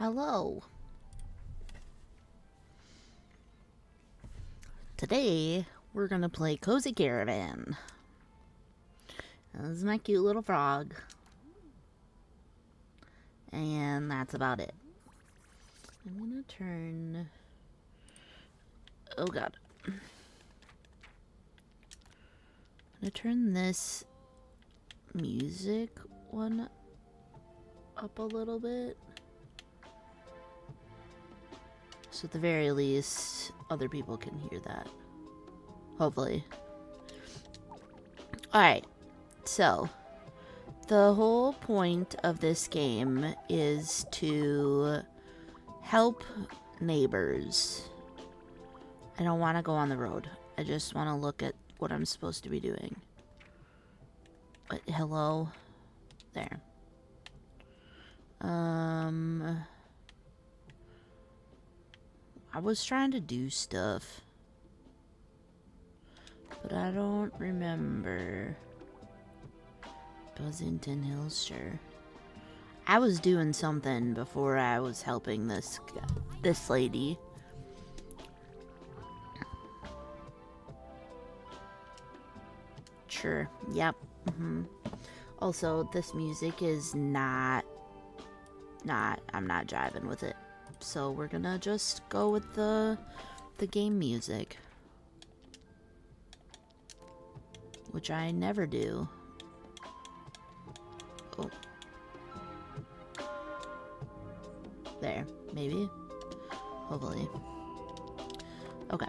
Hello. Today, we're gonna play Cozy Caravan. This is my cute little frog. And that's about it. I'm gonna turn... Oh god. I'm gonna turn this music one up a little bit. So at the very least, other people can hear that. Hopefully. Alright, so the whole point of this game is to help neighbors. I don't want to go on the road. I just want to look at what I'm supposed to be doing. But, hello? There. I was trying to do stuff, but I don't remember. Buzzington Hills, sure. I was doing something before I was helping this lady. Sure. Yep. Also, this music is not. I'm not jiving with it. So we're gonna just go with the game music, which I never do. Oh. There, maybe. Hopefully. Okay.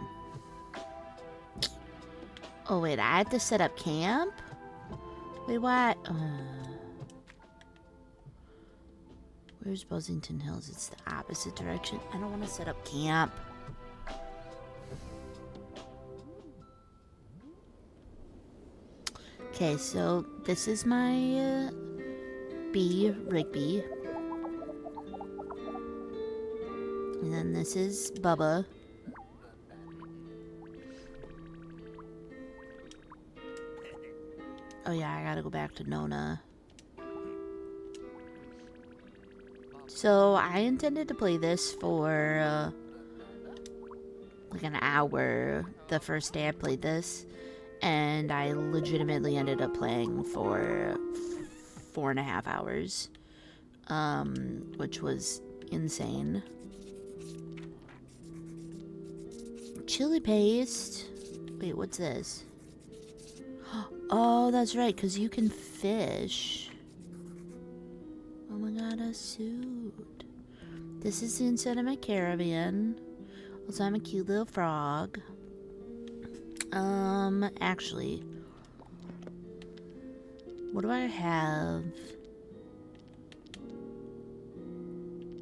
Oh wait, I have to set up camp? Wait, what? Where's Buzzington Hills? It's the opposite direction. I don't want to set up camp. Okay, so this is my bee, Rigby. And then this is Bubba. Oh yeah, I gotta go back to Nona. So I intended to play this for like an hour the first day I played this, and I legitimately ended up playing for 4.5 hours, which was insane. Chili paste. Wait, what's this? Oh, that's right, because you can fish. Oh my god, a suit. This is the inside of my caravan. Also, I'm a cute little frog. Actually, what do I have?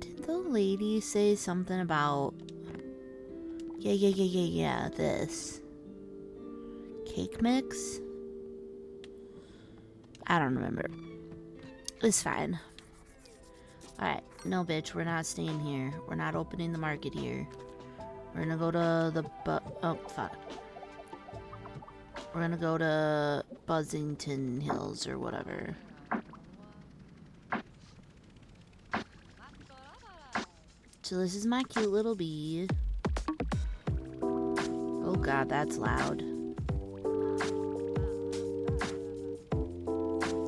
Did the lady say something about... Yeah, this. Cake mix? I don't remember. It's fine. Alright, no bitch, we're not staying here. We're not opening the market here. We're gonna go to the oh, fuck. We're gonna go to Buzzington Hills or whatever. So this is my cute little bee. Oh god, that's loud.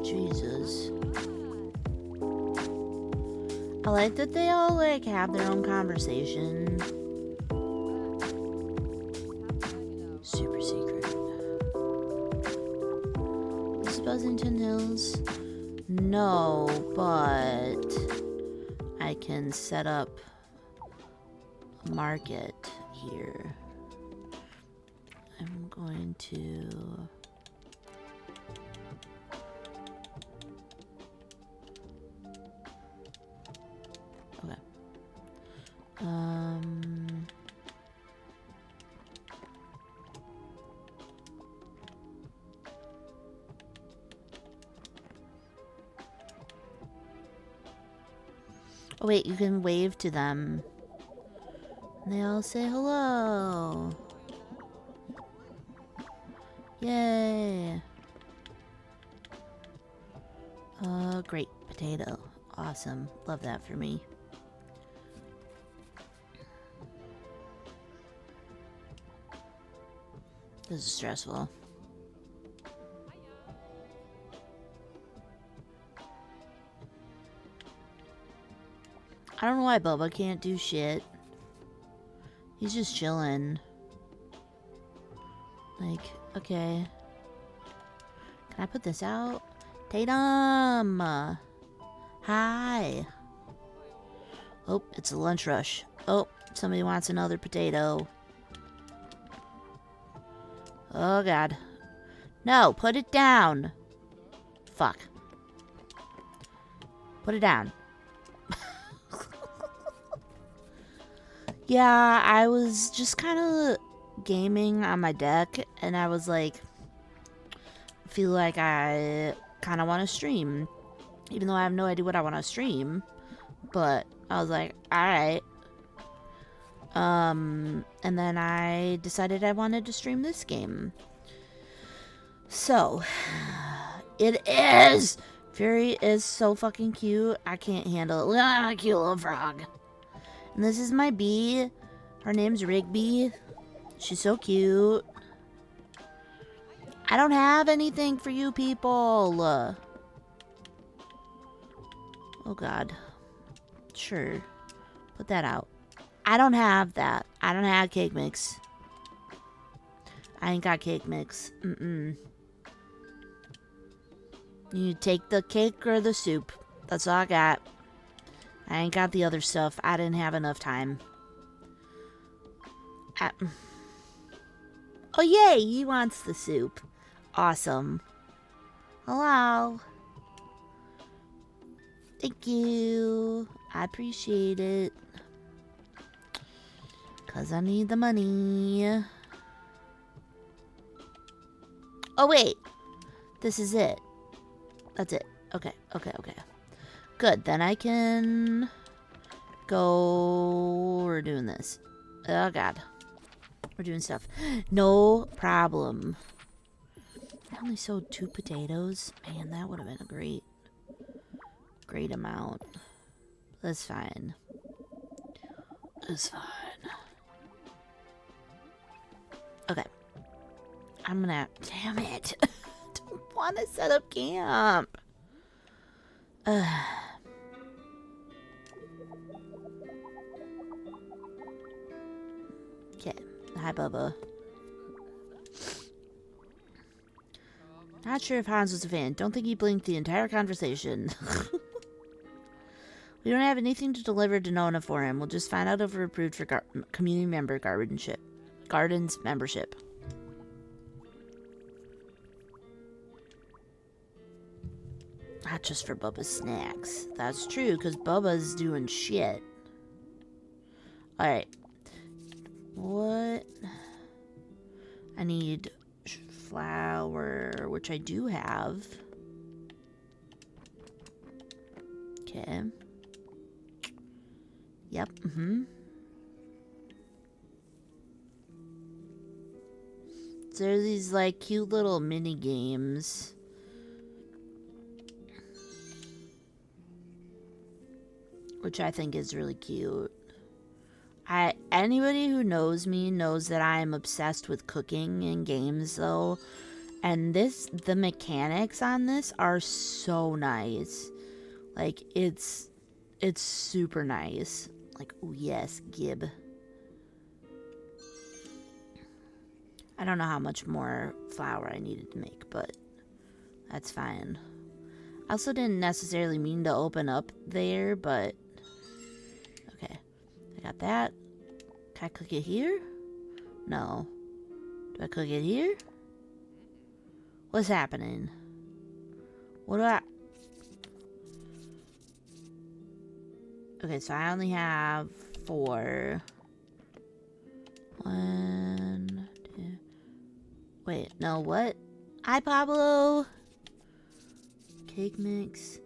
Jesus. I like that they all, like, have their own conversation. Super secret. This is Buzzington Hills? No, but I can set up a market here. I'm going to... Okay. Oh wait, you can wave to them. And they all say hello. Yay. Great potato. Awesome. Love that for me. This is stressful. I don't know why Bubba can't do shit. He's just chilling. Like, okay. Can I put this out? Tatum! Hi! Oh, it's a lunch rush. Oh, somebody wants another potato. Oh, God. No, put it down! Fuck. Put it down. Yeah, I was just kind of gaming on my deck, and I was like, feel like I kind of want to stream, even though I have no idea what I want to stream, but I was like, alright. And then I decided I wanted to stream this game. So, it is! Fury is so fucking cute, I can't handle it. Look at that cute little frog. And this is my bee. Her name's Rigby. She's so cute. I don't have anything for you people. Oh, God. Sure. Put that out. I don't have that. I don't have cake mix. I ain't got cake mix. Mm-mm. You take the cake or the soup. That's all I got. I ain't got the other stuff. I didn't have enough time. Oh, yay! He wants the soup. Awesome. Hello. Thank you. I appreciate it. 'Cause I need the money. Oh, wait. This is it. That's it. Okay, okay, okay. Good, then I can go... We're doing this. Oh, God. We're doing stuff. No problem. I only sowed 2 potatoes. Man, that would have been a great amount. That's fine. That's fine. Okay. I'm gonna... Damn it. I don't want to set up camp. Okay. Hi, Bubba. Not sure if Hans was a fan. Don't think he blinked the entire conversation. We don't have anything to deliver to Nona for him. We'll just find out if we're approved for community member Gardens membership. Not just for Bubba's snacks. That's true, because Bubba's doing shit. Alright. What? I need flour, which I do have. Okay. Yep, So there are these, like, cute little mini games. Which I think is really cute. Anybody who knows me knows that I am obsessed with cooking in games, though. And the mechanics on this are so nice. Like, it's super nice. Like, oh yes, Gib. I don't know how much more flour I needed to make, but that's fine. I also didn't necessarily mean to open up there, but okay. I got that. Can I cook it here? No. Do I cook it here? What's happening? What do I... Okay, so I only have 4. 1, 2... Wait, no, what? Hi, Pablo! Cake mix.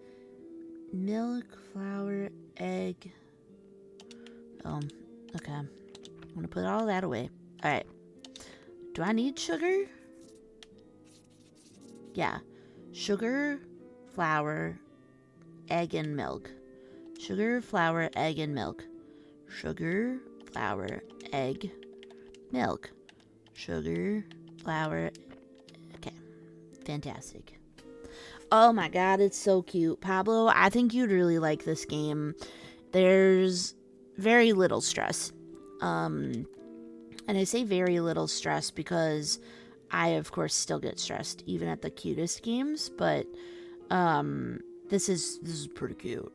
Milk, flour, egg. Oh, okay. I'm gonna put all that away. Alright. Do I need sugar? Yeah. Sugar, flour, egg, and milk. Sugar, flour, egg, and milk. Sugar, flour, egg, milk. Sugar, flower. Okay. Fantastic. Oh my god, it's so cute. Pablo, I think you'd really like this game. There's very little stress. And I say very little stress because I, of course, still get stressed even at the cutest games, but this is pretty cute.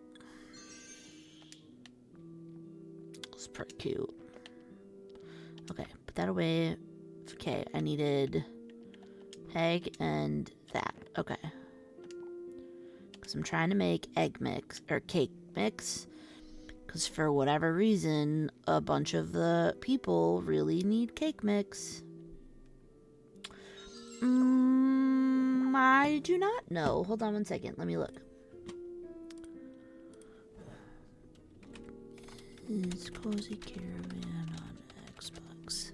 It's pretty cute. Okay, put that away. Okay, I needed egg and that. Okay. Because I'm trying to make egg mix, or cake mix. Because for whatever reason, a bunch of the people really need cake mix. I do not know. Hold on one second. Let me look. Is Cozy Caravan on Xbox?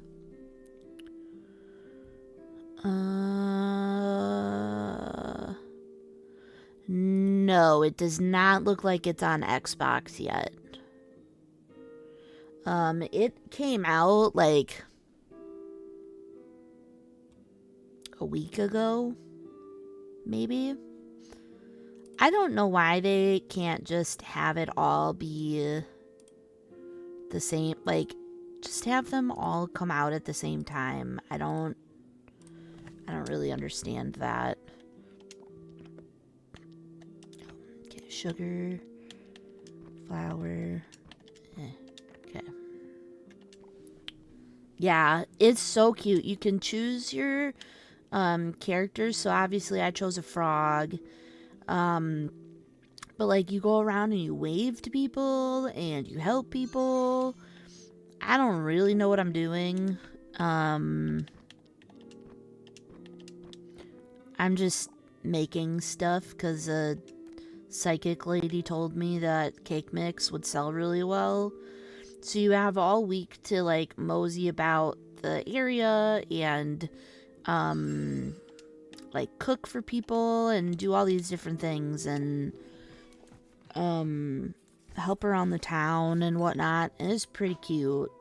No, it does not look like it's on Xbox yet. It came out like a week ago, maybe. I don't know why they can't just have it all be the same, like, just have them all come out at the same time. I don't really understand that. Okay, sugar, flour, okay. Yeah, it's so cute. You can choose your characters. So obviously I chose a frog. But like you go around and you wave to people and you help people. I don't really know what I'm doing. I'm just making stuff because a psychic lady told me that cake mix would sell really well. So you have all week to like mosey about the area and like cook for people and do all these different things and help around the town and whatnot. And it's pretty cute.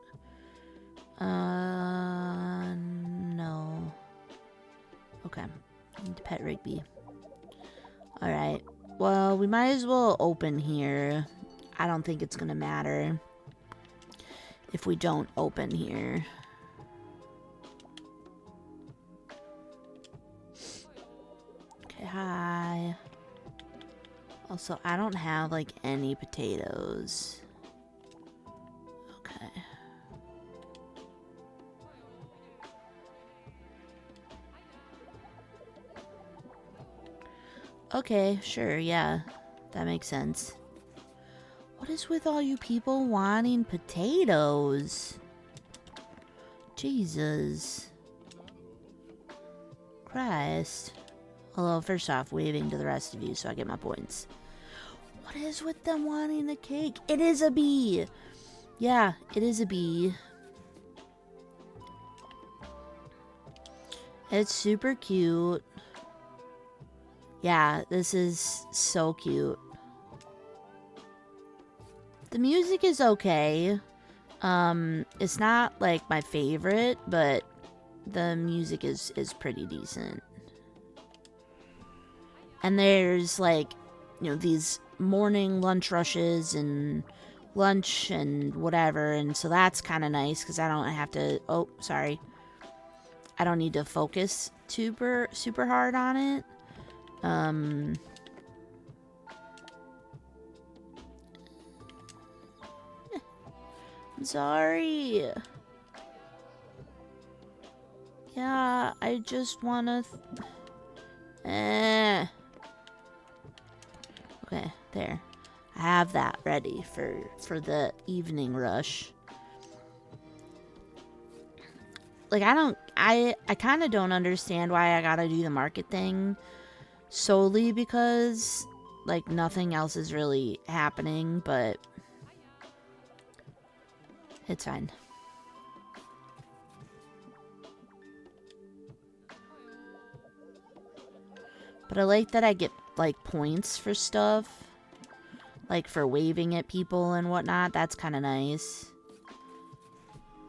No. Okay. I need to pet Rigby. Alright. Well, we might as well open here. I don't think it's gonna matter if we don't open here. Okay, hi. Also, I don't have, like, any potatoes. Okay. Okay, sure, yeah. That makes sense. What is with all you people wanting potatoes? Jesus. Christ. Although, first off, waving to the rest of you so I get my points. What is with them wanting the cake? It is a bee! Yeah, it is a bee. It's super cute. Yeah, this is so cute. The music is okay. It's not like my favorite, but the music is pretty decent. And there's like, you know, these morning lunch rushes and lunch and whatever, and so that's kind of nice because I don't have to, oh, sorry. I don't need to focus super hard on it. I'm sorry. Yeah, I just wanna... Okay, there. I have that ready for the evening rush. Like, I kind of don't understand why I gotta do the market thing solely because, like, nothing else is really happening, but it's fine. But I like that I get, like, points for stuff. Like, for waving at people and whatnot. That's kind of nice.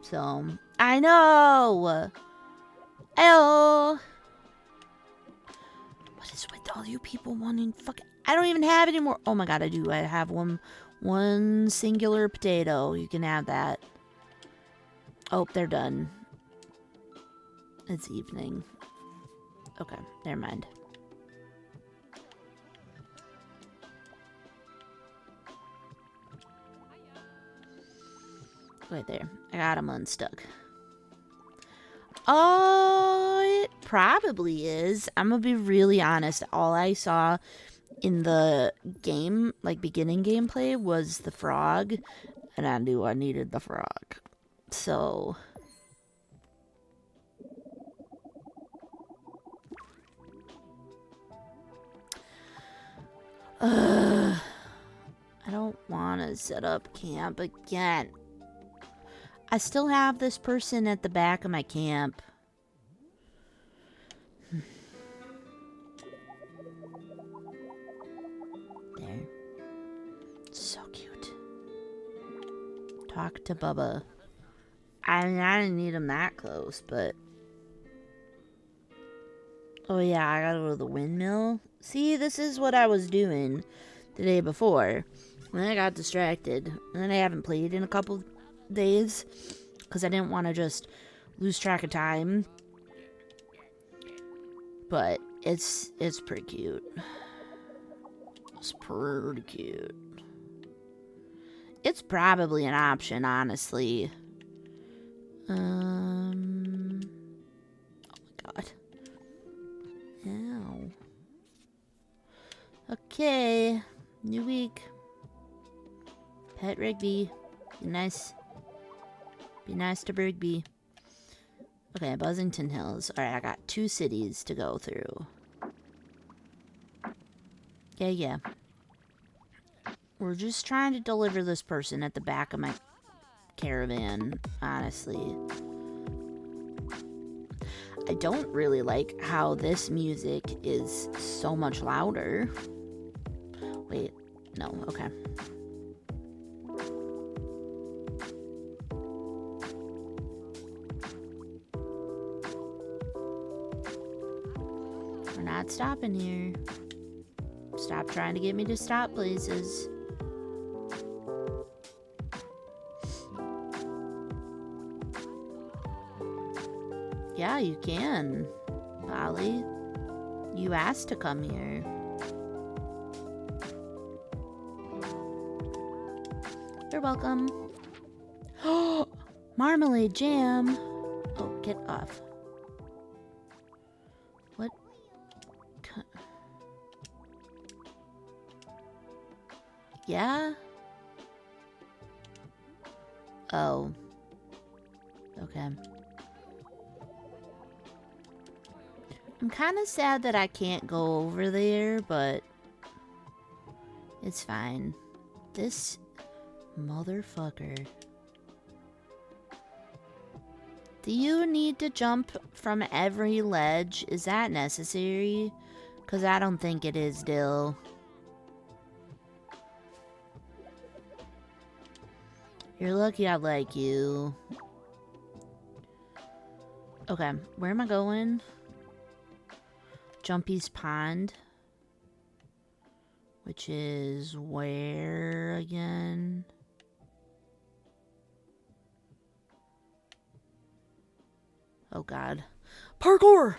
So, I know! Ayo! What is with all you people wanting fucking... I don't even have any more. Oh my god, I do. I have one singular potato. You can have that. Oh, they're done. It's evening. Okay, never mind. Right there. I got him unstuck. Oh, it probably is. I'm gonna be really honest. All I saw in the game, like beginning gameplay, was the frog. And I knew I needed the frog. So... I don't want to set up camp again. I still have this person at the back of my camp. There. So cute. Talk to Bubba. I mean, I didn't need him that close, but... Oh yeah, I gotta go to the windmill. See, this is what I was doing the day before. And then I got distracted. And then I haven't played in a couple days. Because I didn't want to just lose track of time. But it's pretty cute. It's pretty cute. It's probably an option, honestly. Oh my god. Ow. Okay. New week. Pet Rigby. Be nice. Be nice to Rigby. Okay, Buzzington Hills. Alright, I got 2 cities to go through. Yeah. We're just trying to deliver this person at the back of my caravan, honestly. I don't really like how this music is so much louder. Wait, no, okay. We're not stopping here. Stop trying to get me to stop places. Yeah, you can, Polly. You asked to come here. You're welcome. Oh, marmalade jam. Oh, get off. What? Yeah? Oh. Okay. I'm kind of sad that I can't go over there, but it's fine. This motherfucker. Do you need to jump from every ledge? Is that necessary? Because I don't think it is, Dill. You're lucky I like you. Okay, where am I going? Jumpy's Pond. Which is where again? Oh god. Parkour!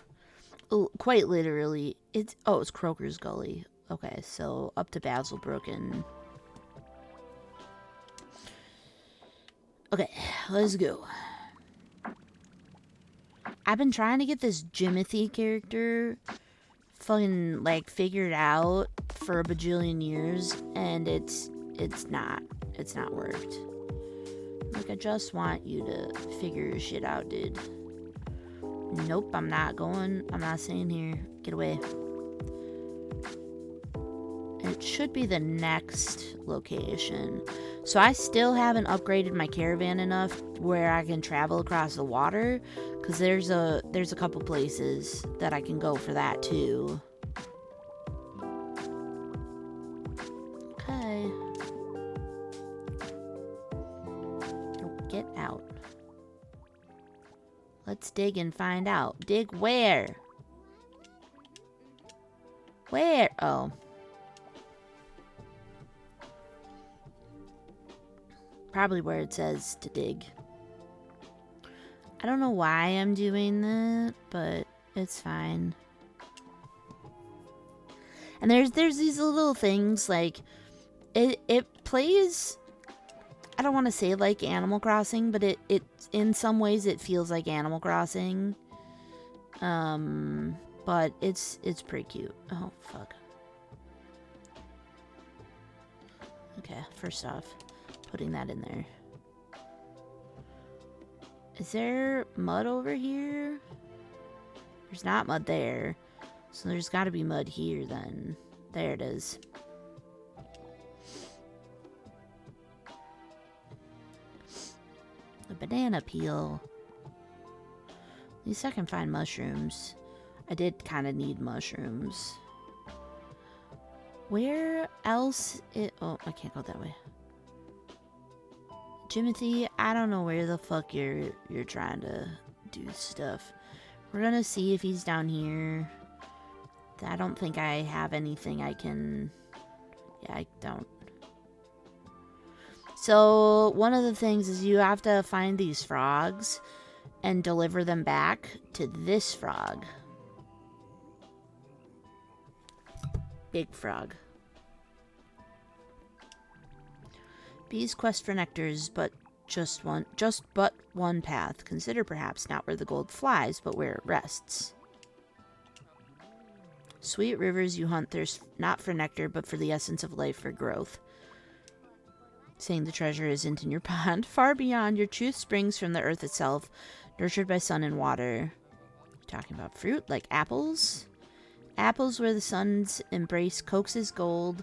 Oh, quite literally. It's Croker's Gully. Okay, so up to Basilbrook and... Okay, let's go. I've been trying to get this Jimothy character fucking, like, figured out for a bajillion years, and it's not worked. Like, I just want you to figure your shit out, dude. Nope, I'm not staying here. Get away. It should be the next location. So I still haven't upgraded my caravan enough where I can travel across the water, because there's a couple places that I can go for that too. Okay. Oh, get out. Let's dig and find out. Dig where? Where? Oh. Probably where it says to dig. I don't know why I'm doing that, but it's fine. And there's these little things, like, it plays, I don't want to say like Animal Crossing, but it in some ways it feels like Animal Crossing. But it's pretty cute. Oh, fuck. Okay, first off, putting that in there. Is there mud over here? There's not mud there. So there's got to be mud here then. There it is. A banana peel. At least I can find mushrooms. I did kind of need mushrooms. Where else? Oh, I can't go that way. Jimothy, I don't know where the fuck you're trying to do stuff. We're gonna see if he's down here. I don't think I have anything I can... Yeah, I don't. So, one of the things is you have to find these frogs and deliver them back to this frog. Big frog. Bees quest for nectars, but but one path. Consider perhaps not where the gold flies, but where it rests. Sweet rivers you hunt thirst not for nectar, but for the essence of life for growth. Saying the treasure isn't in your pond. Far beyond, your truth springs from the earth itself, nurtured by sun and water. Talking about fruit, like apples. Apples where the sun's embrace coaxes gold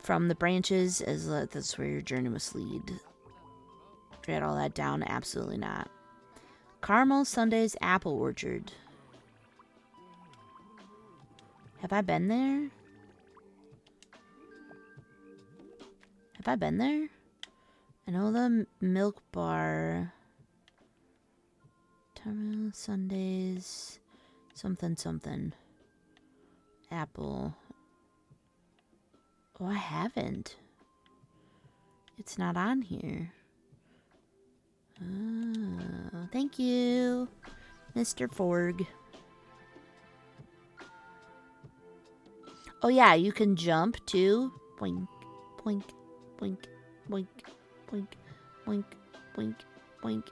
from the branches, as that's where your journey must lead. Write all that down? Absolutely not. Caramel Sunday's apple orchard. Have I been there? Have I been there? I know the milk bar. Caramel Sundays. Something, something. Apple. Oh, I haven't. It's not on here. Oh, thank you, Mr. Forg. Oh yeah, you can jump too. Boink, boink, boink, boink, boink, boink, boink, boink.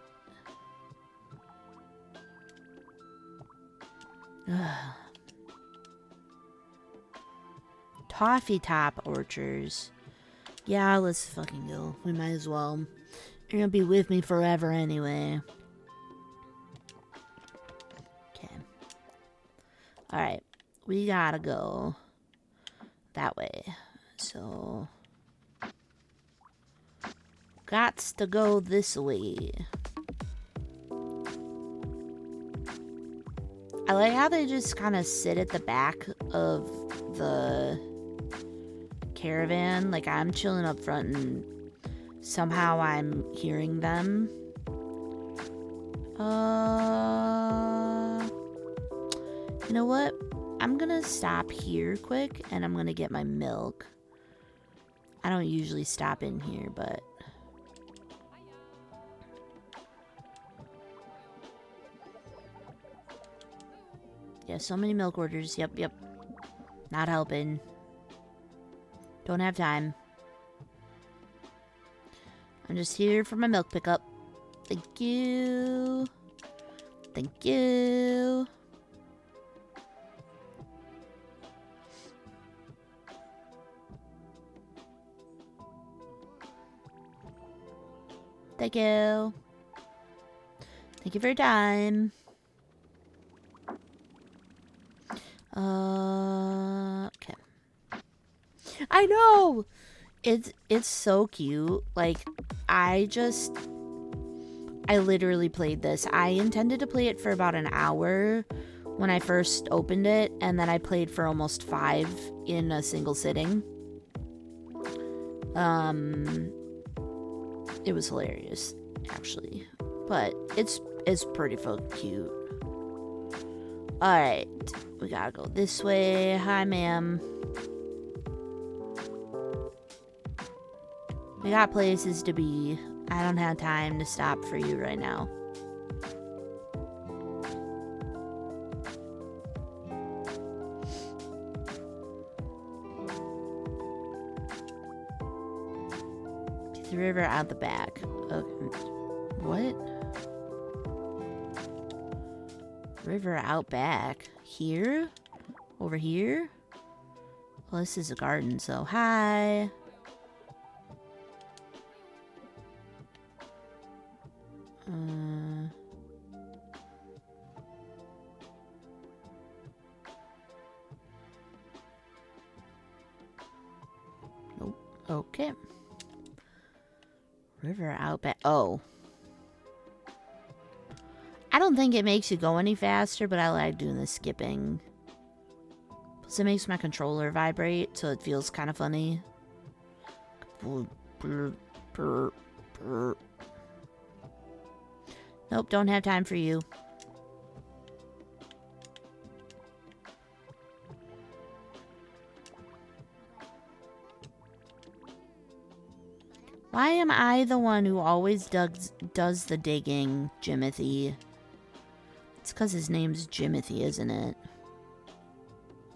Ugh. Toffee Top Orchards. Yeah, let's fucking go. We might as well. You're gonna be with me forever anyway. Okay. Alright. We gotta go that way. So... Gots to go this way. I like how they just kind of sit at the back of the caravan. Like, I'm chilling up front and somehow I'm hearing them. You know what? I'm gonna stop here quick and I'm gonna get my milk. I don't usually stop in here, but... Yeah, so many milk orders. Yep, yep. Not helping. Don't have time. I'm just here for my milk pickup. Thank you. Thank you. Thank you. Thank you for your time. Okay. I know! It's so cute. Like, I literally played this. I intended to play it for about an hour when I first opened it, and then I played for almost 5 in a single sitting. It was hilarious, actually. But it's It's pretty fucking cute. Alright. We gotta go this way. Hi, ma'am. We got places to be. I don't have time to stop for you right now. The river out the back. Okay. What? River out back. Here? Over here? Well, this is a garden, so hi. Nope. Okay. River out back. Oh. I don't think it makes you go any faster, but I like doing the skipping. Plus it makes my controller vibrate, so it feels kind of funny. Nope, don't have time for you. Why am I the one who always does the digging, Jimothy? It's because his name's Jimothy, isn't it?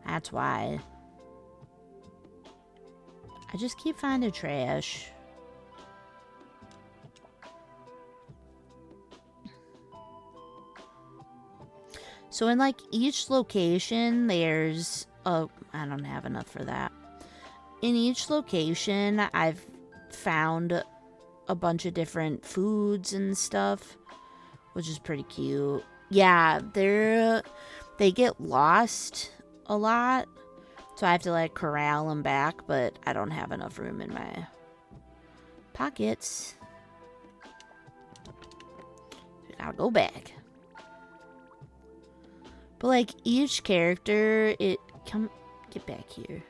That's why. I just keep finding trash. So in like each location, there's... Oh, I don't have enough for that. In each location, I've found a bunch of different foods and stuff, which is pretty cute. Yeah, they get lost a lot, so I have to like corral them back, but I don't have enough room in my pockets. I'll go back. But like each character, get back here.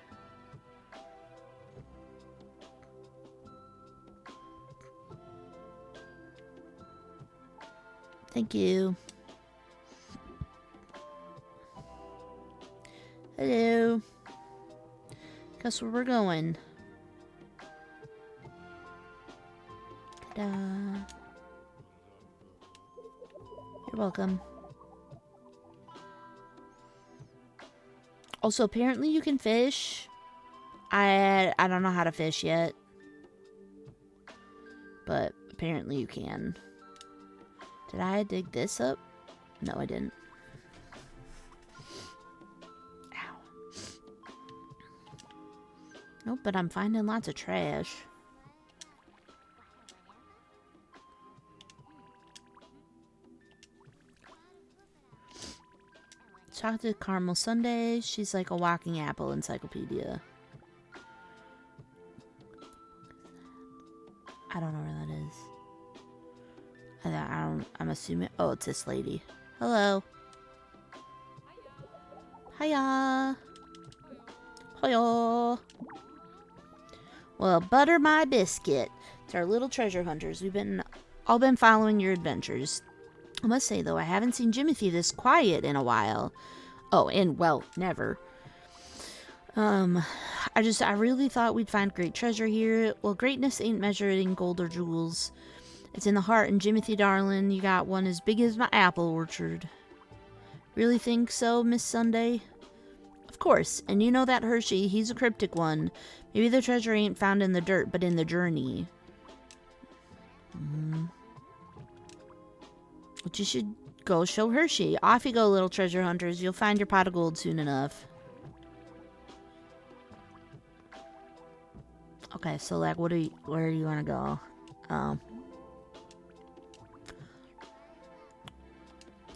Thank you. Hello. Guess where we're going? Ta-da. You're welcome. Also, apparently you can fish. I don't know how to fish yet. But apparently you can. Did I dig this up? No, I didn't. Ow. Nope, but I'm finding lots of trash. Chocolate caramel sundae. She's like a walking apple encyclopedia. I don't know where that is. I'm assuming... Oh, it's this lady. Hello. Hiya. Hiya. Well, butter my biscuit. It's our little treasure hunters. We've all been following your adventures. I must say, though, I haven't seen Jimothy this quiet in a while. Oh, and, well, never. I really thought we'd find great treasure here. Well, greatness ain't measured in gold or jewels. It's in the heart, and Jimothy, darling, you got one as big as my apple orchard. Really think so, Miss Sunday? Of course, and you know that Hershey, he's a cryptic one. Maybe the treasure ain't found in the dirt, but in the journey. But you should go show Hershey. Off you go, little treasure hunters. You'll find your pot of gold soon enough. Okay, so like, where do you want to go?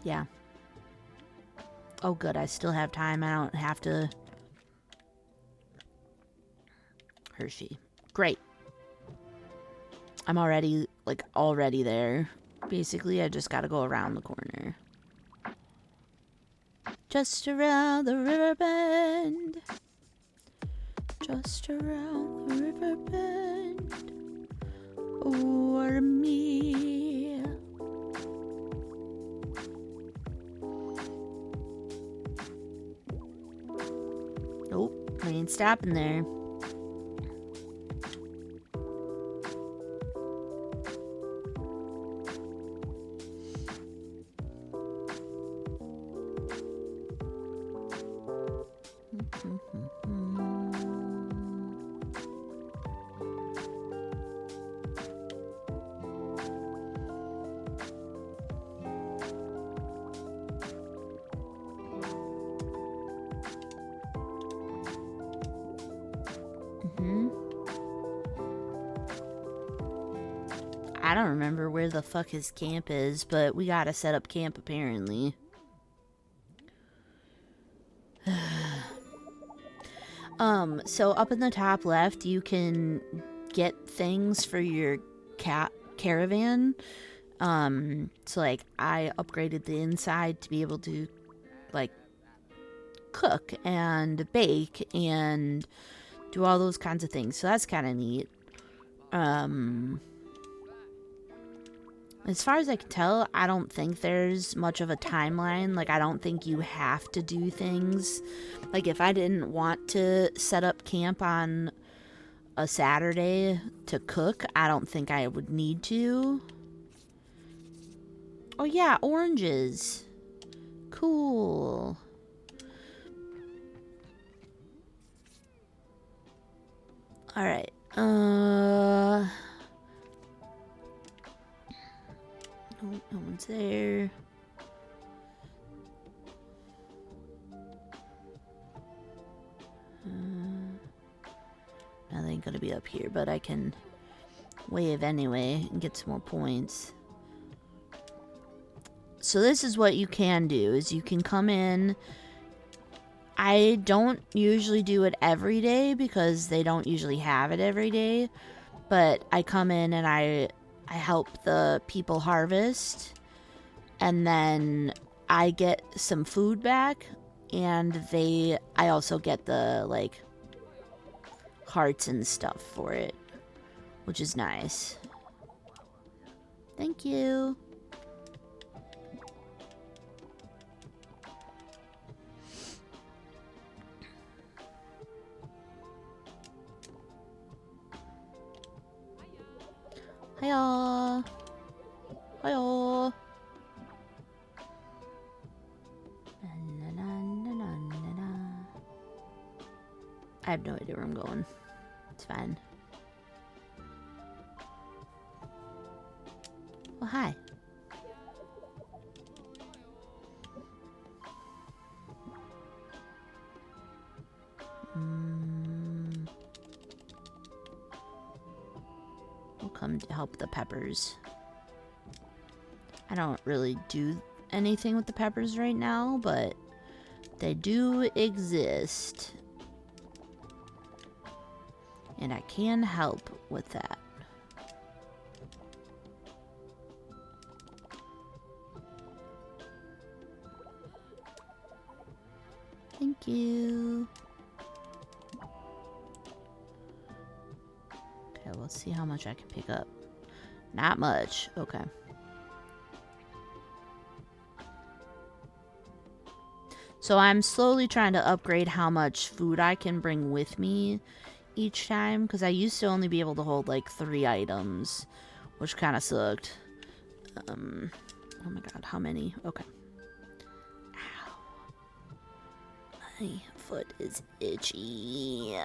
Yeah. Oh, good. I still have time. I don't have to... Hershey. Great. I'm already there. Basically, I just gotta go around the corner. Just around the river bend. Just around the river bend. Or me. Nope, we ain't stopping there. I don't remember where the fuck his camp is, but we gotta set up camp apparently. So up in the top left, you can get things for your caravan. So like I upgraded the inside to be able to like cook and bake and do all those kinds of things. So that's kind of neat. As far as I can tell, I don't think there's much of a timeline. Like, I don't think you have to do things. Like, if I didn't want to set up camp on a Saturday to cook, I don't think I would need to. Oh, yeah, oranges. Cool. Alright. No one's there. Nothing gonna be up here, but I can wave anyway and get some more points. So this is what you can do, is you can come in. I don't usually do it every day because they don't usually have it every day, but I come in and I help the people harvest, and then I get some food back, and I also get the like hearts and stuff for it, which is nice. Thank you. Hiya. Hiya. I have no idea where I'm going. It's fine. Well, hi. We'll come to help the peppers. I don't really do anything with the peppers right now, but they do exist. And I can help with that. Thank you. Okay, we'll see how much I can pick up. Not much. Okay. So I'm slowly trying to upgrade how much food I can bring with me each time, because I used to only be able to hold like 3 items, which kind of sucked. Oh my god, how many? Okay. Ow. My foot is itchy.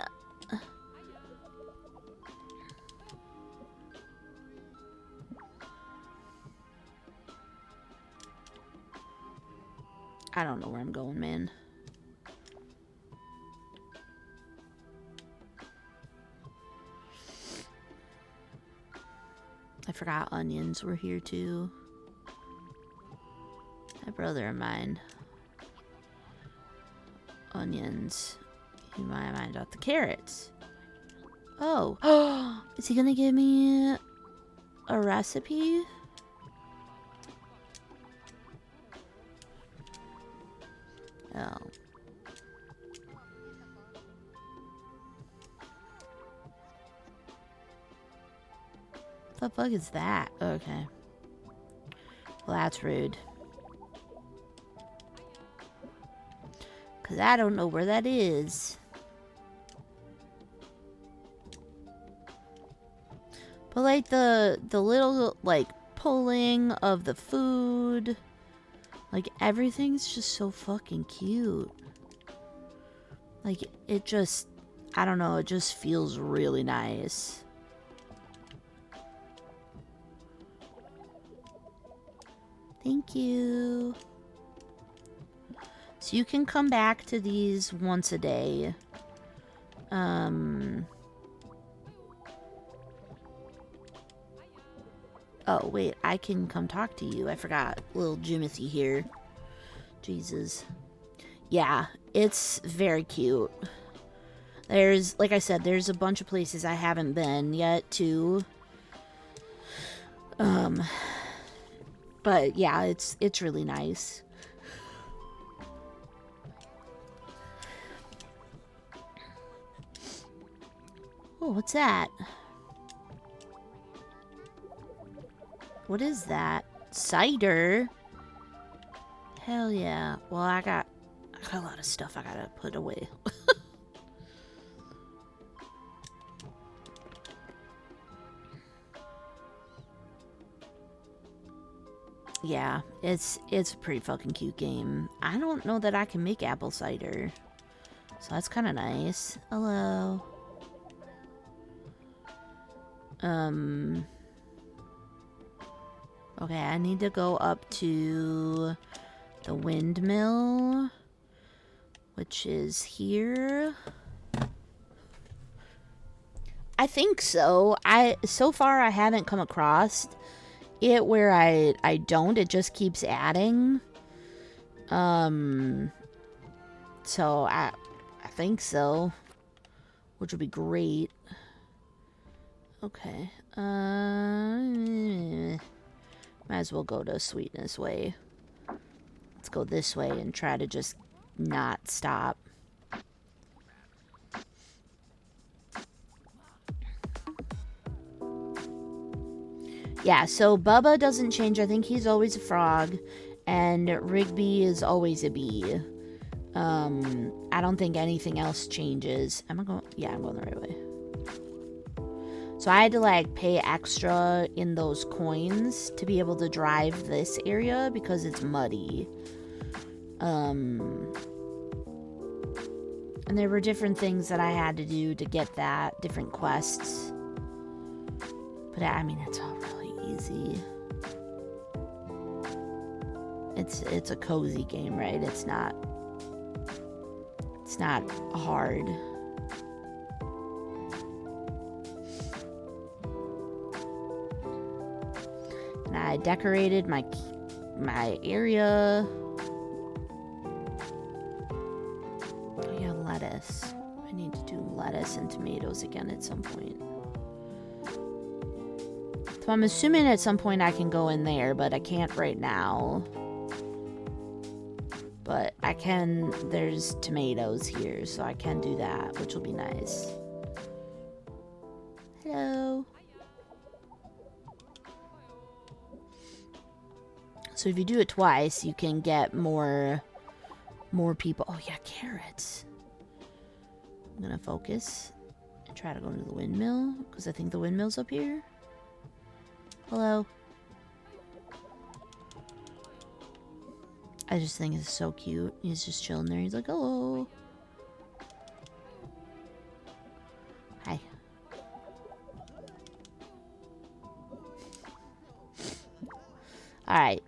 I don't know where I'm going, man. I forgot onions were here too. A brother of mine. Onions. You might mind about the carrots. Oh. Is he gonna give me a recipe? Oh. The fuck is that? Okay. Well, that's rude. Because I don't know where that is. But like the little like pulling of the food, like everything's just so fucking cute. Like it just, I don't know, it just feels really nice. Thank you. So you can come back to these once a day. Oh, wait, I can come talk to you. I forgot. Little Jimothy here. Jesus. Yeah, it's very cute. There's, like I said, there's a bunch of places I haven't been yet, too. But yeah, it's really nice. Oh, what's that? What is that? Cider? Hell yeah. Well, I got a lot of stuff I gotta put away. Yeah, it's a pretty fucking cute game. I don't know that I can make apple cider, so that's kind of nice. Hello. Okay, I need to go up to the windmill, which is here. I think so. So far I haven't come across it where I don't. It just keeps adding. So I think so, which would be great. Okay. Might as well go to Sweetness Way. Let's go this way and try to just not stop. Yeah, so Bubba doesn't change. I think he's always a frog. And Rigby is always a bee. I don't think anything else changes. Am I going? Yeah, I'm going the right way. So I had to like pay extra in those coins to be able to drive this area because it's muddy. And there were different things that I had to do to get that, different quests. But I mean, it's all really easy. It's a cozy game, right? It's not hard. And I decorated my area. Oh yeah, lettuce. I need to do lettuce and tomatoes again at some point. So I'm assuming at some point I can go in there, but I can't right now. But I can, there's tomatoes here, so I can do that, which will be nice. Hello. So if you do it twice, you can get more people. Oh yeah, carrots. I'm gonna focus and try to go into the windmill, because I think the windmill's up here. Hello. I just think it's so cute. He's just chilling there. He's like, hello. Hi. Alright.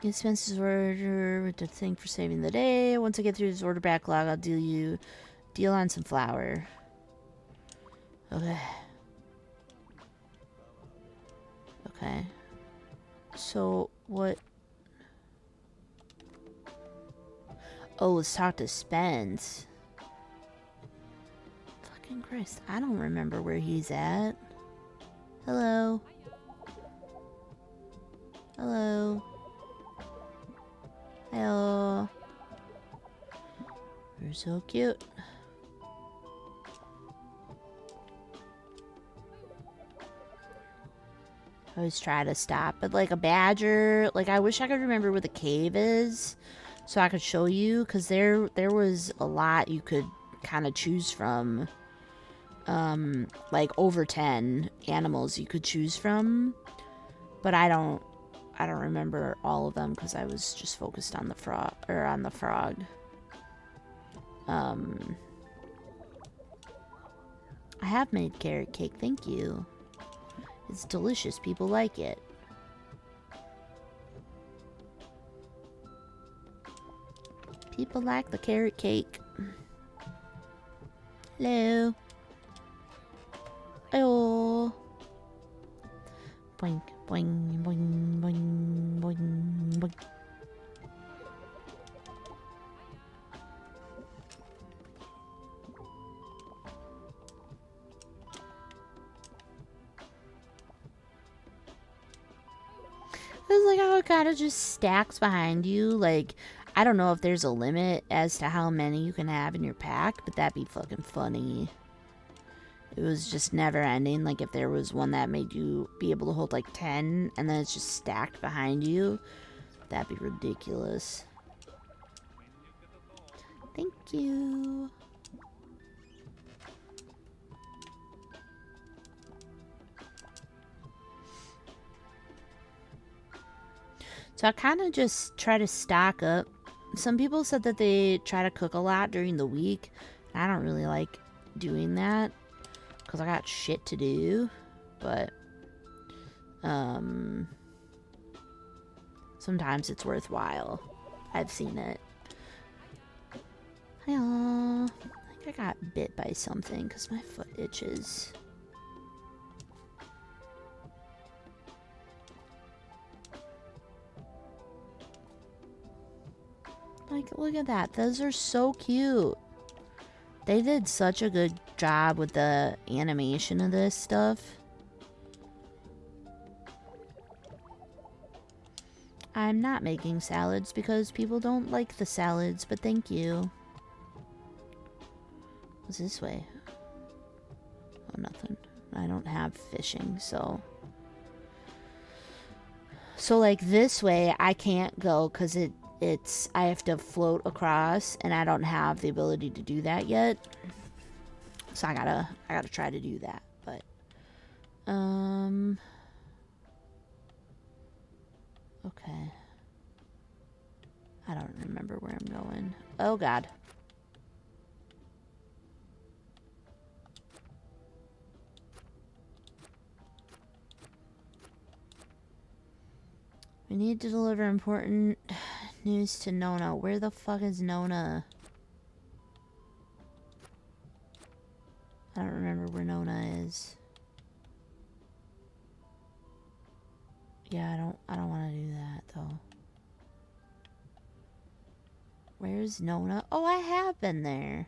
Expenses order with the thing for saving the day. Once I get through this order backlog, I'll deal on some flour. Okay. Okay. So, what? Oh, let's talk to Spence. Fucking Christ. I don't remember where he's at. Hello. Hello. Hello. You're so cute. I always try to stop, but like a badger, like I wish I could remember where the cave is so I could show you, because there was a lot you could kind of choose from. like over 10 animals you could choose from, but I don't remember all of them because I was just focused on the frog. I have made carrot cake, thank you. It's delicious, people like it. People like the carrot cake. Hello. Oh. Boing, boing, boing, boing, boing, boing. It's like how it kind of just stacks behind you. Like, I don't know if there's a limit as to how many you can have in your pack, but that'd be fucking funny. It was just never ending. Like, if there was one that made you be able to hold like 10 and then it's just stacked behind you, that'd be ridiculous. Thank you. So I kind of just try to stock up. Some people said that they try to cook a lot during the week. I don't really like doing that because I got shit to do. But sometimes it's worthwhile. I've seen it. I think I got bit by something because my foot itches. Like, look at that. Those are so cute. They did such a good job with the animation of this stuff. I'm not making salads because people don't like the salads, but thank you. What's this way? Oh, nothing. I don't have fishing, so... So, like, this way, I can't go because I have to float across, and I don't have the ability to do that yet. So I gotta try to do that, but, okay. I don't remember where I'm going. Oh, God. We need to deliver important news to Nona. Where the fuck is Nona? I don't remember where Nona is. Yeah, I don't want to do that though. Where's Nona? Oh, I have been there.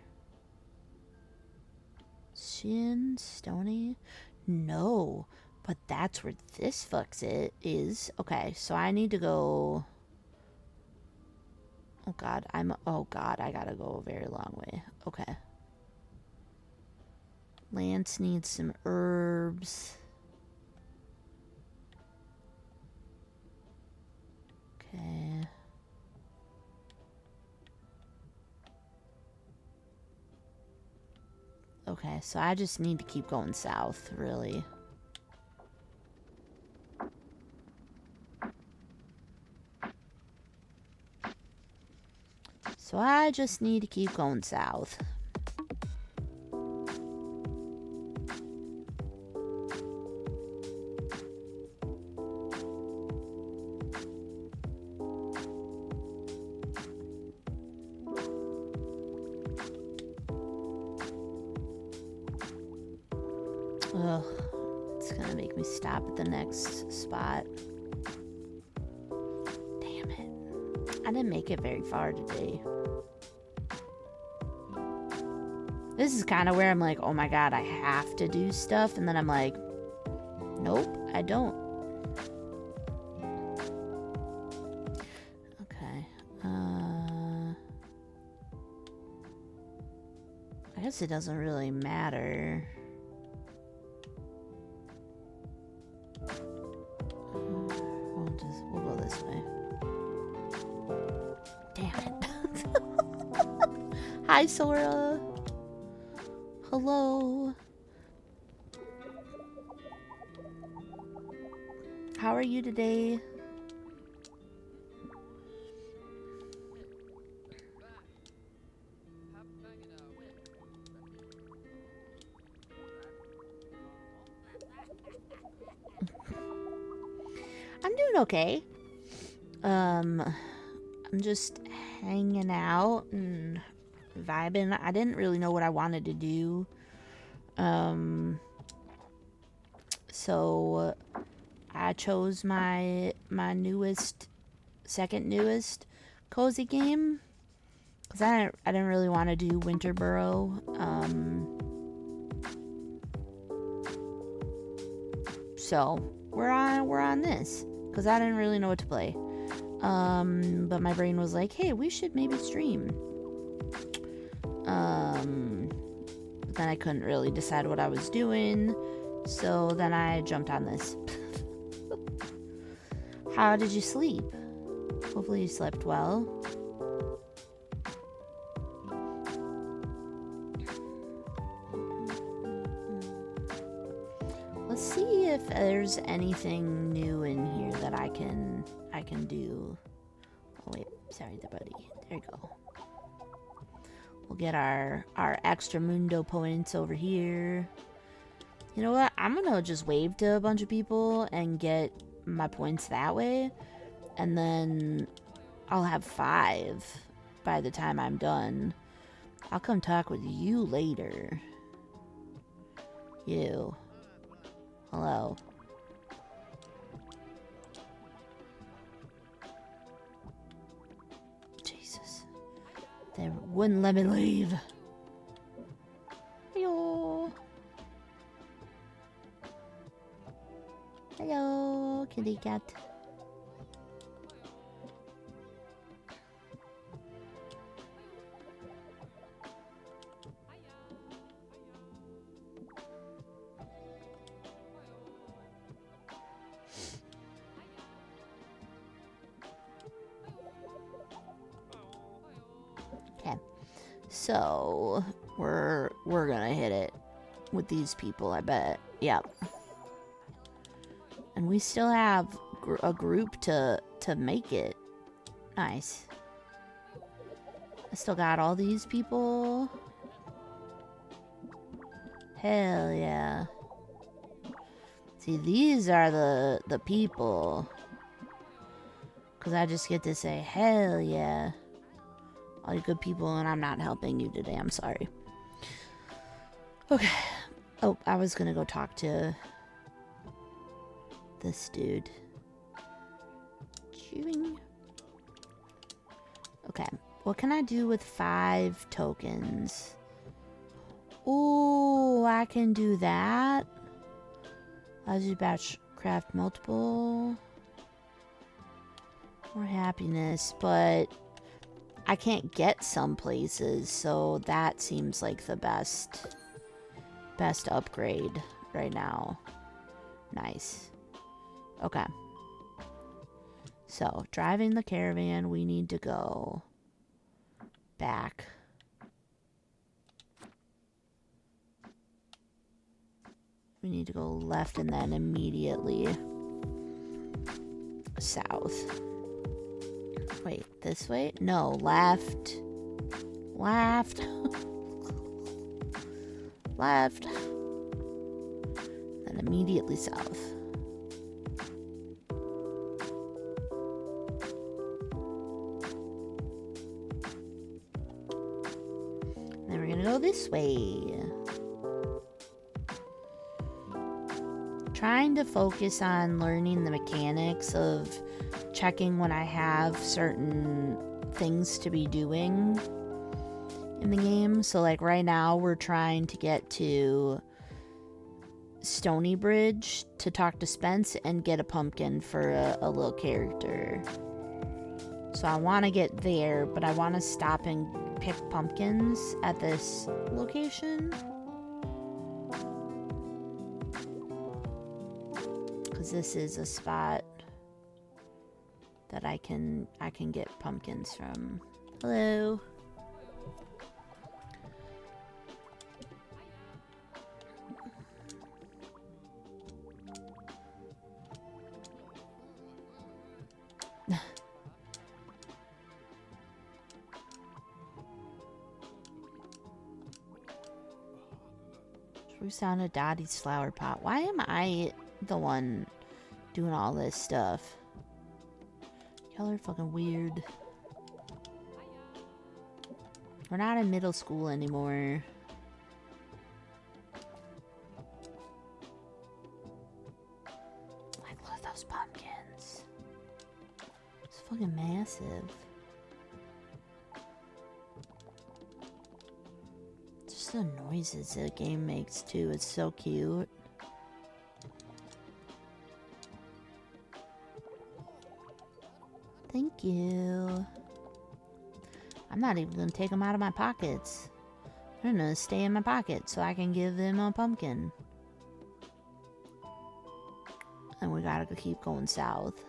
Shin, Stony? No, but that's where this fucks it is. Okay, so I need to go. Oh god, I gotta go a very long way. Okay. Lance needs some herbs. Okay. Okay, so I just need to keep going south, really. So I just need to keep going south. Ugh, it's gonna make me stop at the next spot. Damn it. I didn't make it very far today. This is kind of where I'm like, oh my god, I have to do stuff. And then I'm like, nope, I don't. Okay. I guess it doesn't really matter. We'll go this way. Damn it. Hi, Sora. Hello. How are you today? I'm doing okay. I'm just hanging out and vibing. I didn't really know what I wanted to do. So I chose my second newest cozy game because I didn't really want to do Winterboro. So we're on this because I didn't really know what to play. But my brain was like, hey, we should maybe stream. But then I couldn't really decide what I was doing, so then I jumped on this. How did you sleep? Hopefully you slept well. Let's see if there's anything new in here that I can do. Oh wait, sorry, the buddy. There you go. We'll get our extra mundo points over here. You know what? I'm gonna just wave to a bunch of people and get my points that way, and then I'll have 5 by the time I'm done. I'll come talk with you later. You. Hello. Jesus. They wouldn't let me leave. Hello. Hello, kitty cat. Okay. So, we're gonna hit it with these people, I bet. Yep. And we still have a group to make it. Nice. I still got all these people. Hell yeah. See, these are the people. Because I just get to say, hell yeah. All you good people, and I'm not helping you today. I'm sorry. Okay. Oh, I was gonna go talk to this dude. Chewing. Okay. What can I do with 5 tokens? Ooh, I can do that. Allows you to batch craft multiple. More happiness, but I can't get some places, so that seems like the best upgrade right now. Nice. Okay. So, driving the caravan, we need to go back. We need to go left and then immediately south. Wait, this way? No, left. Left. Left. Then immediately south. Then we're gonna go this way. Trying to focus on learning the mechanics of checking when I have certain things to be doing in the game. So like right now we're trying to get to Stony Bridge to talk to Spence and get a pumpkin for a little character. So I want to get there, but I want to stop and pick pumpkins at this location. Because this is a spot that I can get pumpkins from. Hello. Spruce down a Dottie's flower pot. Why am I the one doing all this stuff? Y'all are fucking weird. We're not in middle school anymore. Like, look at those pumpkins. It's fucking massive. Just the noises the game makes too. It's so cute. Thank you. I'm not even going to take them out of my pockets. They're going to stay in my pocket so I can give them a pumpkin. And we got to keep going south.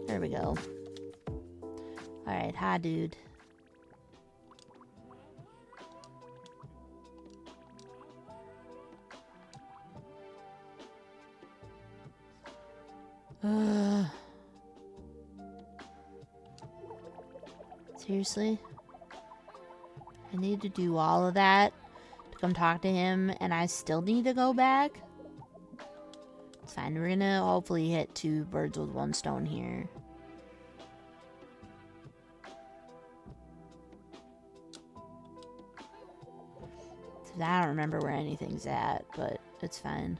There we go. Alright, hi dude. Seriously? I need to do all of that to come talk to him and I still need to go back? It's fine, we're gonna hopefully hit 2 birds with 1 stone here. I don't remember where anything's at, but it's fine.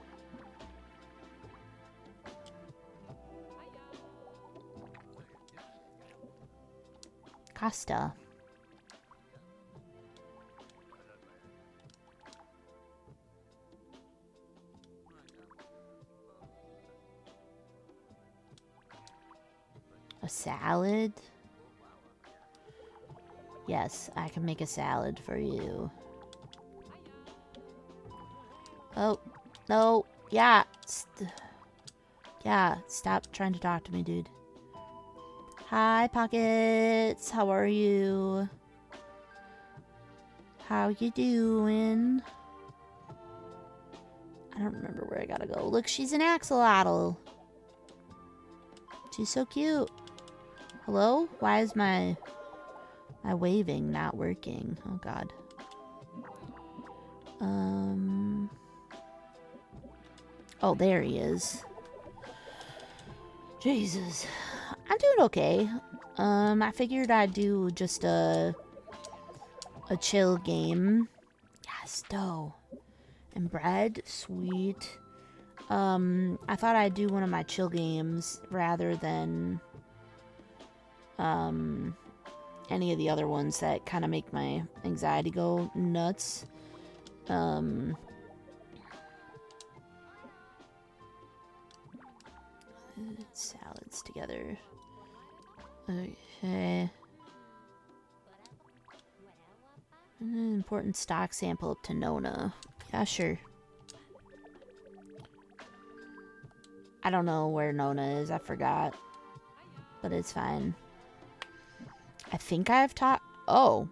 Costa. A salad? Yes, I can make a salad for you. Oh, no. Yeah. Yeah, stop trying to talk to me, dude. Hi, Pockets. How are you? How you doing? I don't remember where I gotta go. Look, she's an axolotl. She's so cute. Hello? Why is my waving not working? Oh, God. Oh, there he is. Jesus. I'm doing okay. I figured I'd do just a chill game. Yes, dough. And bread. Sweet. I thought I'd do one of my chill games rather than any of the other ones that kind of make my anxiety go nuts. Salads together. Okay. An important stock sample of Tenona. Yeah, sure. I don't know where Nona is. I forgot. But it's fine. I think I've taught... Oh.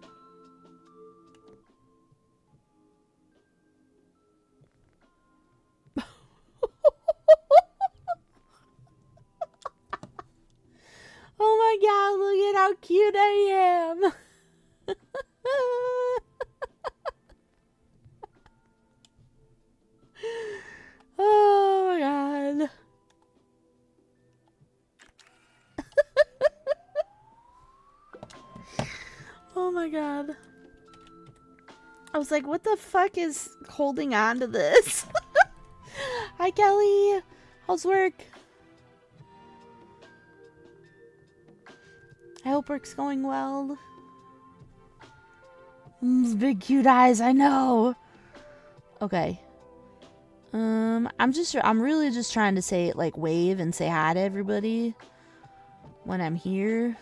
Oh my god, look at how cute I am. Oh my god. Oh my god. I was like, what the fuck is holding on to this? Hi, Kelly. How's work? I hope work's going well. Those big cute eyes, I know. Okay. I'm really just trying to say, like, wave and say hi to everybody when I'm here.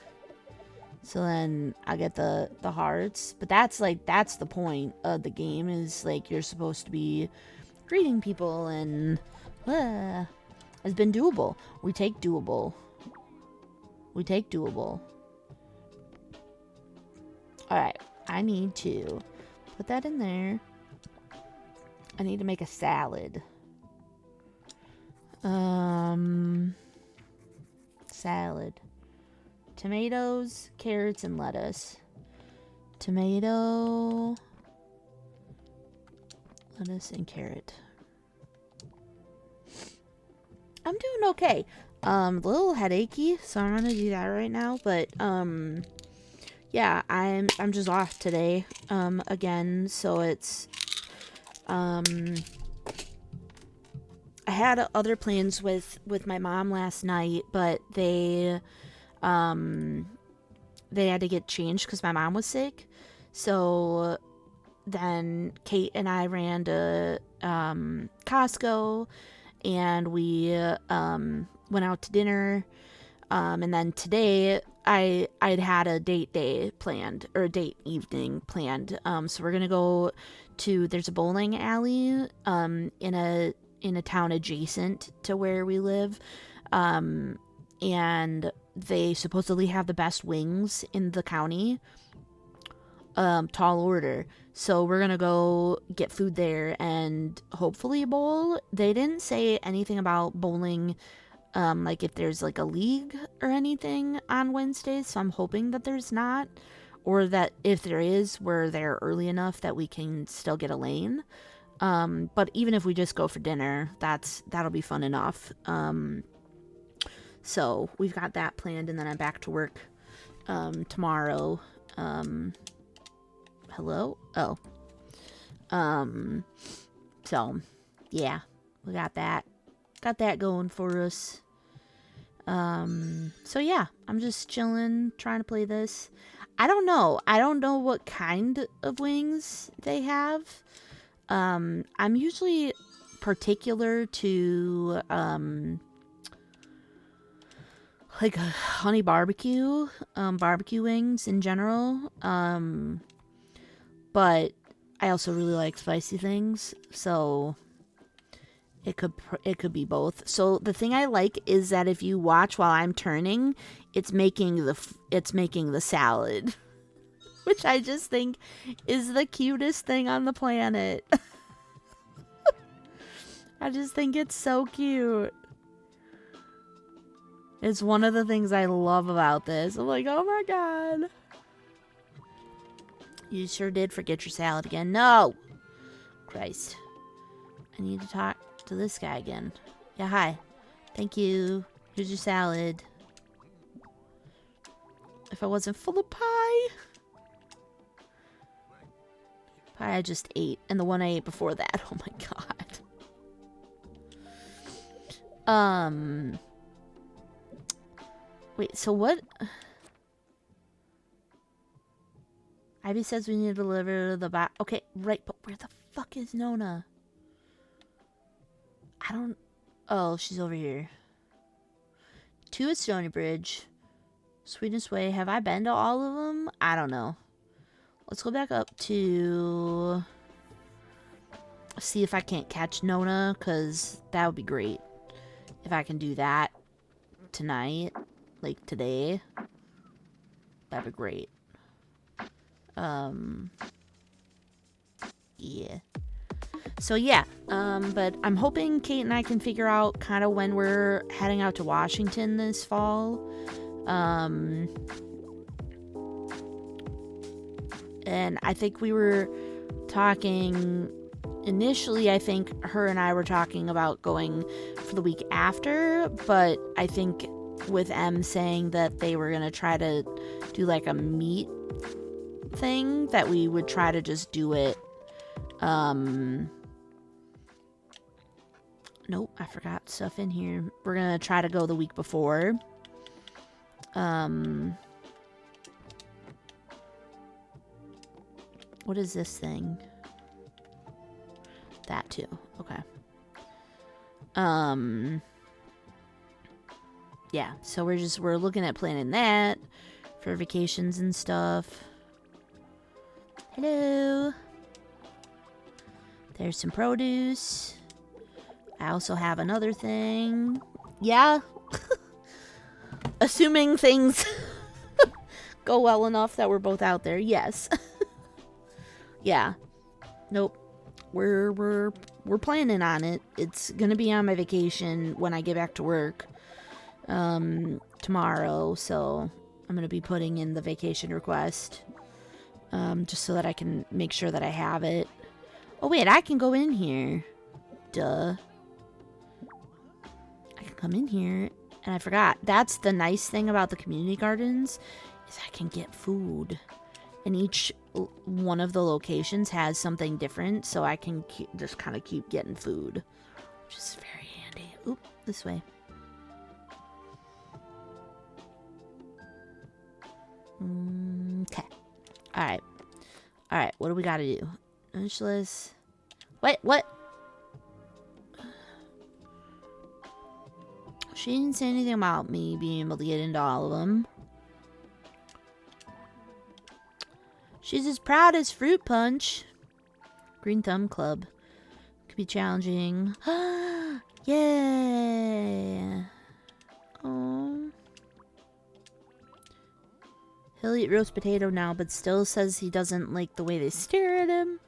So then I get the hearts. But that's the point of the game is, like, you're supposed to be greeting people and... It's been doable. We take doable. We take doable. Alright. I need to put that in there. I need to make a salad. Salad. Tomatoes, carrots, and lettuce. Tomato, lettuce, and carrot. I'm doing okay. A little headachy, so I'm gonna do that right now. But yeah, I'm just off today. Again, so it's I had other plans with my mom last night, but they had to get changed because my mom was sick. So then Kate and I ran to Costco, and we went out to dinner. And then today I'd had a date day planned, or a date evening planned. So we're gonna go to, there's a bowling alley in a town adjacent to where we live. And they supposedly have the best wings in the county. Tall order. So we're gonna go get food there and hopefully bowl. They didn't say anything about bowling, like if there's like a league or anything on Wednesdays. So I'm hoping that there's not, or that if there is, we're there early enough that we can still get a lane. But even if we just go for dinner, that'll be fun enough. So we've got that planned, and then I'm back to work tomorrow. Hello? Oh. So yeah, we got that going for us. So yeah, I'm just chilling, trying to play this. I don't know what kind of wings they have. I'm usually particular to like honey barbecue wings in general. But I also really like spicy things, so it could be both. So the thing I like is that if you watch while I'm turning, it's making the salad, which I just think is the cutest thing on the planet. I just think it's so cute. It's one of the things I love about this. I'm like, oh my god. You sure did forget your salad again. No! Christ. I need to talk to this guy again. Yeah, hi. Thank you. Here's your salad. If I wasn't full of pie. Pie I just ate. And the one I ate before that. Oh my god. Wait, so what? Ivy says we need to deliver the box. Okay, right, but where the fuck is Nona? I don't... Oh, she's over here. 2 at Stony Bridge. Sweetest Way. Have I been to all of them? I don't know. Let's go back up to... see if I can't catch Nona, because that would be great. If I can do that tonight, like today, that'd be great. Yeah. So yeah, but I'm hoping Kate and I can figure out kind of when we're heading out to Washington this fall. And I think we were talking initially, I think her and I were talking about going for the week after, but I think with M saying that they were going to try to do like a meet thing, that we would try to just do it. Nope, I forgot stuff in here. We're going to try to go the week before. What is this thing? That too. Okay. Yeah, so we're looking at planning that for vacations and stuff. Hello. There's some produce. I also have another thing. Yeah. Assuming things go well enough that we're both out there. Yes. Yeah. Nope. we're planning on it. It's gonna be on my vacation when I get back to work tomorrow, so I'm gonna be putting in the vacation request just so that I can make sure that I have it. Oh wait, I can go in here. Duh. I can come in here, and I forgot. That's the nice thing about the community gardens, is I can get food. And each one of the locations has something different, so I can just kind of keep getting food, which is very handy. Oop, this way. Okay. Alright. Alright, what do we gotta do? Useless. What? She didn't say anything about me being able to get into all of them. She's as proud as Fruit Punch. Green Thumb Club. Could be challenging. Yeah. Oh. He'll eat roast potato now, but still says he doesn't like the way they stare at him.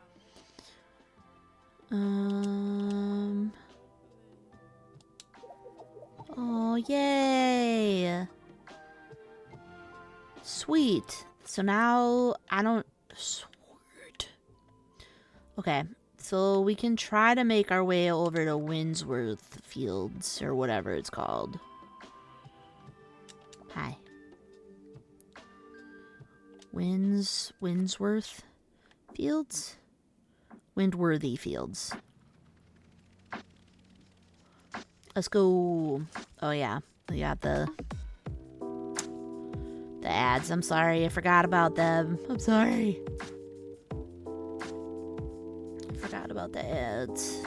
Oh, yay. Sweet. So now I don't... Sword. Okay. So we can try to make our way over to Windsworth Fields, or whatever it's called. Hi. Windsworth Fields? Windworthy Fields. Let's go. Oh yeah, we got the ads. I'm sorry, I forgot about them. I'm sorry. I forgot about the ads.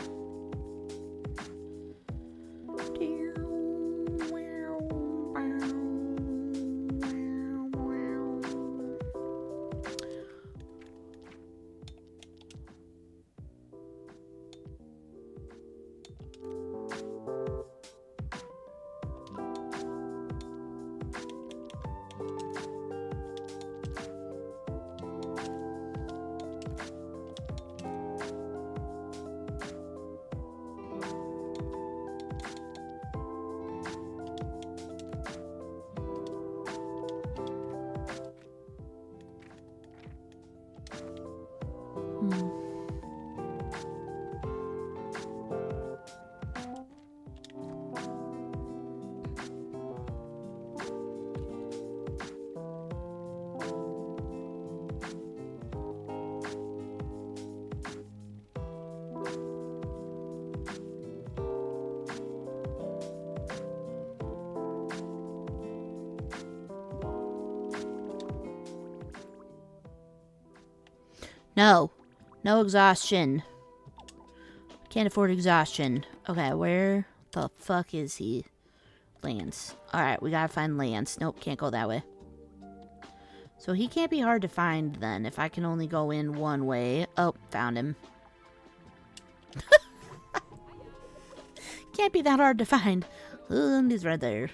No. No exhaustion. Can't afford exhaustion. Okay, where the fuck is he? Lance. Alright, we gotta find Lance. Nope, can't go that way. So he can't be hard to find then, if I can only go in one way. Oh, found him. Can't be that hard to find. He's right there.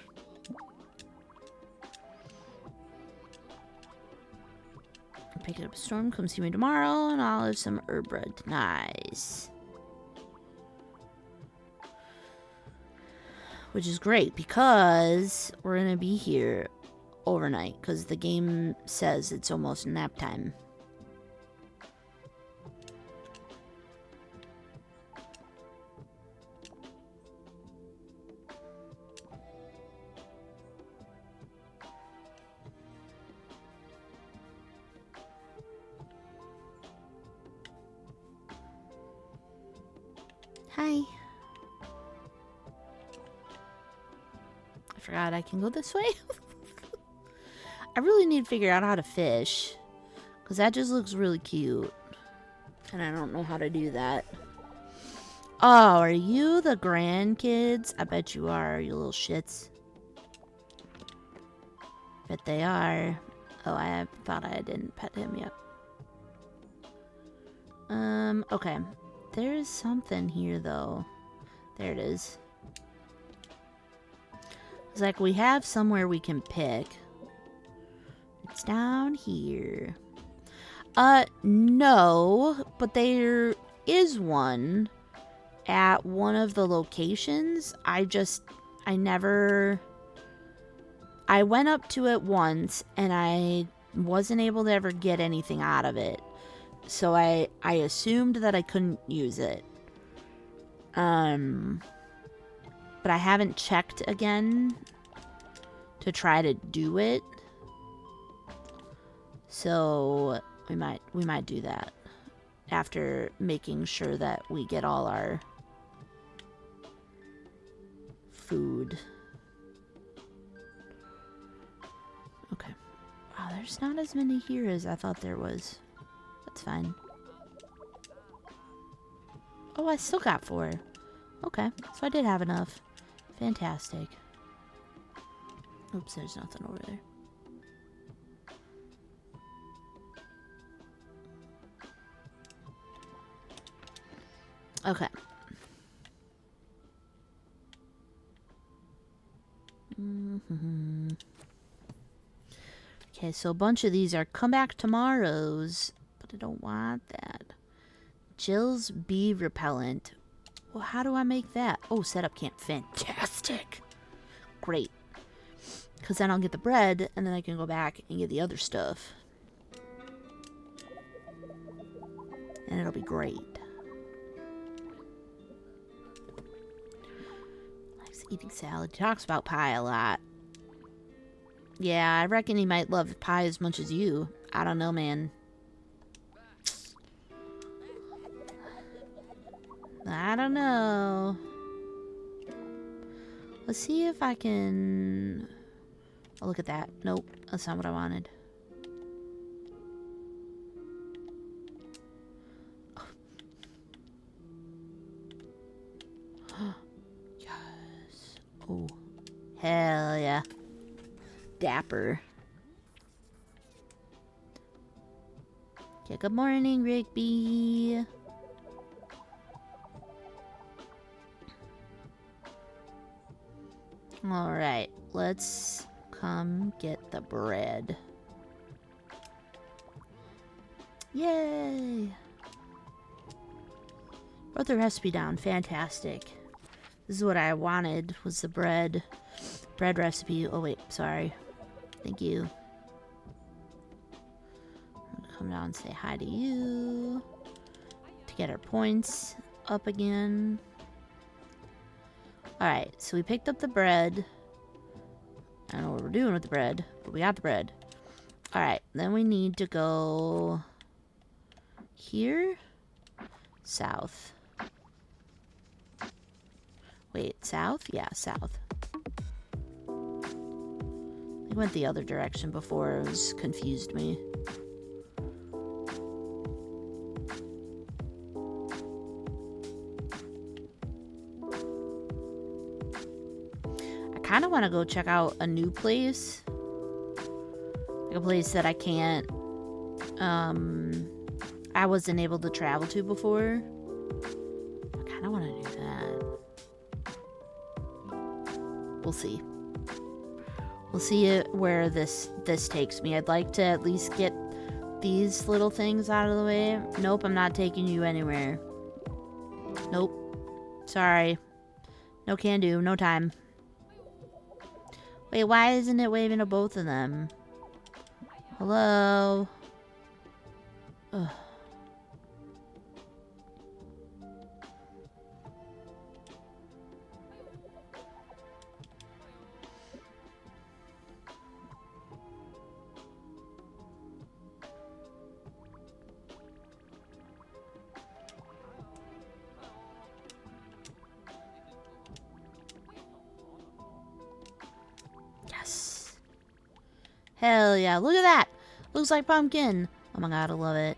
Pick it up a storm, come see me tomorrow, and I'll have some herb bread. Nice. Which is great, because we're going to be here overnight, because the game says it's almost nap time. Hi. I forgot I can go this way. I really need to figure out how to fish, because that just looks really cute. And I don't know how to do that. Oh, are you the grandkids? I bet you are, you little shits. Bet they are. Oh, I thought I didn't pet him yet. Okay. There's something here, though. There it is. It's like we have somewhere we can pick. It's down here. No, but there is one at one of the locations. I went up to it once and I wasn't able to ever get anything out of it. So I assumed that I couldn't use it. But I haven't checked again to try to do it. So we might do that after making sure that we get all our food. Okay. Wow, there's not as many here as I thought there was. That's fine. Oh, I still got 4. Okay, so I did have enough. Fantastic. Oops, there's nothing over there. Okay. Okay, so a bunch of these are come back tomorrow's, but I don't want that. Jill's bee repellent. Well, how do I make that? Oh, setup camp. Fantastic. Great. Because then I'll get the bread, and then I can go back and get the other stuff. And it'll be great. Likes eating salad. Talks about pie a lot. Yeah, I reckon he might love pie as much as you. I don't know, man. I don't know. Let's see if I can... Oh, look at that. Nope, that's not what I wanted. Yes. Oh, hell yeah. Dapper. Okay, good morning, Rigby. Alright, let's come get the bread. Yay! Wrote the recipe down. Fantastic. This is what I wanted, was the bread recipe. Oh wait, sorry. Thank you. I'm gonna come down and say hi to you to get our points up again. Alright, so we picked up the bread. I don't know what we're doing with the bread, but we got the bread. Alright, then we need to go here. South. Wait, south? Yeah, south. I went the other direction before. It was confused me. I kind of want to go check out a new place. Like a place that I can't... I wasn't able to travel to before. I kind of want to do that. We'll see. We'll see where this takes me. I'd like to at least get these little things out of the way. Nope, I'm not taking you anywhere. Nope. Sorry. No can do. No time. Wait, why isn't it waving to both of them? Hello? Ugh. Yes. Hell yeah. Look at that. Looks like pumpkin. Oh my god, I love it.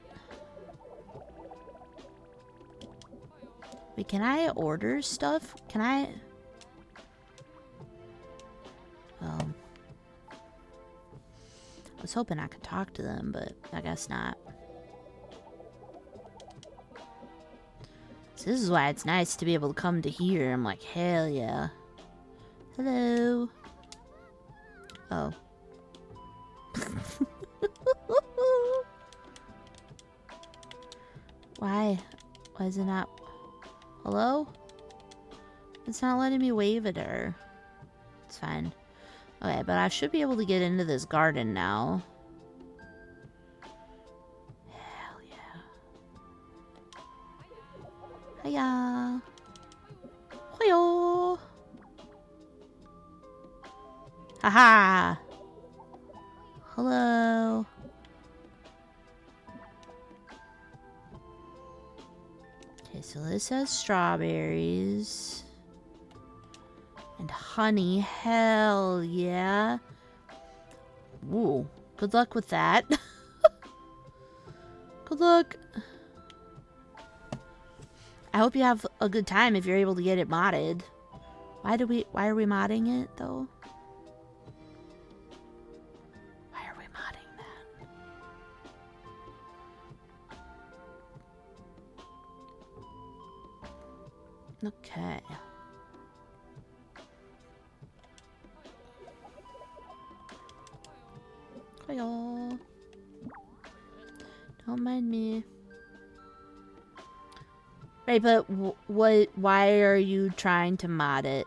Wait, can I order stuff? Can I... I was hoping I could talk to them, but I guess not. So this is why it's nice to be able to come to here. I'm like, hell yeah. Hello. Oh. Why? Why is it not? Hello? It's not letting me wave at her. It's fine. Okay, but I should be able to get into this garden now. Hell yeah. Hiya. Hoyo. Haha. Hello. Okay, so this has strawberries. And honey. Hell yeah. Ooh. Good luck with that. Good luck. I hope you have a good time if you're able to get it modded. Why are we modding it though? Why are we modding that? Okay. Hiya. Don't mind me. Right, but why are you trying to mod it?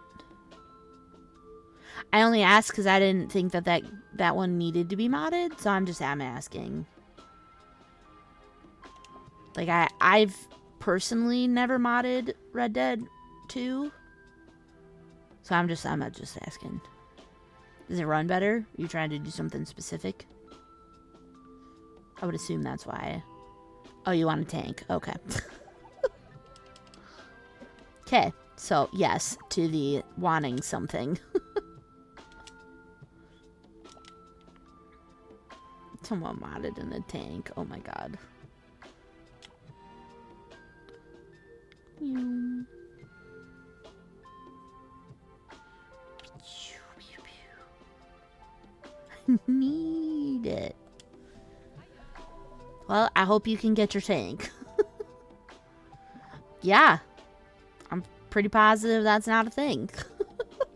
I only asked because I didn't think that one needed to be modded, so I'm asking. Like, I've personally never modded Red Dead 2, so I'm just asking. Does it run better? Are you trying to do something specific? I would assume that's why. Oh, you want a tank? Okay. Okay, so yes to the wanting something. Someone modded in a tank. Oh my god. I need it. Well, I hope you can get your tank. Yeah. I'm pretty positive that's not a thing.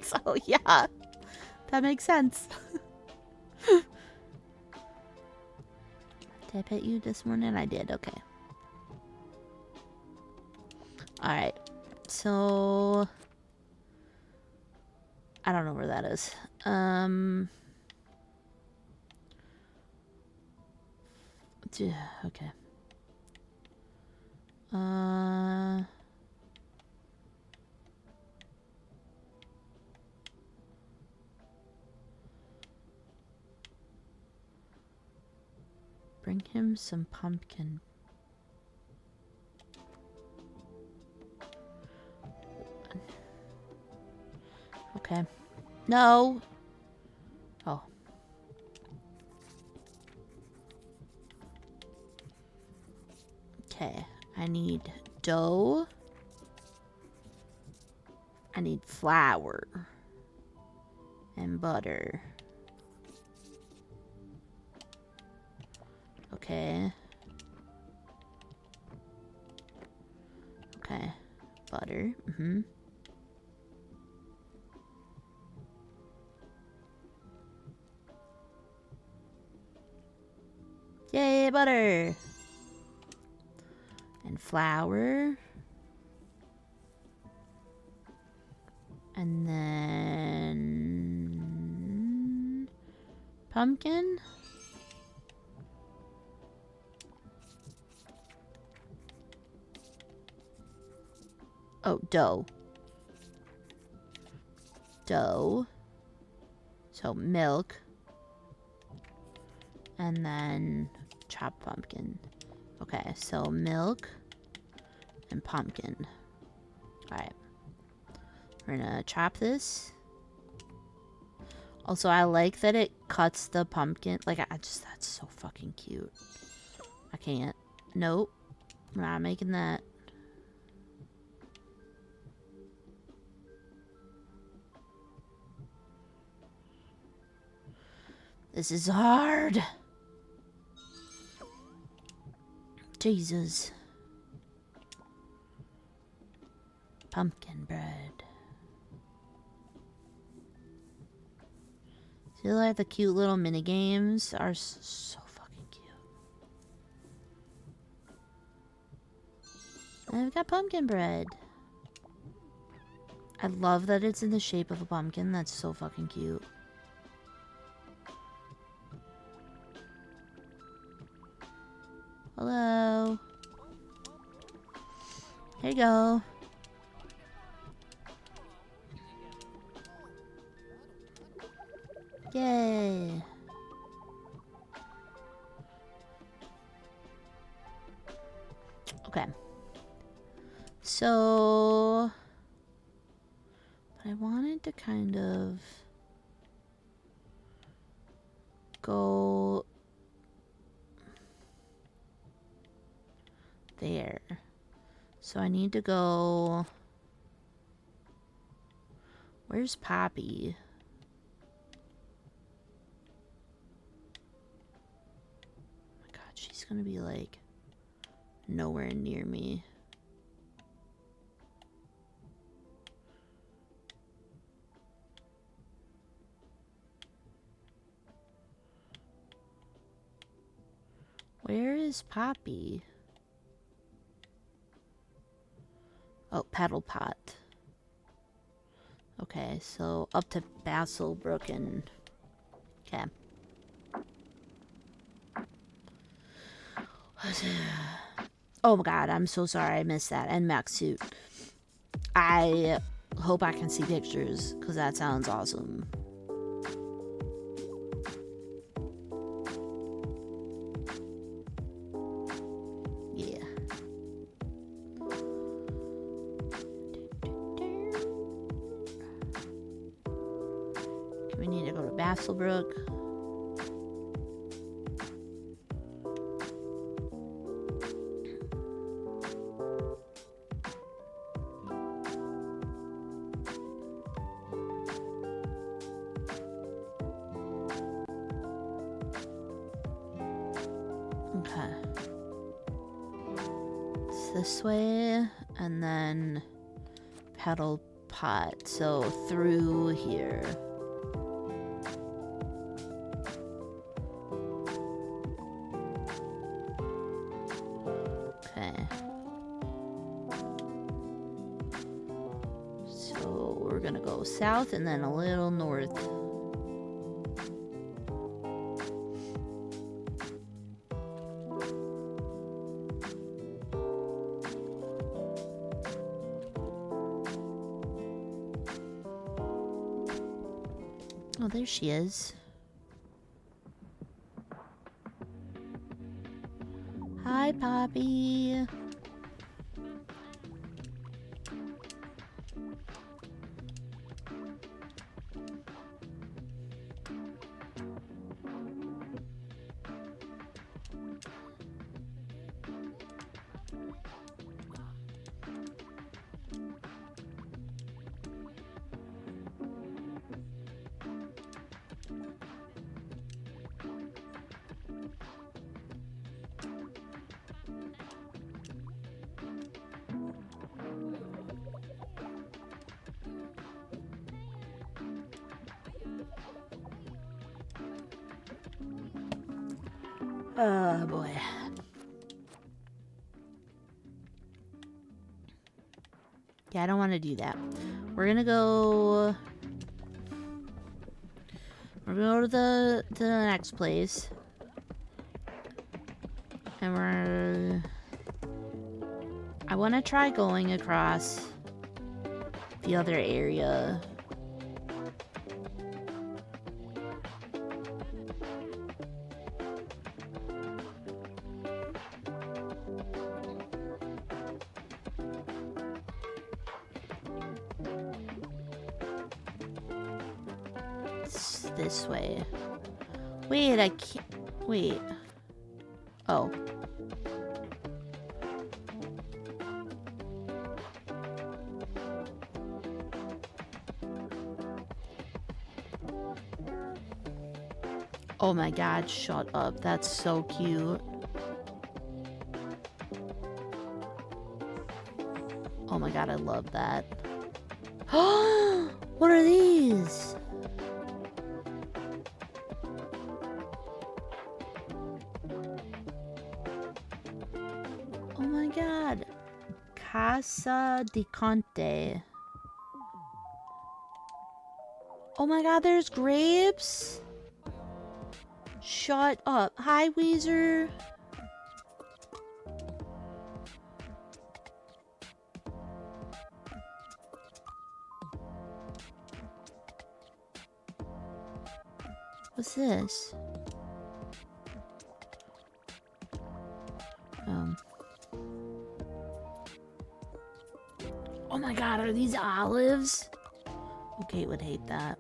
So, yeah. That makes sense. Did I pet you this morning? I did. Okay. Alright. So... I don't know where that is. Okay. Bring him some pumpkin. Okay. No! Oh. Okay. I need dough. I need flour. And butter. Okay. Okay. Butter. Mm-hmm. Yay, butter! And flour. And then... pumpkin? Oh, dough. Dough. So, milk. And then chopped pumpkin. Okay, so milk and pumpkin. Alright. We're gonna chop this. Also, I like that it cuts the pumpkin. Like, that's so fucking cute. I can't. Nope. We're not making that. This is hard. Jesus. Pumpkin bread. See, like the cute little mini games are so fucking cute. I've got pumpkin bread. I love that it's in the shape of a pumpkin. That's so fucking cute. Hello. Here you go. Yay. Okay. So, I wanted to kind of go there. So I need to go... Where's Poppy? Oh my god, she's gonna be like nowhere near me. Where is Poppy? Oh, Paddle Pot. Okay, so up to Basselbrook and... Okay. Oh my god, I'm so sorry I missed that. And mech suit. I hope I can see pictures, because that sounds awesome. Yeah. We need to go to Basselbrook. Okay. It's this way, and then Paddle Pot. So through here. Okay. So we're gonna go south and then a little north. Oh, there she is. Hi, Poppy. Oh boy. Yeah, I don't want to do that. We're gonna go. We're gonna go to the next place, and I want to try going across the other area. This way. Wait, I can't. Wait. Oh. Oh my god, shut up. That's so cute. Oh my god, I love that. What are these? Oh my god. Casa di Conte. Oh my god, there's grapes? Shut up. Hi, Weezer. What's this? Oh my god, are these olives? Oh, Kate would hate that.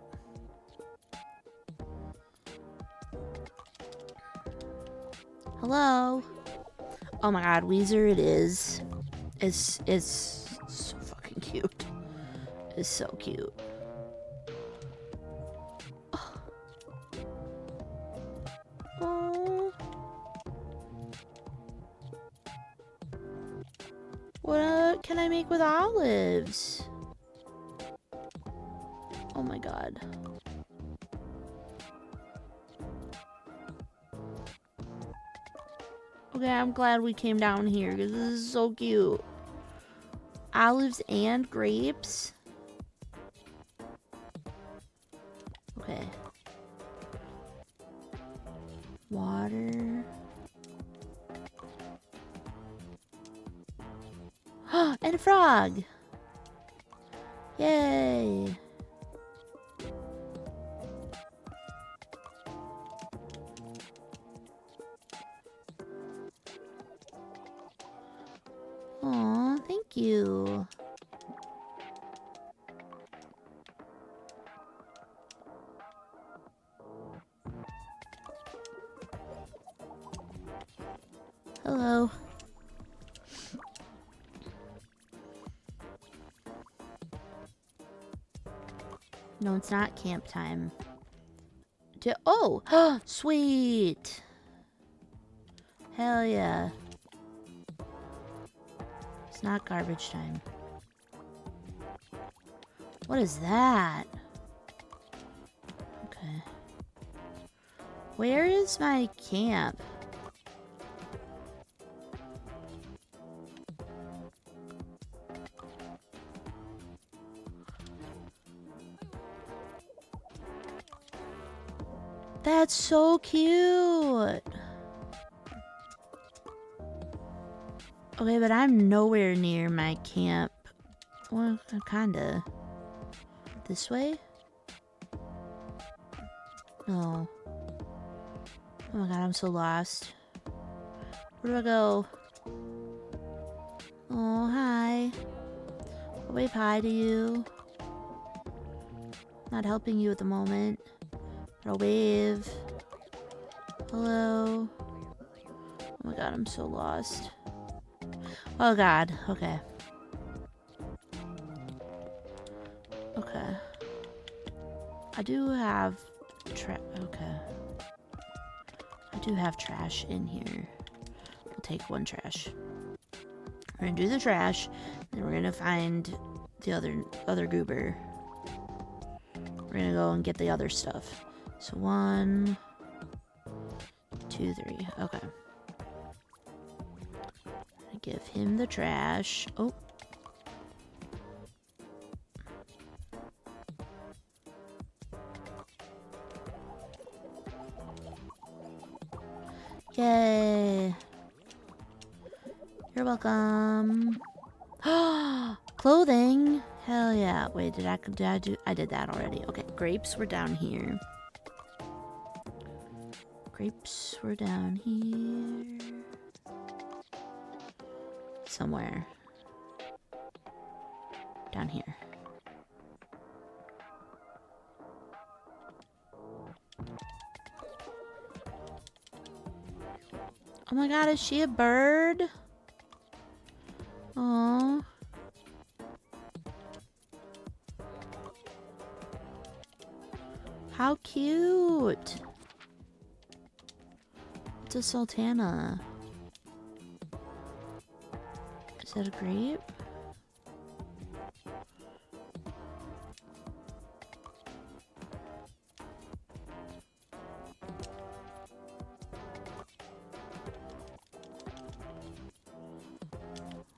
Hello? Oh my god, Weezer it is. It's so fucking cute. It's so cute. Oh. What can I make with olives? Oh my god. Okay, I'm glad we came down here because this is so cute. Olives and grapes. Okay. Water. And a frog. Yay. Aw, thank you. Hello. No, it's not camp time. Oh, sweet. Hell yeah. It's not garbage time. What is that? Okay. Where is my camp? That's so cute. Okay, but I'm nowhere near my camp. Well, kinda. This way? No. Oh my god, I'm so lost. Where do I go? Oh, hi. I'll wave hi to you. Not helping you at the moment. But I'll wave. Hello. Oh my god, I'm so lost. Oh god, okay. Okay. I do have okay. I do have trash in here. We'll take one trash. We're gonna do the trash, then we're gonna find the other goober. We're gonna go and get the other stuff. So 1, 2, 3. Okay. I give him the trash. Oh. Yay. You're welcome. Clothing. Hell yeah. Wait, did I do? I did that already. Okay, grapes were down here. Grapes were down here. Somewhere. Down here. Oh my god, is she a bird? Aww. How cute. It's a sultana. Is that a grape?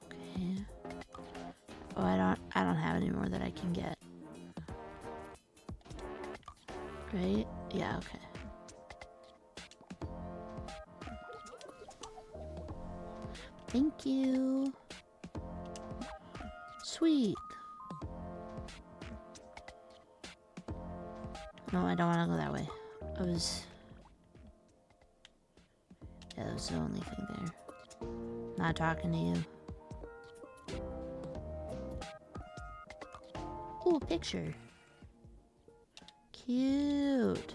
Okay. Oh, I don't have any more that I can get. Right? Yeah, okay. Thank you. Sweet. No, I don't want to go that way. I was... Yeah, that was the only thing there. Not talking to you. Ooh, picture. Cute.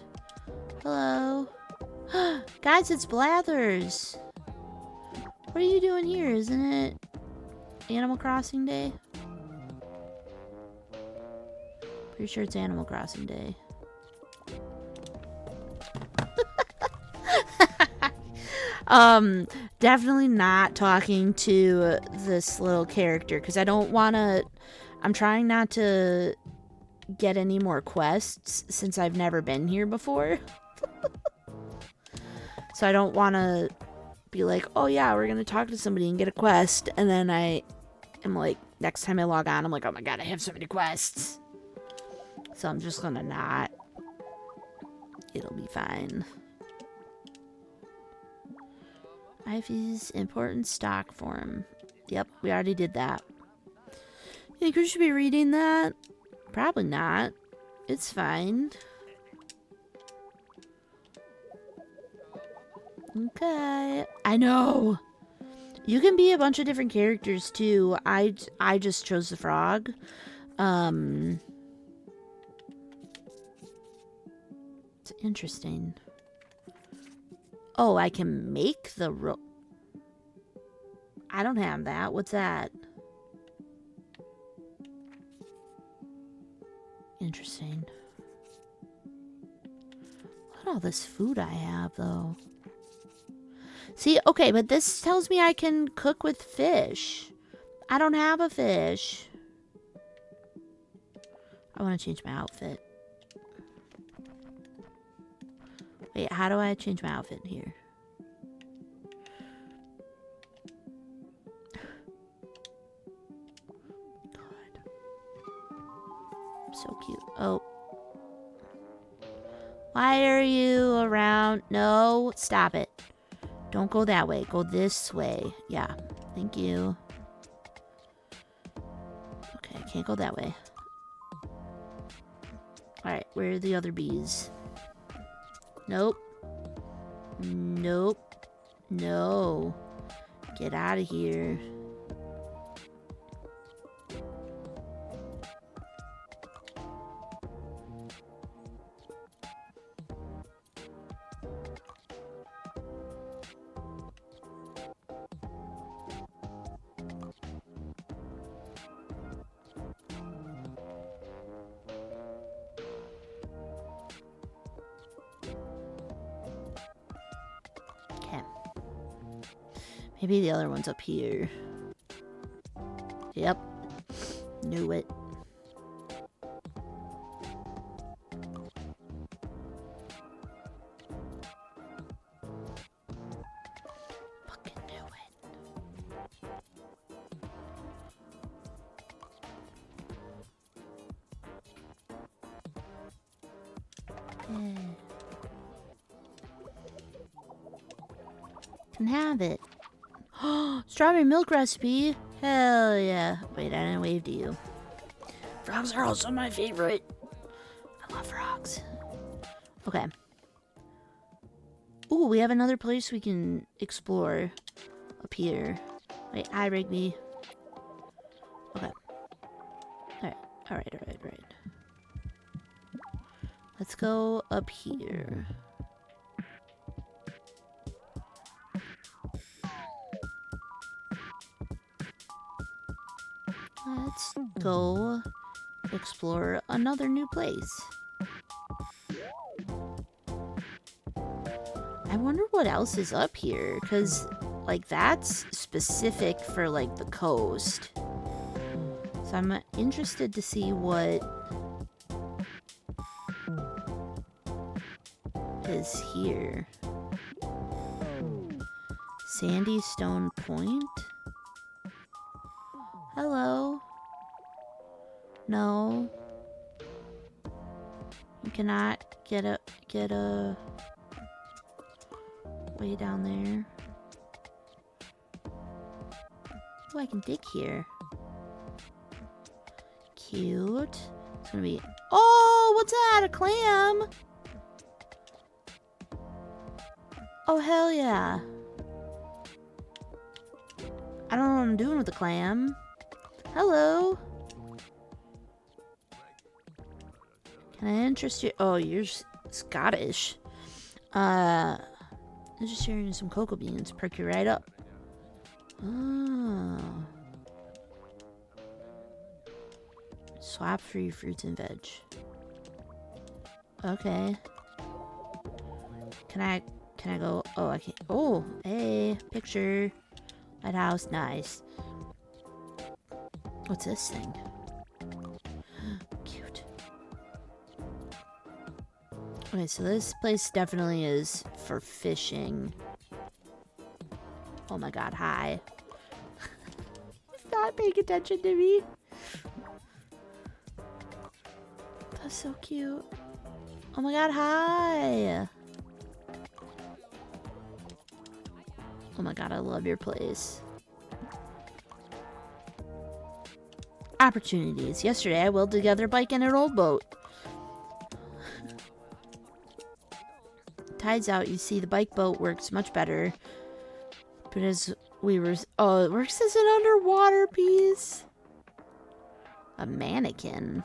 Hello. Guys, it's Blathers. What are you doing here? Isn't it Animal Crossing Day? Pretty sure it's Animal Crossing Day. Definitely not talking to this little character because I don't want to... I'm trying not to get any more quests since I've never been here before. So I don't want to be like, oh yeah, we're going to talk to somebody and get a quest. And then I am like, next time I log on, I'm like, oh my god, I have so many quests. So I'm just going to not. It'll be fine. Ivy's important stock form. Yep, we already did that. You think we should be reading that? Probably not. It's fine. Okay. I know. You can be a bunch of different characters too. I just chose the frog. It's interesting. Oh, I can make the I don't have that. What's that? Interesting. Look at all this food I have, though. See, okay, but this tells me I can cook with fish. I don't have a fish. I want to change my outfit. Wait, how do I change my outfit here? God. So cute. Oh. Why are you around? No, stop it. Don't go that way. Go this way. Yeah. Thank you. Okay, I can't go that way. Alright, where are the other bees? Nope. Nope. No. Get out of here. Maybe the other one's up here. Yep. Knew it. Fucking knew it. Yeah. Can have it. Strawberry milk recipe. Hell yeah. Wait, I didn't wave to you. Frogs are also my favorite. I love frogs. Okay. Ooh, we have another place we can explore up here. Wait, hi, Rigby. Okay. Alright. Let's go up here. Let's go explore another new place. I wonder what else is up here, because, like, that's specific for, like, the coast. So I'm interested to see what is here. Sandy Stone Point? Hello. No. You cannot get a way down there. Oh, I can dig here. Cute. It's gonna be... Oh, what's that? A clam? Oh, hell yeah. I don't know what I'm doing with the clam. Hello. Can I interest you? Oh, you're Scottish. I'm just sharing you some cocoa beans. Perk you right up. Oh. Swap for your fruits and veg. Okay. Can I go? Oh, I can't. Oh, hey, picture. Lighthouse, nice. What's this thing? Cute. Okay, so this place definitely is for fishing. Oh my god, hi. He's not paying attention to me. That's so cute. Oh my god, hi. Oh my god, I love your place. Opportunities. Yesterday, I welded together a bike and an old boat. Tide's out, you see, the bike boat works much better. But as we were... Oh, it works as an underwater piece. A mannequin.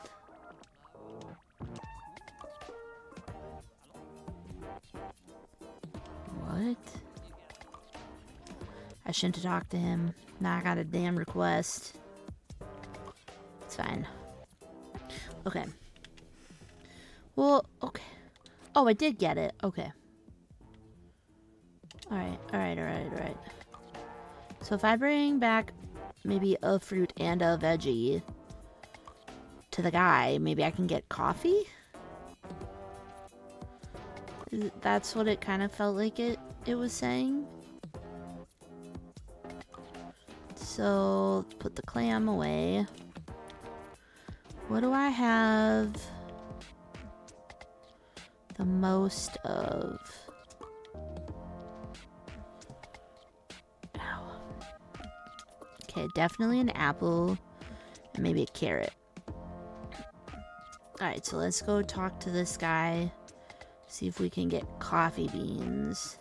What? I shouldn't have talked to him. Now I got a damn request. It's fine. Okay. Well, okay. Oh, I did get it. Okay. Alright. So if I bring back maybe a fruit and a veggie to the guy, maybe I can get coffee? That's what it kind of felt like it was saying. So, let's put the clam away. What do I have the most of? Ow. Okay, definitely an apple and maybe a carrot. Alright, so let's go talk to this guy. See if we can get coffee beans.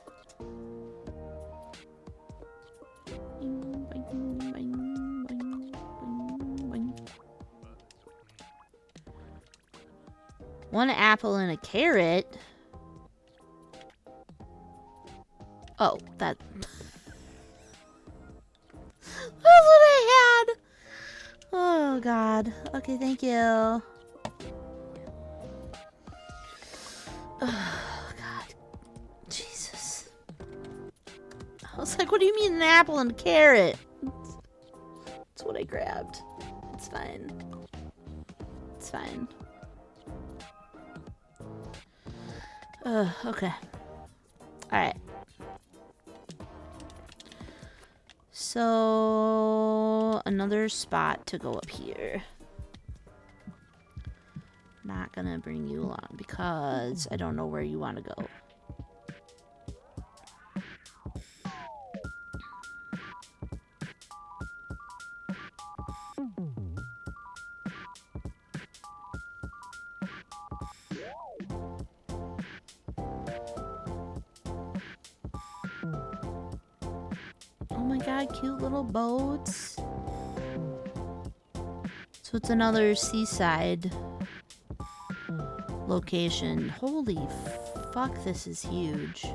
One apple and a carrot. Oh, that... That's what I had! Oh, God. Okay, thank you. Oh, God. Jesus. I was like, what do you mean an apple and a carrot? That's what I grabbed. It's fine. It's fine. Okay. Alright. So, another spot to go up here. Not gonna bring you along because I don't know where you want to go. Oh my god, cute little boats. So it's another seaside location. Holy fuck, this is huge.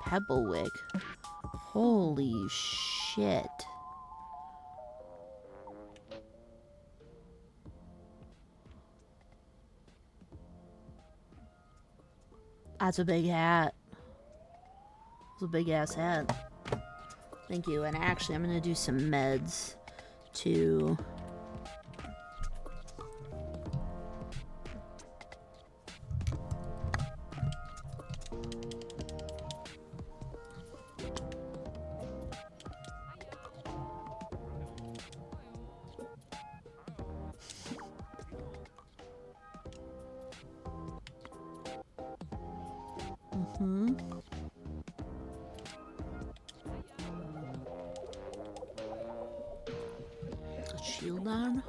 Pebblewick. Holy shit. That's a big hat. It's a big ass hat. Thank you. And actually, I'm gonna do some meds to... Mm-hmm. Shield on.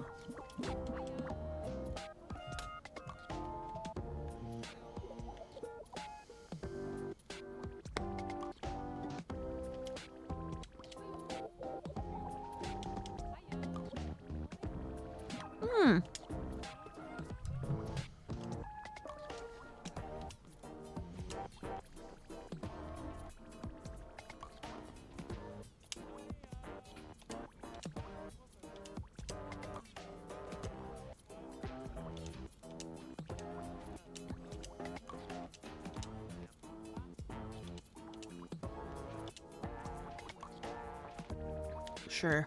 Hmm. Sure.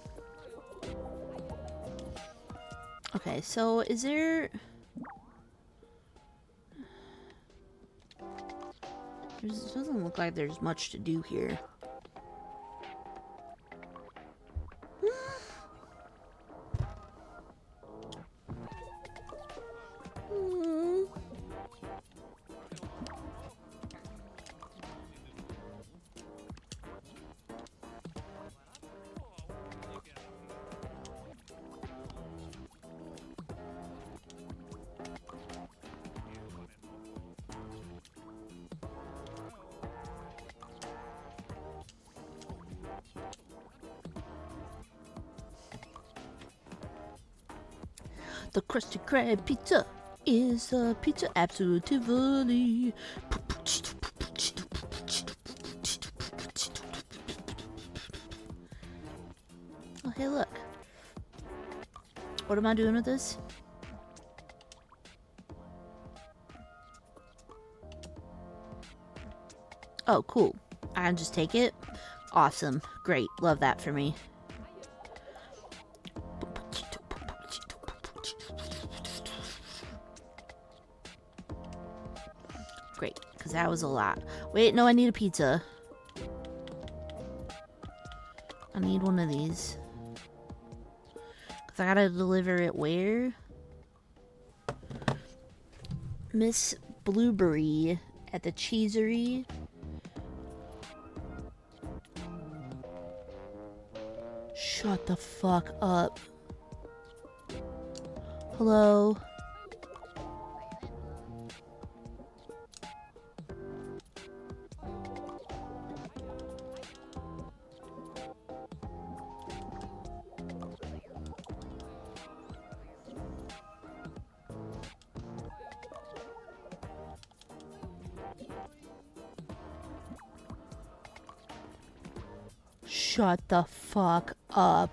Okay, so is there... It doesn't look like there's much to do here. The Krusty Krab pizza is a pizza absolutely. Oh, hey, look. What am I doing with this? Oh, cool. I can just take it? Awesome. Great. Love that for me. Great, because that was a lot. Wait, no, I need a pizza. I need one of these. Because I gotta deliver it where? Miss Blueberry at the Cheesery. Shut the fuck up. Hello? Shut the fuck up.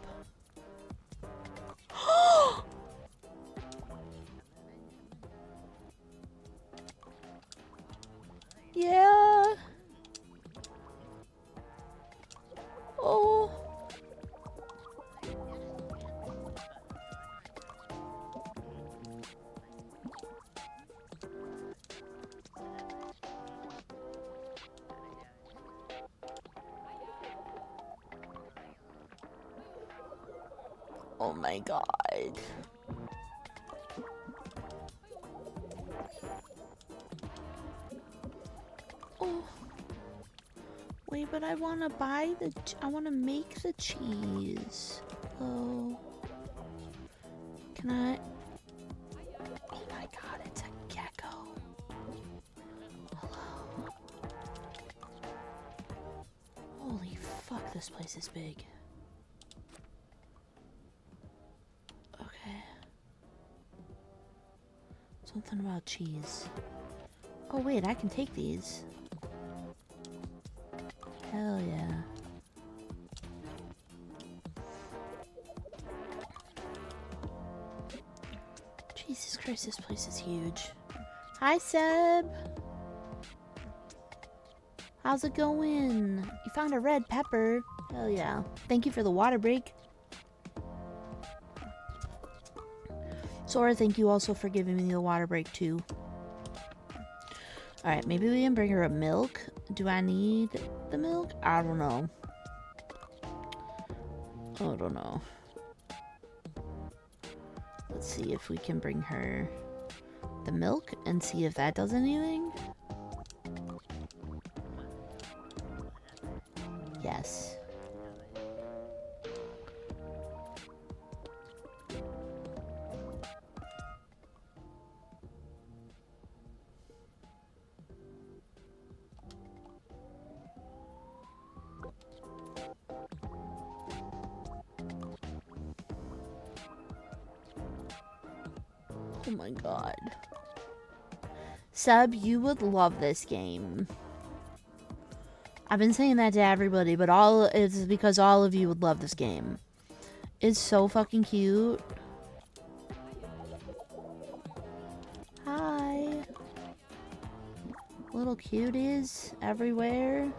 Yeah. Oh. Oh my god. Oh. Wait, but I want to buy the... I want to make the cheese. Oh. Can I... Oh my god, it's a gecko. Hello. Holy fuck, this place is big. Okay. Something about cheese. Oh wait, I can take these. Hell yeah. Jesus Christ, this place is huge. Hi, Seb. How's it going? You found a red pepper. Hell yeah. Thank you for the water break. Sora, thank you also for giving me the water break too. Alright, maybe we can bring her a milk. Do I need the milk? I don't know. I don't know. Let's see if we can bring her the milk and see if that does anything. Yes. Oh my god. Seb, you would love this game. I've been saying that to everybody, but it's because all of you would love this game. It's so fucking cute. Hi. Little cuties everywhere.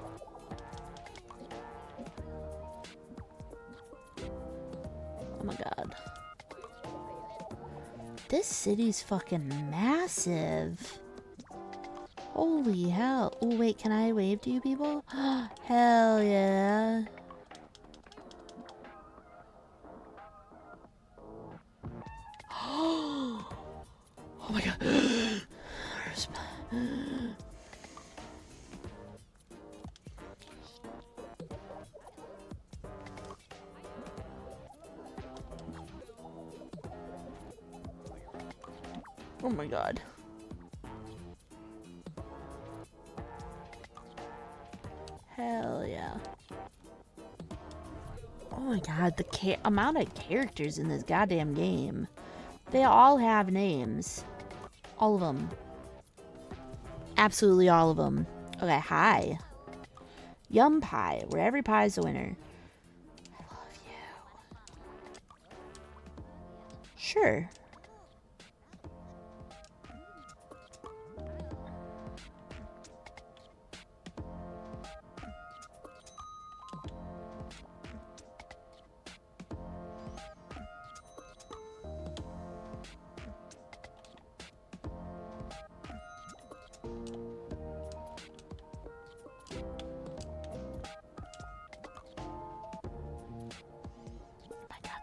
Oh my god. This city's fucking massive. Holy hell. Oh, wait, can I wave to you people? Hell yeah. Oh my god. Oh my god. Hell yeah. Oh my god, the amount of characters in this goddamn game. They all have names. All of them. Absolutely all of them. Okay, hi. Yum pie, where every pie's a winner. I love you. Sure.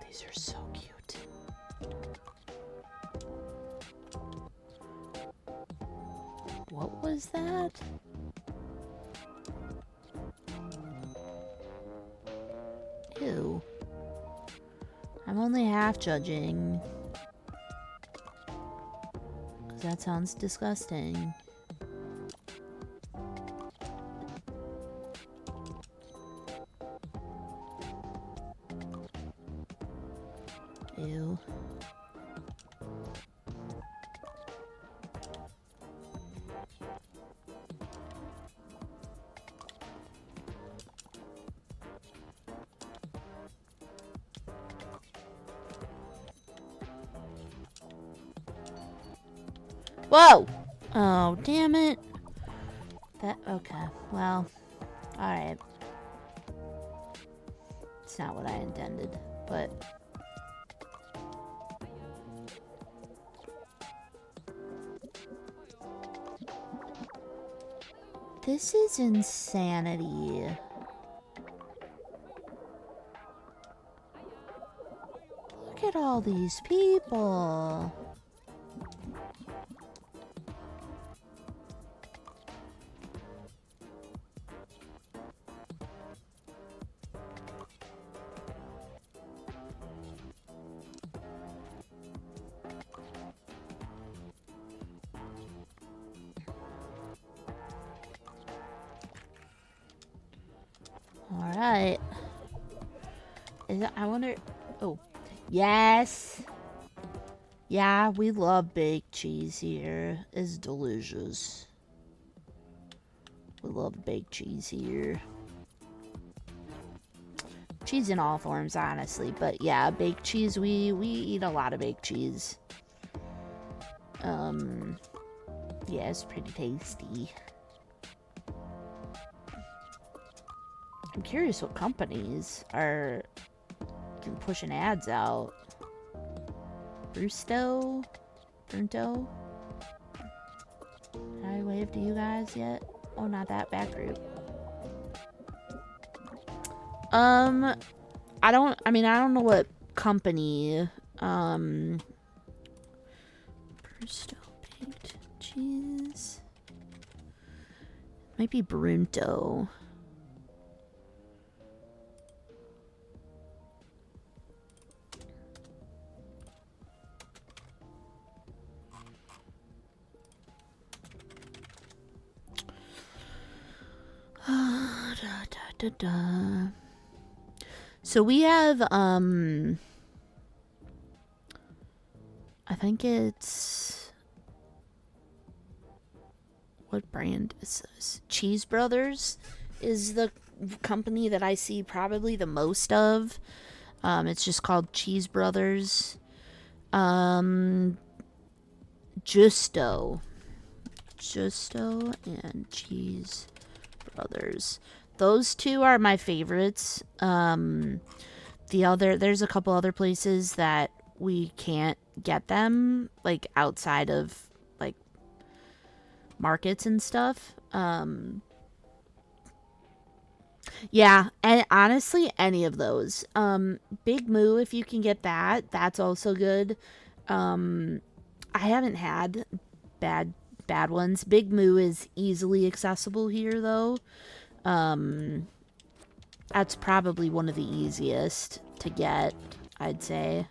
These are so cute. What was that? Ew. I'm only half judging. 'Cause that sounds disgusting. Ew. Whoa! Oh, damn it. Okay, well, alright. It's not what I intended, but... This is insanity. Look at all these people. Alright. I wonder... Oh. Yes! Yeah, we love baked cheese here. It's delicious. We love baked cheese here. Cheese in all forms, honestly. But yeah, baked cheese, we eat a lot of baked cheese. Yeah, it's pretty tasty. I'm curious what companies are pushing ads out. Brunto? Did I wave to you guys yet? Oh, not that back group. I don't know what company, Brunto baked cheese. Might be Brunto. Da-da-da. So we have, I think it's, what brand is this? Cheese Brothers is the company that I see probably the most of. It's just called Cheese Brothers. Justo and Cheese Brothers. Those two are my favorites. There's a couple other places that we can't get them, like outside of like markets and stuff. Yeah, and honestly, any of those. Big Moo, if you can get that, that's also good. I haven't had bad ones. Big Moo is easily accessible here, though. That's probably one of the easiest to get, I'd say.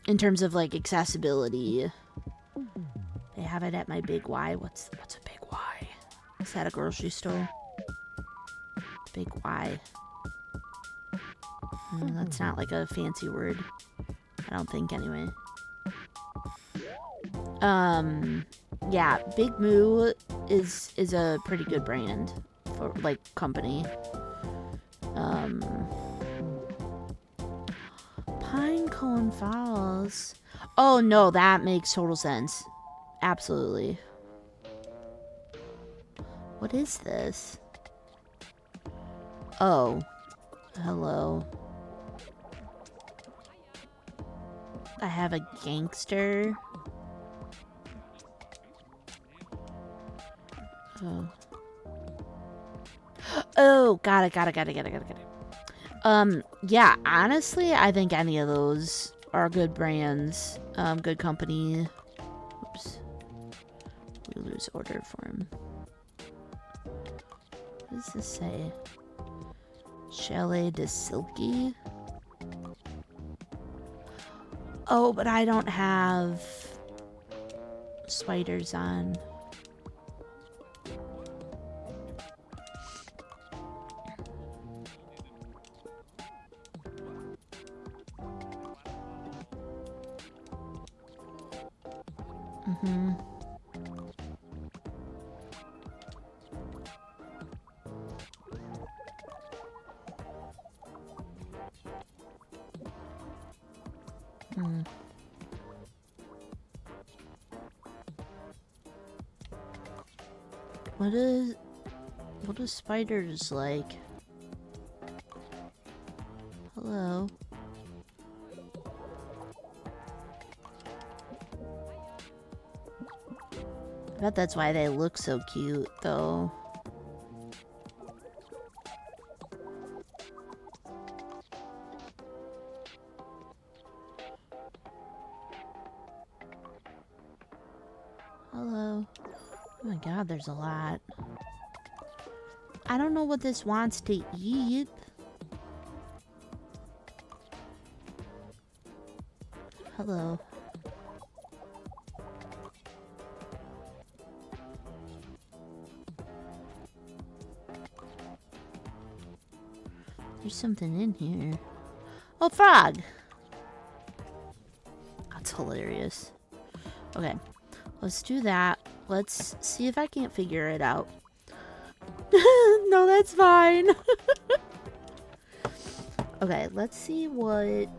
In terms of, like, accessibility. They have it at my Big Y. What's a Big Y? Is that a grocery store? Big Y. That's not, like, a fancy word. I don't think, anyway. Yeah, Big Moo is a pretty good brand for, like, company. Pinecone Falls. Oh, no, that makes total sense. Absolutely. What is this? Oh. Hello. I have a gangster. Oh. Oh, got it. Yeah, honestly, I think any of those are good brands. Good company. Oops. We lose order for him. What does this say? Chalet de Silky? Oh, but I don't have spiders on. What are spiders like? Hello. I bet that's why they look so cute, though. Hello. Oh my god, there's a lot. I don't know what this wants to eat. Hello. There's something in here. Oh, frog! That's hilarious. Okay, let's do that. Let's see if I can't figure it out. No, that's fine. Okay, let's see what...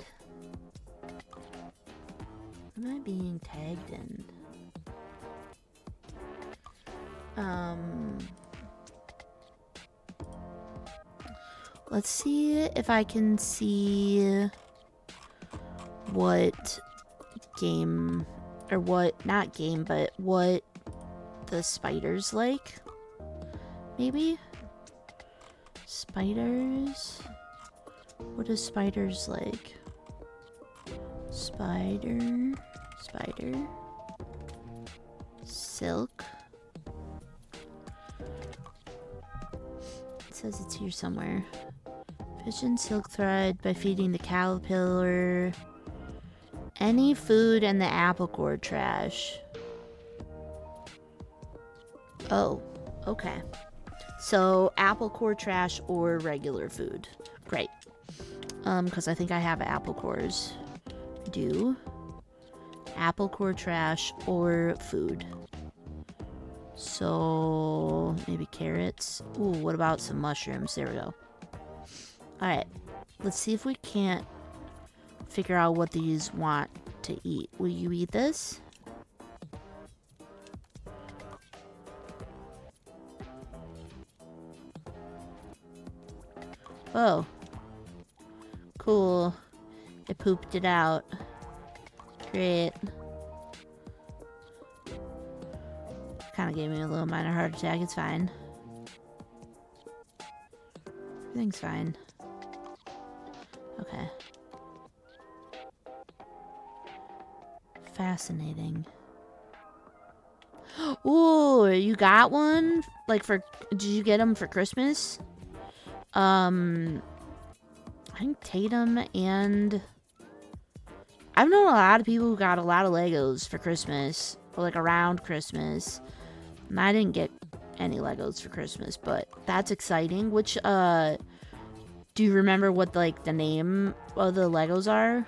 Am I being tagged in? Let's see if I can see what game, or what, not game, but what the spiders like. Maybe? Spiders? What is spiders like? Spider. Silk. It says it's here somewhere. Pigeon silk thread by feeding the caterpillar. Any food and the apple core trash. Oh, okay. So apple core trash or regular food. Great. Because I think I have apple cores. Do apple core trash or food. So maybe carrots. Ooh, what about some mushrooms? There we go. Alright. Let's see if we can't figure out what these want to eat. Will you eat this? Oh. Cool. It pooped it out. Great. Kind of gave me a little minor heart attack. It's fine. Everything's fine. Okay. Fascinating. Ooh, you got one? Like did you get them for Christmas? I think Tatum and I've known a lot of people who got a lot of Legos for Christmas, or like around Christmas. And I didn't get any Legos for Christmas, but that's exciting. Which, do you remember what like the name of the Legos are?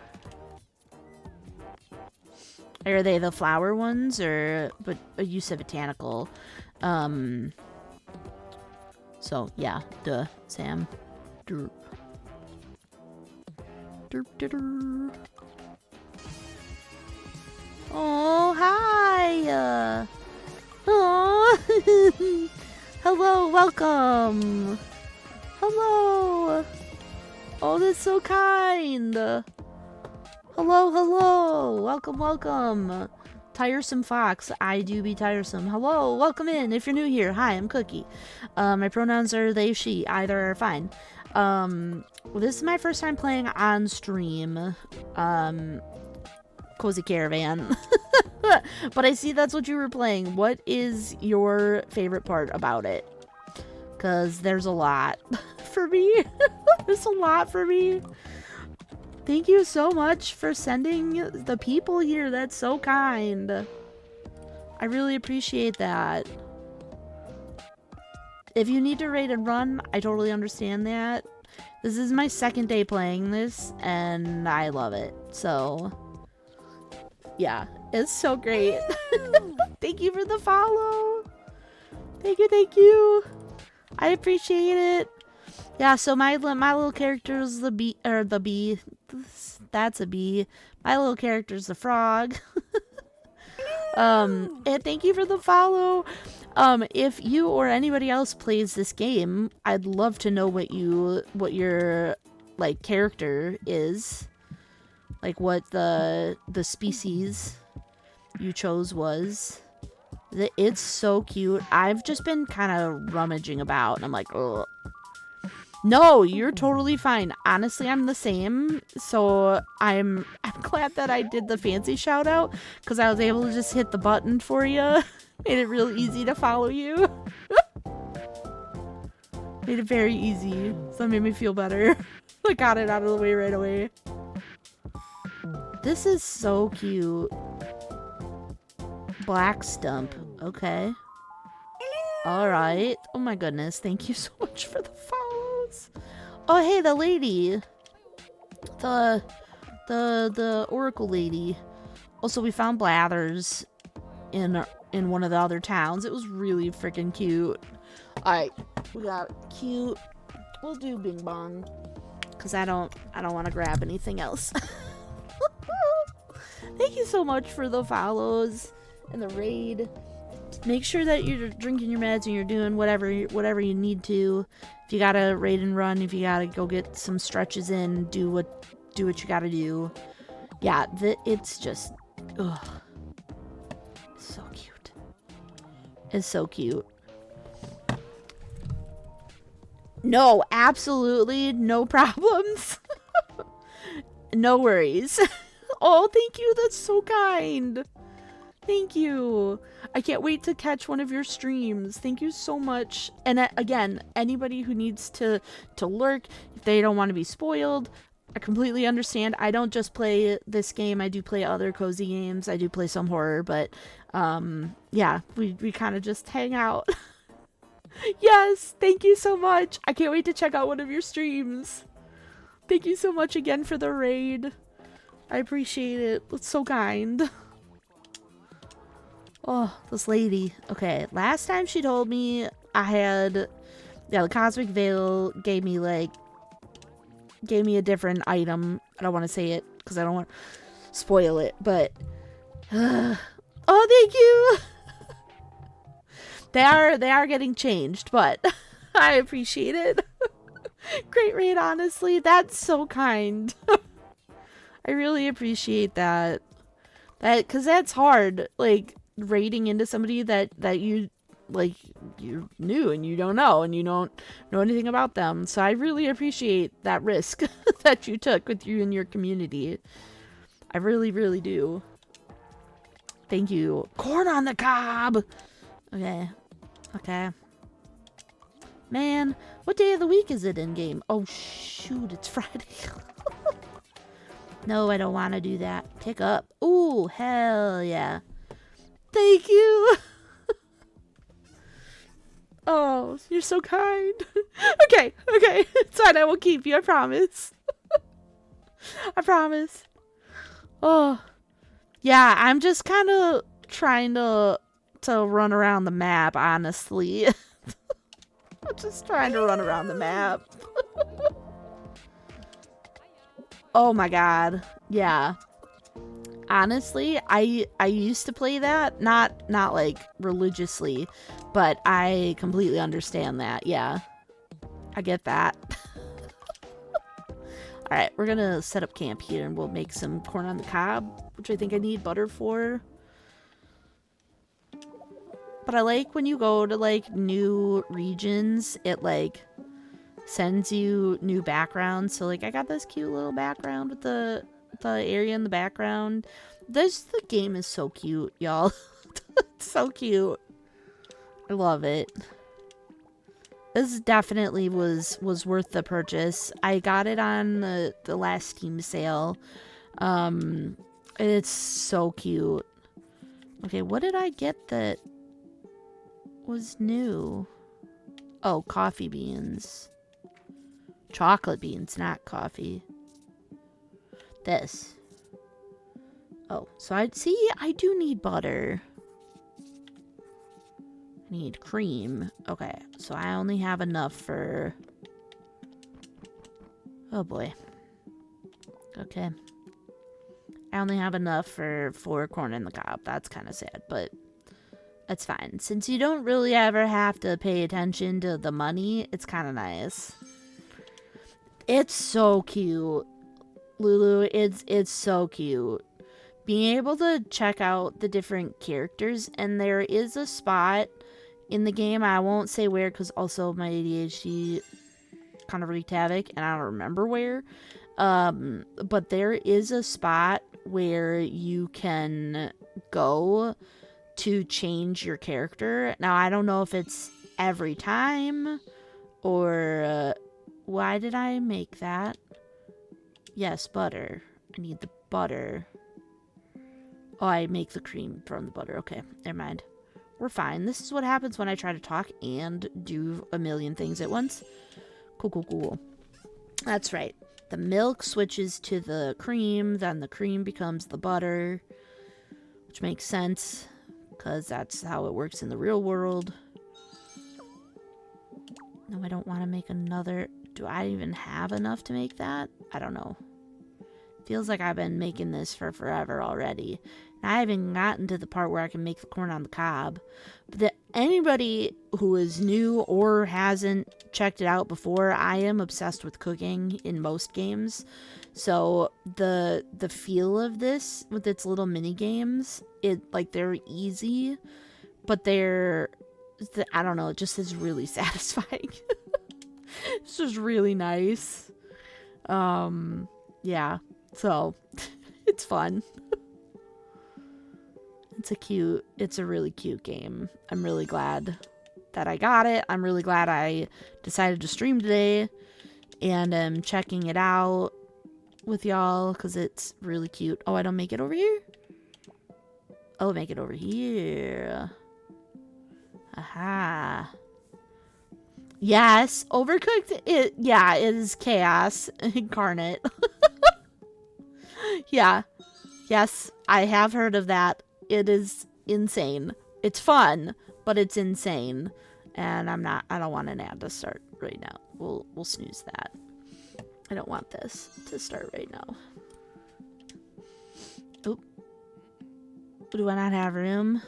Are they the flower ones, or but you said botanical? So yeah, duh, Sam. Derp. Derp, derp. Oh, hi! Oh, hello, welcome! Hello! Oh, that's so kind! Hello, hello! Welcome, welcome! Tiresome fox, I do be tiresome. Hello, welcome in. If you're new here, hi, I'm Cookie. My pronouns are they, she, either are fine. This is my first time playing on stream. Cozy Caravan. But I see that's what you were playing. What is your favorite part about it? Because there's a lot for me. There's a lot for me. Thank you so much for sending the people here. That's so kind. I really appreciate that. If you need to raid and run, I totally understand that. This is my second day playing this, and I love it. So, yeah, it's so great. Thank you for the follow. Thank you, thank you. I appreciate it. Yeah, so my little character is the bee, or the bee. That's a bee. My little character is the frog. And thank you for the follow. If you or anybody else plays this game, I'd love to know what your like character is. Like what the species you chose was. It's so cute. I've just been kind of rummaging about and I'm like, ugh. No, you're totally fine. Honestly, I'm the same. So I'm glad that I did the fancy shout out because I was able to just hit the button for you. Made it real easy to follow you. Made it very easy. So it made me feel better. I got it out of the way right away. This is so cute. Black stump. Okay. Alright. Oh my goodness. Thank you so much for the follows. Oh hey, the lady. The oracle lady. Also, we found Blathers in one of the other towns. It was really freaking cute. Alright. We got cute. We'll do Bing Bong. Cause I don't want to grab anything else. Thank you so much for the follows and the raid. Make sure that you're drinking your meds and you're doing whatever you need to. If you gotta raid and run, if you gotta go get some stretches in, do what you gotta do. Yeah, it's just, ugh. It's so cute. It's so cute. No, absolutely no problems. No worries. Oh, thank you. That's so kind. Thank you. I can't wait to catch one of your streams. Thank you so much. And again, anybody who needs to lurk, if they don't want to be spoiled, I completely understand. I don't just play this game. I do play other cozy games. I do play some horror, but yeah, we kind of just hang out. Yes, thank you so much. I can't wait to check out one of your streams. Thank you so much again for the raid. I appreciate it. It's so kind. Oh, this lady. Okay, last time she told me I had... Yeah, the Cosmic Veil gave me, like... Gave me a different item. I don't want to say it, because I don't want to spoil it, but... oh, thank you! They are getting changed, but... I appreciate it. Great raid, honestly. That's so kind. I really appreciate that. Because that's hard. Like, raiding into somebody that you, like, you're new and you don't know and you don't know anything about them. So I really appreciate that risk that you took with you and your community. I really, really do. Thank you. Corn on the cob! Okay. Okay. Man, what day of the week is it in game? Oh, shoot, it's Friday. No, I don't want to do that. Pick up. Ooh, hell yeah. Thank you. Oh, you're so kind. Okay. It's fine, I will keep you, I promise. I promise. Oh. Yeah, I'm just kind of trying to run around the map, honestly. I'm just trying to run around the map. Oh my god. Yeah. Honestly, I used to play that, not like religiously, but I completely understand that. Yeah. I get that. All right, we're going to set up camp here and we'll make some corn on the cob, which I think I need butter for. But I like when you go to like new regions, it like sends you new backgrounds. So like I got this cute little background with the area in the background. The game is so cute, y'all. It's so cute. I love it. This definitely was worth the purchase. I got it on the last Steam sale. It's so cute. Okay, what did I get that was new? Oh, coffee beans. Chocolate beans, not coffee. This. Oh, so I do need butter. I need cream. Okay, so I only have enough for... Oh boy. Okay. I only have enough for 4 corn in the cob. That's kind of sad, but that's fine. Since you don't really ever have to pay attention to the money, it's kind of nice. It's so cute, Lulu. It's so cute. Being able to check out the different characters, and there is a spot in the game, I won't say where because also my ADHD kind of wreaked havoc and I don't remember where, but there is a spot where you can go to change your character. Now I don't know if it's every time or why did I make that? Yes, butter. I need the butter. Oh, I make the cream from the butter. Okay, never mind. We're fine. This is what happens when I try to talk and do a million things at once. Cool. That's right. The milk switches to the cream, then the cream becomes the butter, which makes sense because that's how it works in the real world. No, I don't want to make another. Do I even have enough to make that? I don't know. Feels like I've been making this for forever already. And I haven't gotten to the part where I can make the corn on the cob. But anybody who is new or hasn't checked it out before, I am obsessed with cooking in most games. So the feel of this with its little mini games, they're easy, but I don't know, it just is really satisfying. It's just really nice. Yeah. So it's fun. It's a really cute game. I'm really glad that I got it. I'm really glad I decided to stream today and I'm checking it out with y'all because it's really cute. Oh, I don't make it over here? Oh, make it over here. Aha. Yes, Overcooked, it is chaos incarnate. Yeah. Yes, I have heard of that. It is insane. It's fun, but it's insane. And I don't want an ad to start right now. We'll snooze that. I don't want this to start right now. Oop. Do I not have room?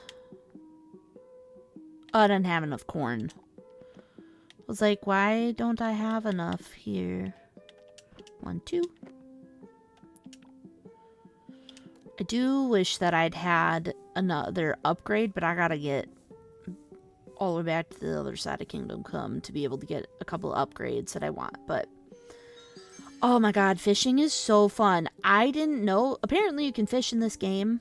Oh, I didn't have enough corn. I was like, why don't I have enough here? 1, 2. I do wish that I'd had another upgrade, but I gotta get all the way back to the other side of Kingdom Come to be able to get a couple of upgrades that I want. But oh my god, fishing is so fun. I didn't know. Apparently you can fish in this game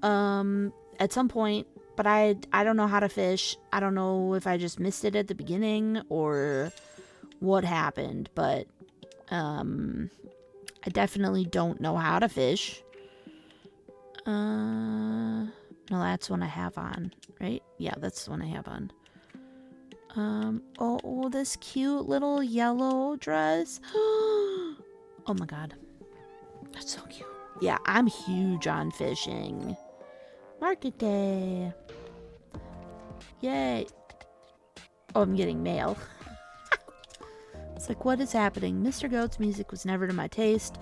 at some point, but I don't know how to fish. I don't know if I just missed it at the beginning or what happened, but I definitely don't know how to fish. No, that's one I have on, right? Yeah, that's the one I have on. Oh, this cute little yellow dress. Oh my god. That's so cute. Yeah, I'm huge on fishing. Market day. Yay. Oh, I'm getting mail. It's like, what is happening? Mr. Goat's music was never to my taste.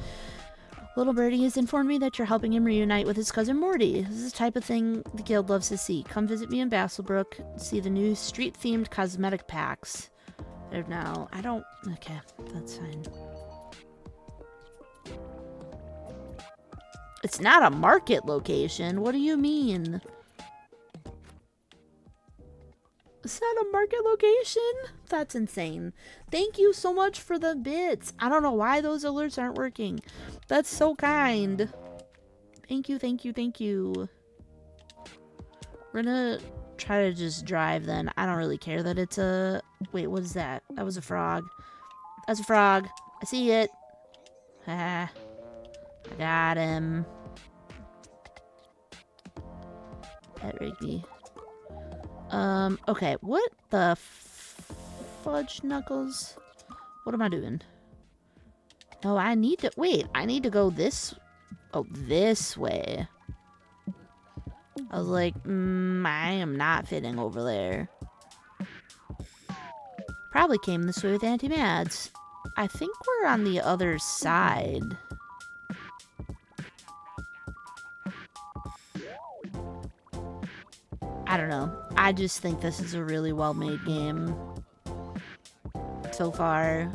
Little Birdie has informed me that you're helping him reunite with his cousin Morty. This is the type of thing the guild loves to see. Come visit me in Basselbrook. See the new street-themed cosmetic packs. They're now... I don't... Okay, that's fine. It's not a market location. What do you mean? It's not a market location? That's insane. Thank you so much for the bits. I don't know why those alerts aren't working. That's so kind. Thank you, thank you, thank you. We're gonna try to just drive then. I don't really care that it's a... Wait, what is that? That was a frog. That's a frog. I see it. Ah, I got him. Pet Rigby. Okay, what the fudge knuckles? What am I doing? No, I need to, wait, I need to go this, oh, this way. I was like, I am not fitting over there. Probably came this way with anti-mads. I think we're on the other side. I don't know. I just think this is a really well-made game so far.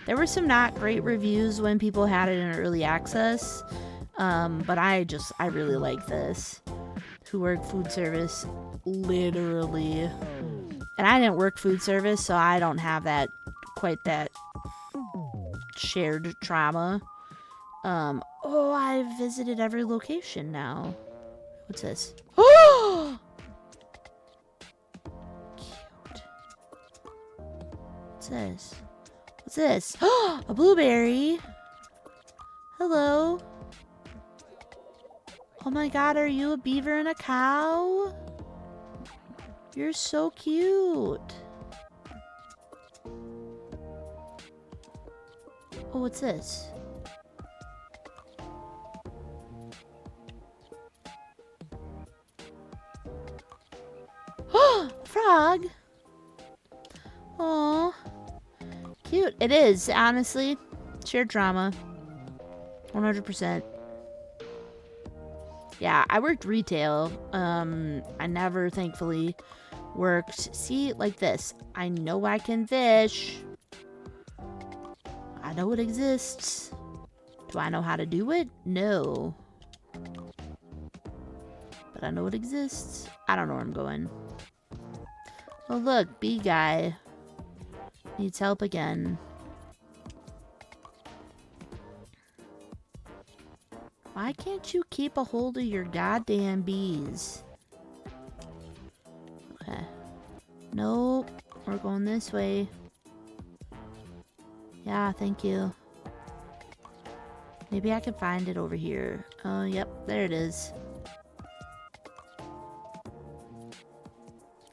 There were some not great reviews when people had it in early access, but I really like this. Who worked food service, literally. And I didn't work food service, so I don't have quite that shared trauma. Oh, I've visited every location now. What's this? Oh! What's this? What's this? A blueberry. Hello. Oh my god, are you a beaver and a cow? You're so cute. Oh, what's this? Frog. Aw. Cute. It is, honestly. Shared drama. 100%. Yeah, I worked retail. I never, thankfully, worked... See, like this. I know I can fish. I know it exists. Do I know how to do it? No. But I know it exists. I don't know where I'm going. Oh, look. Bee guy. Needs help again. Why can't you keep a hold of your goddamn bees? Okay. Nope. We're going this way. Yeah, thank you. Maybe I can find it over here. Oh, yep. There it is.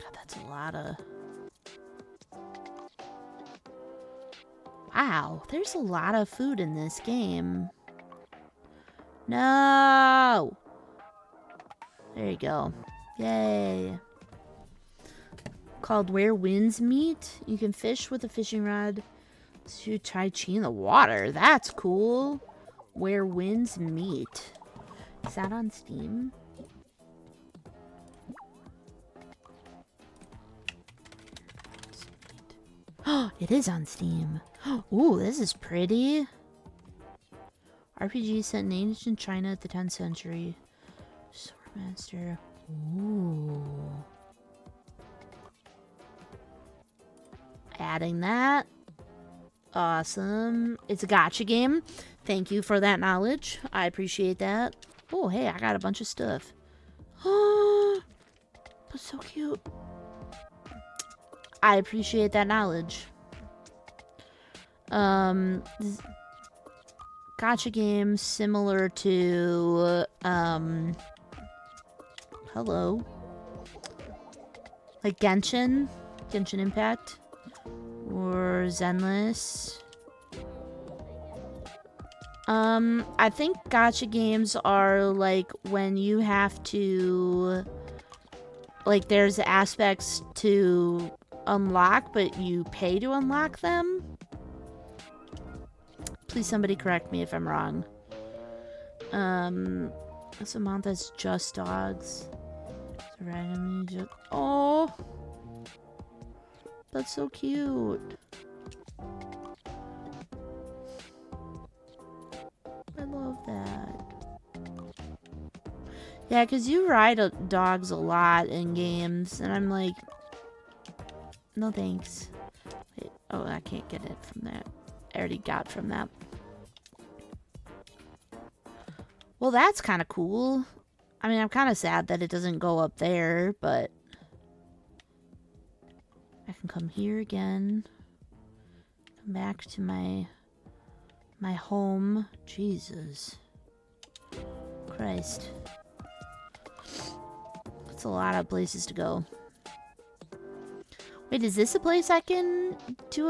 God, that's a lot of... Wow, there's a lot of food in this game. No! There you go. Yay. Called Where Winds Meet. You can fish with a fishing rod to Tai Chi in the water. That's cool. Where Winds Meet. Is that on Steam? Oh, it is on Steam. Ooh, this is pretty. RPG set in ancient China at the 10th century. Swordmaster. Ooh. Adding that. Awesome. It's a gacha game. Thank you for that knowledge. I appreciate that. Oh, hey, I got a bunch of stuff. Oh, that's so cute. I appreciate that knowledge. Gacha game similar to hello. Like Genshin Impact or Zenless. I think gacha games are like when you have to, like, there's aspects to unlock, but you pay to unlock them. Please somebody correct me if I'm wrong. Samantha's Just Dogs. Oh, that's so cute. I love that. Yeah, because you ride dogs a lot in games, and I'm like, no thanks. Wait, oh, I can't get it from that. I already got from that. Well, that's kind of cool. I mean, I'm kind of sad that it doesn't go up there, but I can come here again. Come back to my home. Jesus Christ. That's a lot of places to go. Wait, is this a place I can do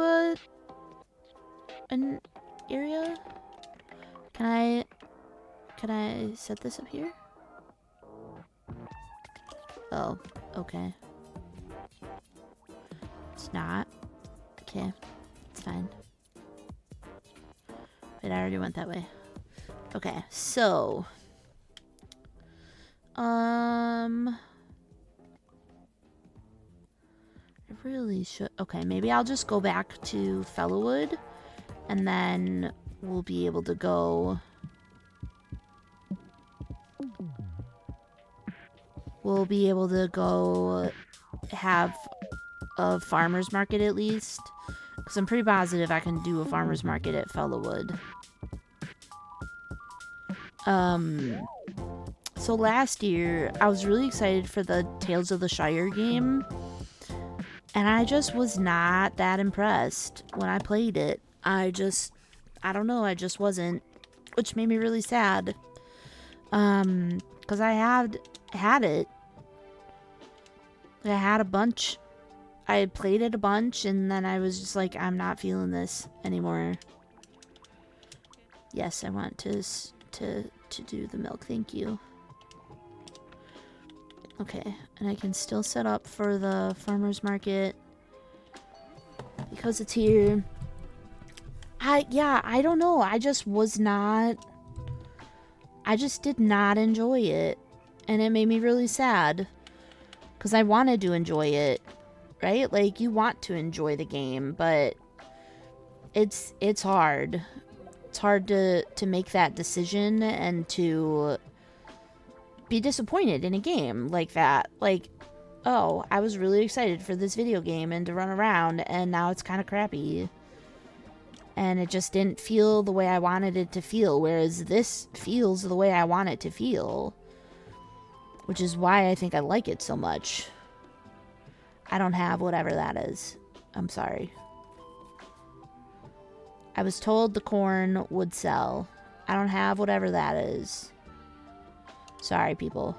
an area? Can I set this up here? Oh, okay. It's not. Okay, it's fine. Wait, I already went that way. Okay, so I really should. Okay, maybe I'll just go back to Fellowwood, and then we'll be able to go. We'll be able to go have a farmer's market at least. Because I'm pretty positive I can do a farmer's market at Fellowwood. So last year, I was really excited for the Tales of the Shire game. And I just was not that impressed when I played it. I don't know, I just wasn't. Which made me really sad. Because I had it. I had a bunch. I had played it a bunch, and then I was just like, I'm not feeling this anymore. Yes, I want to do the milk. Thank you. Okay, and I can still set up for the farmer's market because it's here. I don't know. I just did not enjoy it, and it made me really sad because I wanted to enjoy it, right? Like, you want to enjoy the game, but it's hard. It's hard to make that decision and to be disappointed in a game like that. Like, oh, I was really excited for this video game and to run around, and now it's kind of crappy. And it just didn't feel the way I wanted it to feel, whereas this feels the way I want it to feel. Which is why I think I like it so much. I don't have whatever that is. I'm sorry. I was told the corn would sell. I don't have whatever that is. Sorry, people.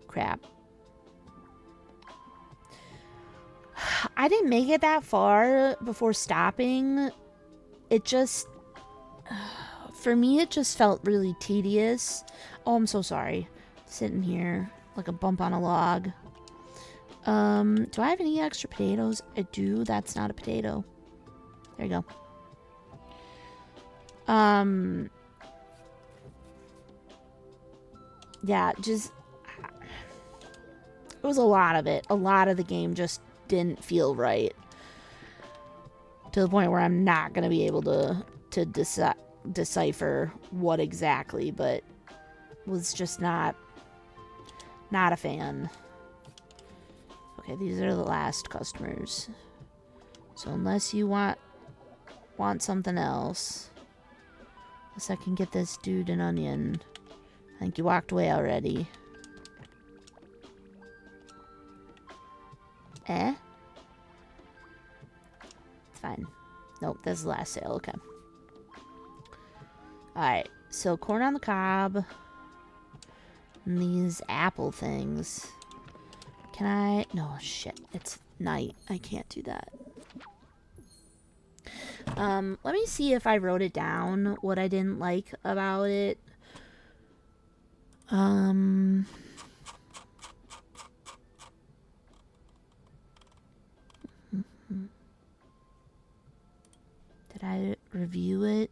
Crap. I didn't make it that far before stopping. It just, for me, it just felt really tedious. Oh, I'm so sorry. Sitting here like a bump on a log. Do I have any extra potatoes? I do. That's not a potato. There you go. Yeah, just, it was a lot of it. A lot of the game just didn't feel right. To the point where I'm not going to be able to decipher what exactly, but was just not a fan. Okay, these are the last customers. So unless you want something else, unless I can get this dude an onion. I think you walked away already. Eh? It's fine. Nope, that's the last sale. Okay. Alright, so corn on the cob. And these apple things. Can I? No, shit. It's night. I can't do that. Let me see if I wrote it down, what I didn't like about it. Did I review it?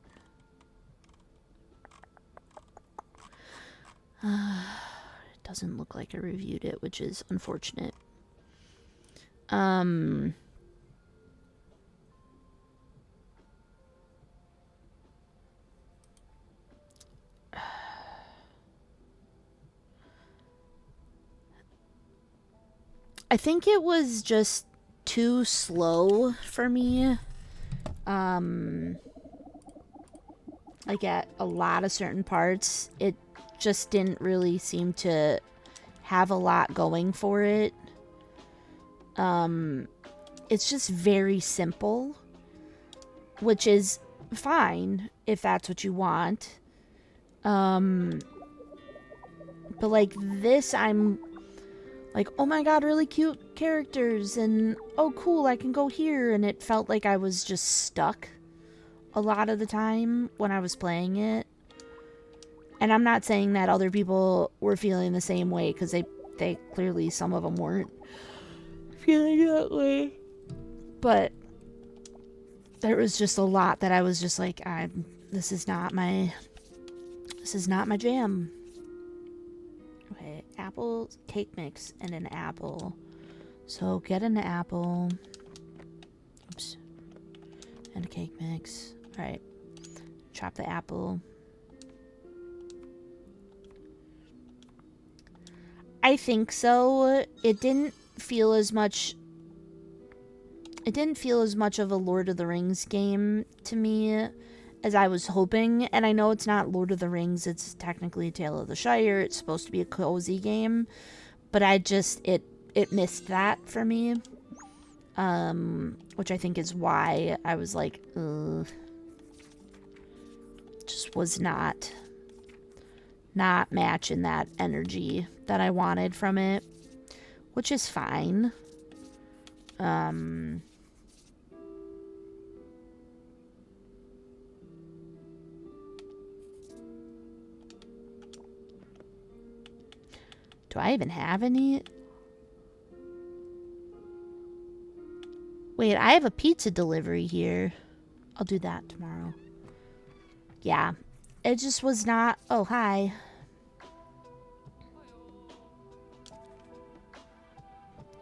It doesn't look like I reviewed it, which is unfortunate. I think it was just too slow for me. Like at a lot of certain parts, it just didn't really seem to have a lot going for it. It's just very simple, which is fine if that's what you want. But like this, I'm like, oh my god, really cute characters, and oh cool, I can go here, and it felt like I was just stuck a lot of the time when I was playing it. And I'm not saying that other people were feeling the same way, because they clearly, some of them weren't feeling that way. But there was just a lot that I was just like, this is not my jam. Okay, apple cake mix and an apple. So get an apple. Oops. And a cake mix. Alright. Chop the apple. I think so. It didn't feel as much of a Lord of the Rings game to me as I was hoping. And I know it's not Lord of the Rings, it's technically Tale of the Shire. It's supposed to be a cozy game, but I just it missed that for me. Which I think is why I was like, just was not matching that energy that I wanted from it, which is fine. Do I even have any? Wait, I have a pizza delivery here. I'll do that tomorrow. Yeah, it just was not. Oh, hi.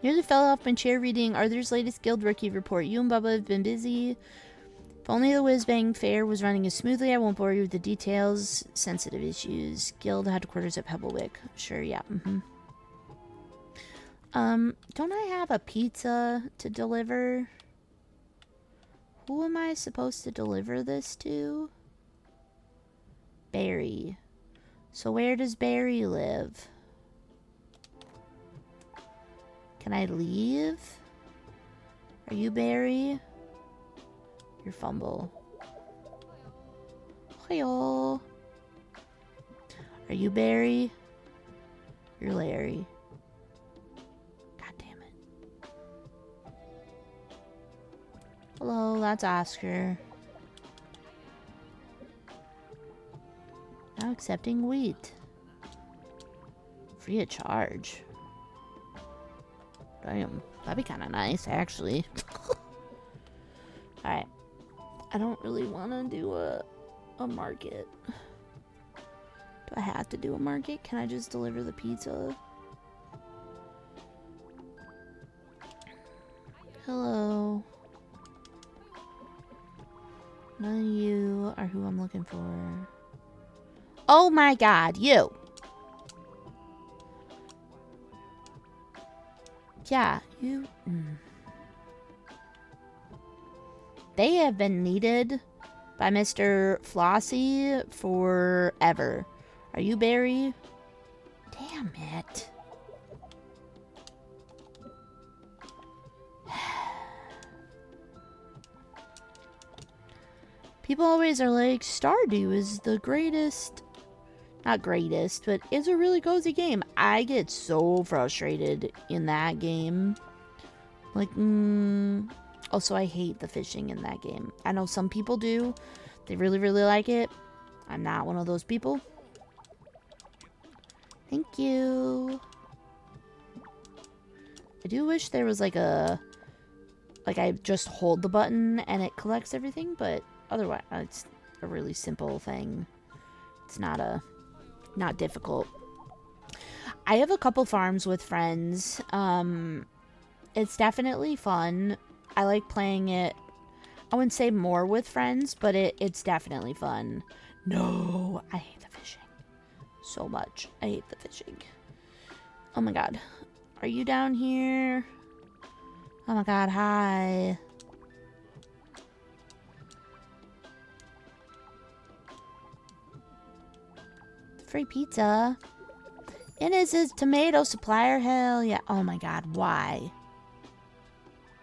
Nearly fell off my chair reading Arthur's latest Guild Rookie report. You and Bubba have been busy. If only the Whiz-Bang Fair was running as smoothly, I won't bore you with the details. Sensitive issues. Guild headquarters at Pebblewick. Sure, yeah. Don't I have a pizza to deliver? Who am I supposed to deliver this to? Barry. So where does Barry live? Can I leave? Are you Barry? You're Fumble. Hiyo. Are you Barry? You're Larry. God damn it. Hello, that's Oscar. Now accepting wheat. Free of charge. Damn, that'd be kind of nice, actually. Alright. I don't really want to do a market. Do I have to do a market? Can I just deliver the pizza? Hello. None of you are who I'm looking for. Oh my god, you! Yeah, you... They have been needed by Mr. Flossie forever. Are you Barry? Damn it. People always are like, Stardew is the greatest. Not greatest, but it's a really cozy game. I get so frustrated in that game. Like, Also, I hate the fishing in that game. I know some people do. They really, really like it. I'm not one of those people. Thank you. I do wish there was like a... Like, I just hold the button and it collects everything, but otherwise, it's a really simple thing. It's not difficult. I have a couple farms with friends. It's definitely fun. I like playing it. I wouldn't say more with friends, but it's definitely fun. No, I hate the fishing so much. I hate the fishing. Oh my god. Are you down here? Oh my god, hi. Free pizza. And is his tomato supplier? Hell yeah. Oh my god, why?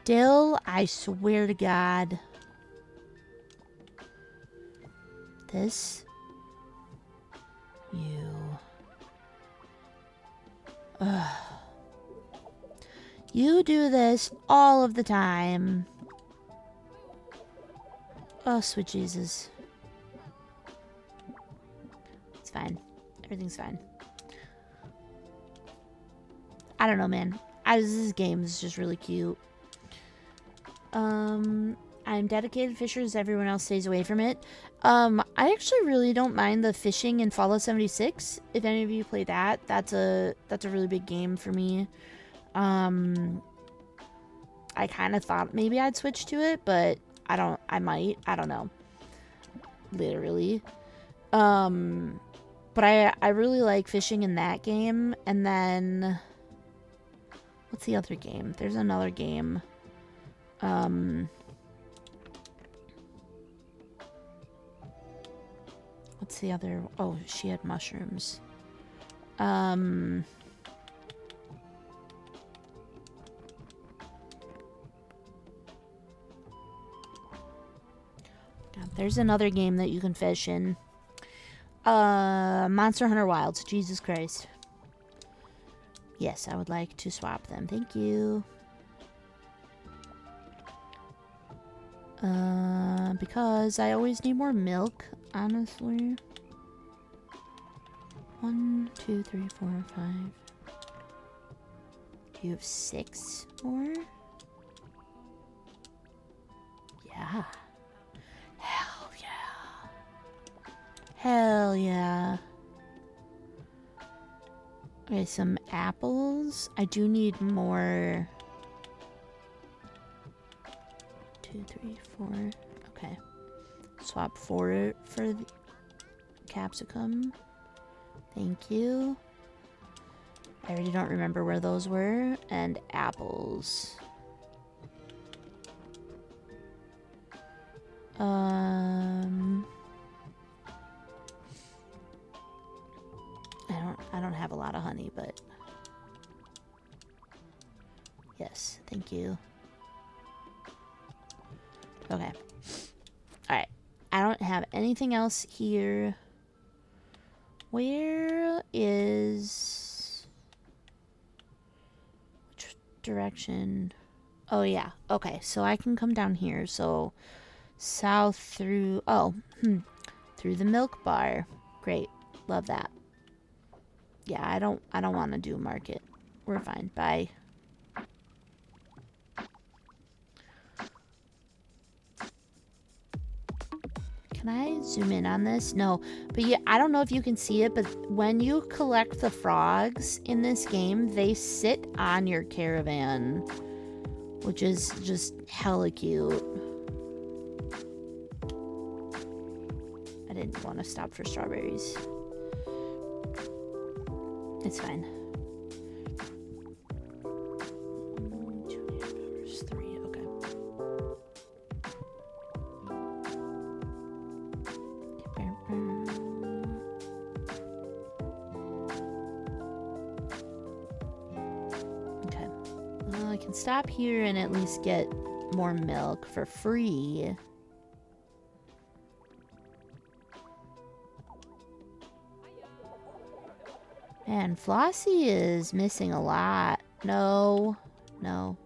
Dill, I swear to god. This. You. Ugh. You do this all of the time. Oh, sweet Jesus. It's fine. Everything's fine. I don't know, man. This game is just really cute. I'm dedicated fishers. Everyone else stays away from it. I actually really don't mind the fishing in Fallout 76. If any of you play that, that's a really big game for me. I kind of thought maybe I'd switch to it, but I might. I don't know. Literally. But I really like fishing in that game. And then... What's the other game? There's another game. What's the other... Oh, she had mushrooms. God, there's another game that you can fish in. Monster Hunter Wilds. Jesus Christ. Yes, I would like to swap them. Thank you. Because I always need more milk, honestly. 1, 2, 3, 4, 5. You have 6 more? Yeah. Hell yeah. Hell yeah. Okay, some apples. I do need more. 2, 3, 4. Okay. Swap 4 for the capsicum. Thank you. I already don't remember where those were. And apples. I don't have a lot of honey, but yes, thank you. Okay. Alright. I don't have anything else here. Where is... Which direction? Oh, yeah. Okay, so I can come down here. So, south through... Oh, through the milk bar. Great. Love that. Yeah, I don't want to do market. We're fine. Bye. Can I zoom in on this? No. But yeah, I don't know if you can see it, but when you collect the frogs in this game, they sit on your caravan, which is just hella cute. I didn't want to stop for strawberries. It's fine. 2.5 hours, 3, okay. Okay. Well, I can stop here and at least get more milk for free. Man, Flossie is missing a lot. No. No.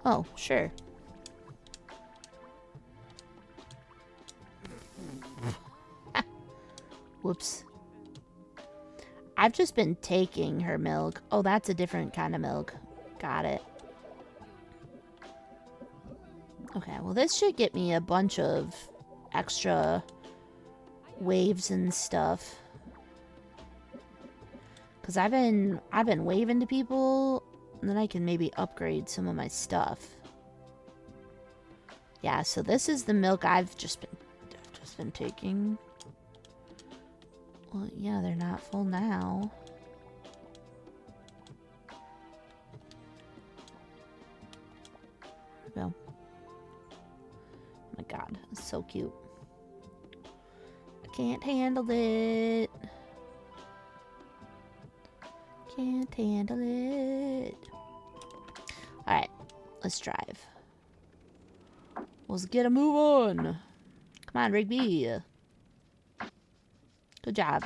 Oh, sure. Whoops. I've just been taking her milk. Oh, that's a different kind of milk. Got it. Okay, well this should get me a bunch of extra waves and stuff. Cause I've been waving to people, and then I can maybe upgrade some of my stuff. Yeah, so this is the milk I've just been taking. Well, yeah, they're not full now. There we go. Oh my god, it's so cute. I can't handle it. Can't handle it. Alright, let's drive. Let's get a move on. Come on, Rigby. Good job.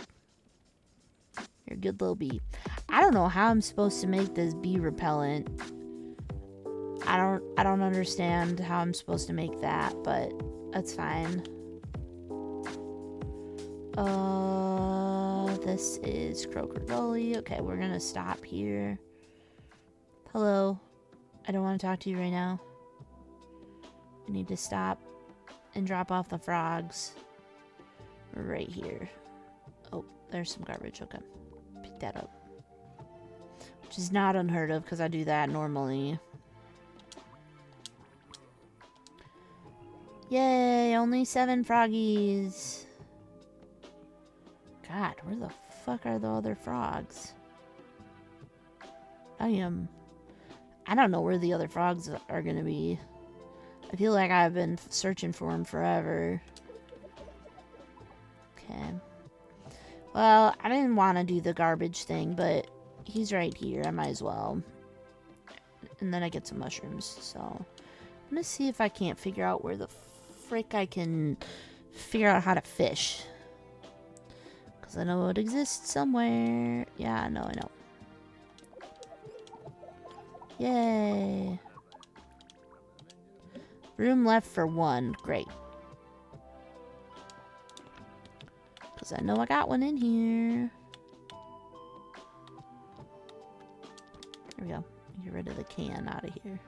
You're a good little bee. I don't know how I'm supposed to make this bee repellent. I don't understand how I'm supposed to make that, but that's fine. This is Croaker Gully. Okay, we're gonna stop here. Hello. I don't want to talk to you right now. I need to stop and drop off the frogs. Right here. Oh, there's some garbage. Okay. Pick that up. Which is not unheard of because I do that normally. Yay, only 7 froggies. God, where the fuck are the other frogs? I don't know where the other frogs are gonna be. I feel like I've been searching for them forever. Okay. Well, I didn't want to do the garbage thing, but he's right here. I might as well. And then I get some mushrooms, so I'm gonna see if I can't figure out where the frick I can figure out how to fish. Because I know it exists somewhere. Yeah, I know. Yay. Room left for 1. Great. Because I know I got one in here. There we go. Get rid of the can out of here.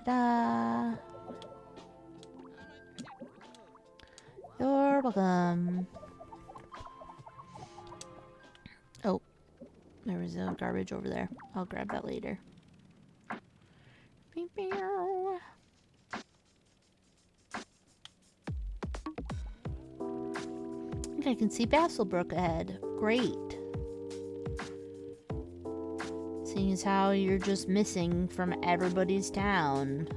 Ta-da! You're welcome. Oh, there was a garbage over there. I'll grab that later. I think I can see Basselbrook ahead. Great. Seeing as how you're just missing from everybody's town.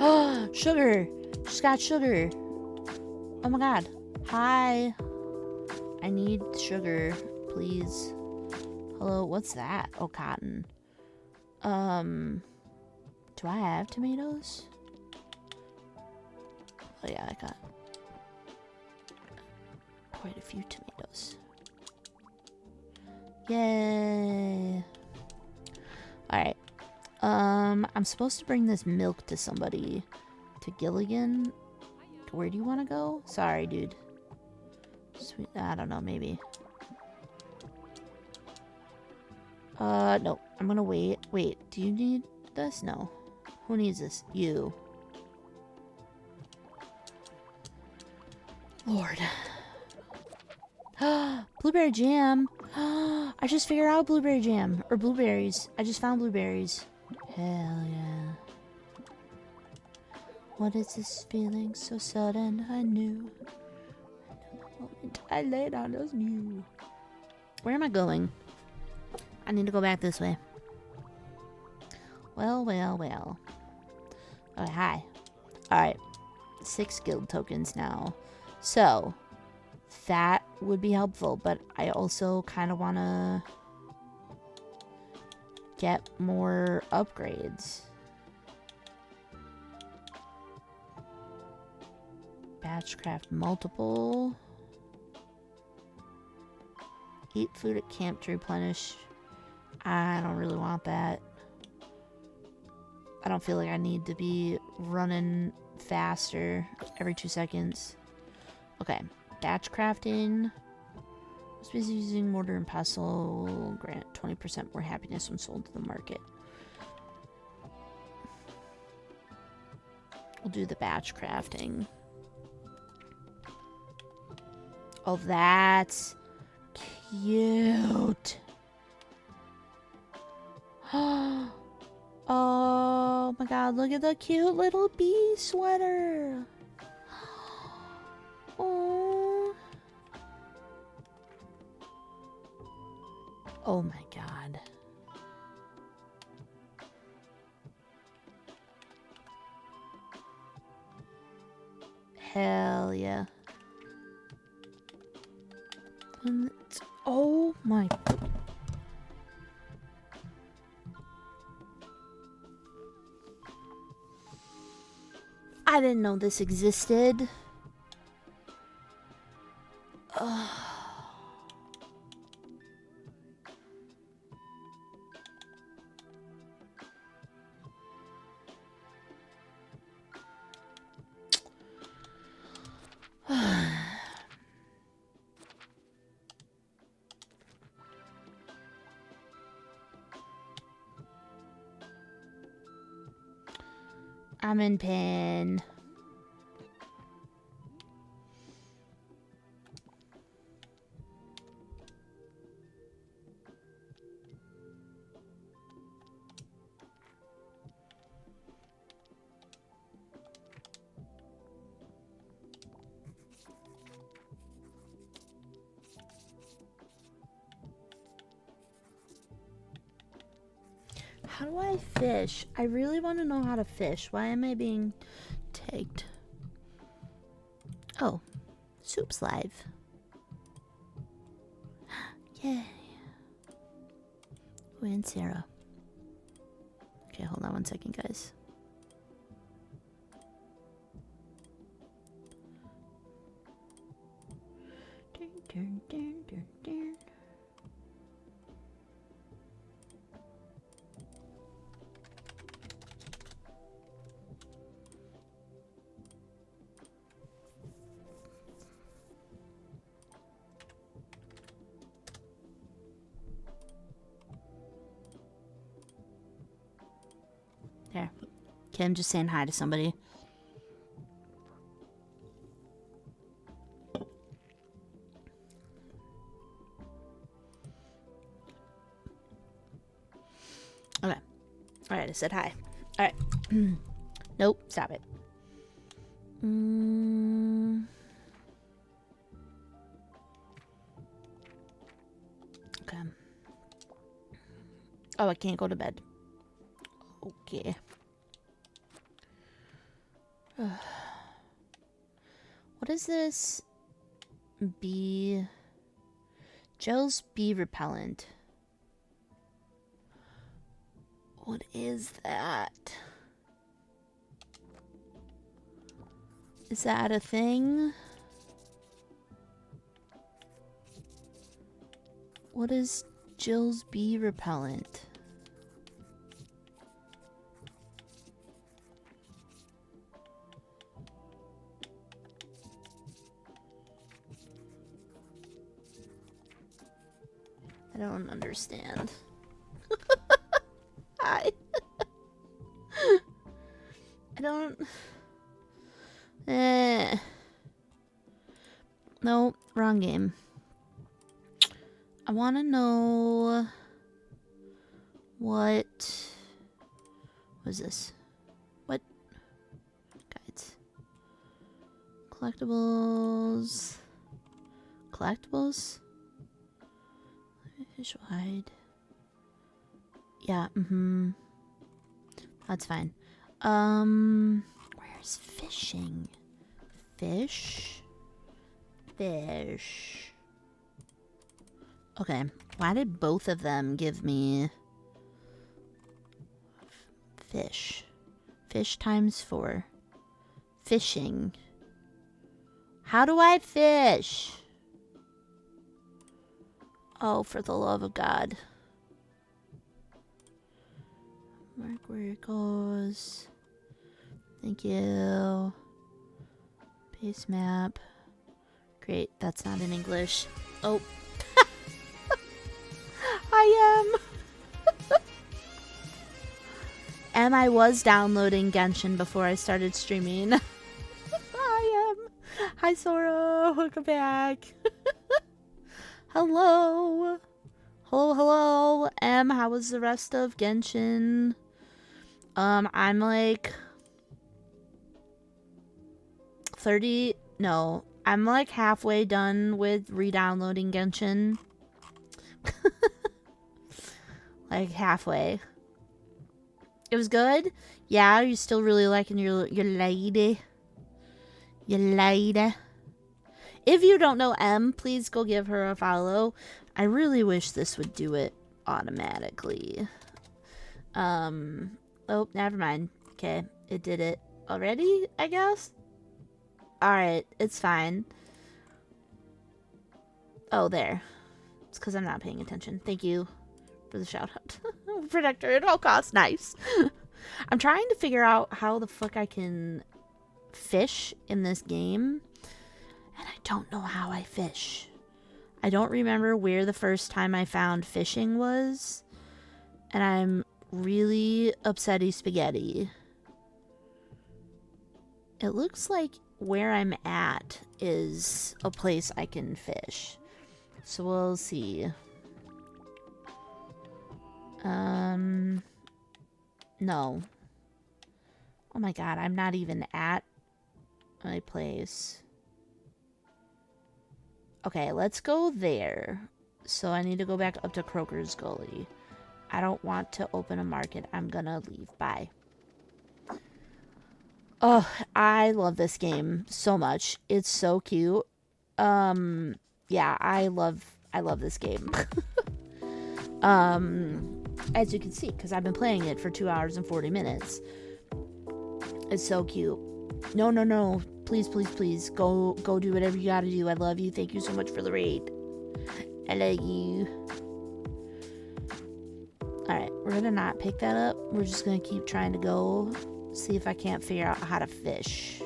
Oh, sugar! Just got sugar. Oh my god. Hi. I need sugar, please. Hello, what's that? Oh, cotton. Do I have tomatoes? Oh yeah, I got quite a few tomatoes. Yay. Alright. I'm supposed to bring this milk to somebody. To Gilligan? Where do you want to go? Sorry, dude. Sweet. I don't know, maybe. No. I'm gonna wait. Wait, do you need this? No. Who needs this? You. Lord. Blueberry jam. I just figured out blueberry jam. Or blueberries. I just found blueberries. Hell yeah. What is this feeling so sudden? I knew. The moment I laid on those new. Where am I going? I need to go back this way. Well, well, well. Oh, hi. Alright. 6 guild tokens now. So, that would be helpful, but I also kind of want to get more upgrades. Batchcraft multiple. Eat food at camp to replenish. I don't really want that. I don't feel like I need to be running faster every 2 seconds. Okay, batch crafting. Busy using mortar and pestle. Grant 20% more happiness when sold to the market. We'll do the batch crafting. Oh, that's cute. Oh my god, look at the cute little bee sweater. Oh. Oh my god. Hell yeah. Oh my. I didn't know this existed. Ugh. I'm in pain. How do I fish? I really want to know how to fish. Why am I being tagged? Oh, Soup's live. Yay. Oh, and Sarah. Okay, hold on 1 second, guys. Dun, dun, dun, dun, dun. There. Okay, I'm just saying hi to somebody. Okay. Alright, I said hi. Alright. Nope, stop it. Okay. Oh, I can't go to bed. Okay. What is this? Bee... Gel's bee repellent. What is that? Is that a thing? What is Jill's bee repellent. I don't understand. I don't... No, wrong game. I want to know... What is this? What? Guides. Collectibles. Collectibles? Fish hide. Yeah, That's fine. Where's fishing? Fish? Fish. Okay, why did both of them give me fish? Fish times 4. Fishing. How do I fish? Oh, for the love of God. Mark where it goes. Thank you. Base map. Great, that's not in English. Oh. I am. I was downloading Genshin before I started streaming. I am. Hi, Sora. Welcome back. Hello. Hello. How was the rest of Genshin? I'm like 30. No, I'm like halfway done with re-downloading Genshin. Like halfway. It was good? Yeah, you're still really liking your lady. Your lady. If you don't know M, please go give her a follow. I really wish this would do it automatically. Oh, never mind. Okay, it did it already, I guess? Alright, it's fine. Oh, there. It's because I'm not paying attention. Thank you for the shout out. Protector at all costs. Nice. I'm trying to figure out how the fuck I can fish in this game. And I don't know how I fish. I don't remember where the first time I found fishing was. And I'm really upsetty spaghetti. It looks like where I'm at is a place I can fish. So we'll see. No. Oh my god, I'm not even at my place. Okay, let's go there. So I need to go back up to Croker's Gully. I don't want to open a market. I'm gonna leave. Bye. Oh, I love this game so much. It's so cute. Yeah, I love this game. As you can see, because I've been playing it for 2 hours and 40 minutes. It's so cute. No. Please. Go do whatever you gotta do. I love you. Thank you so much for the raid. I love you. Alright, we're gonna not pick that up. We're just gonna keep trying to go. See if I can't figure out how to fish.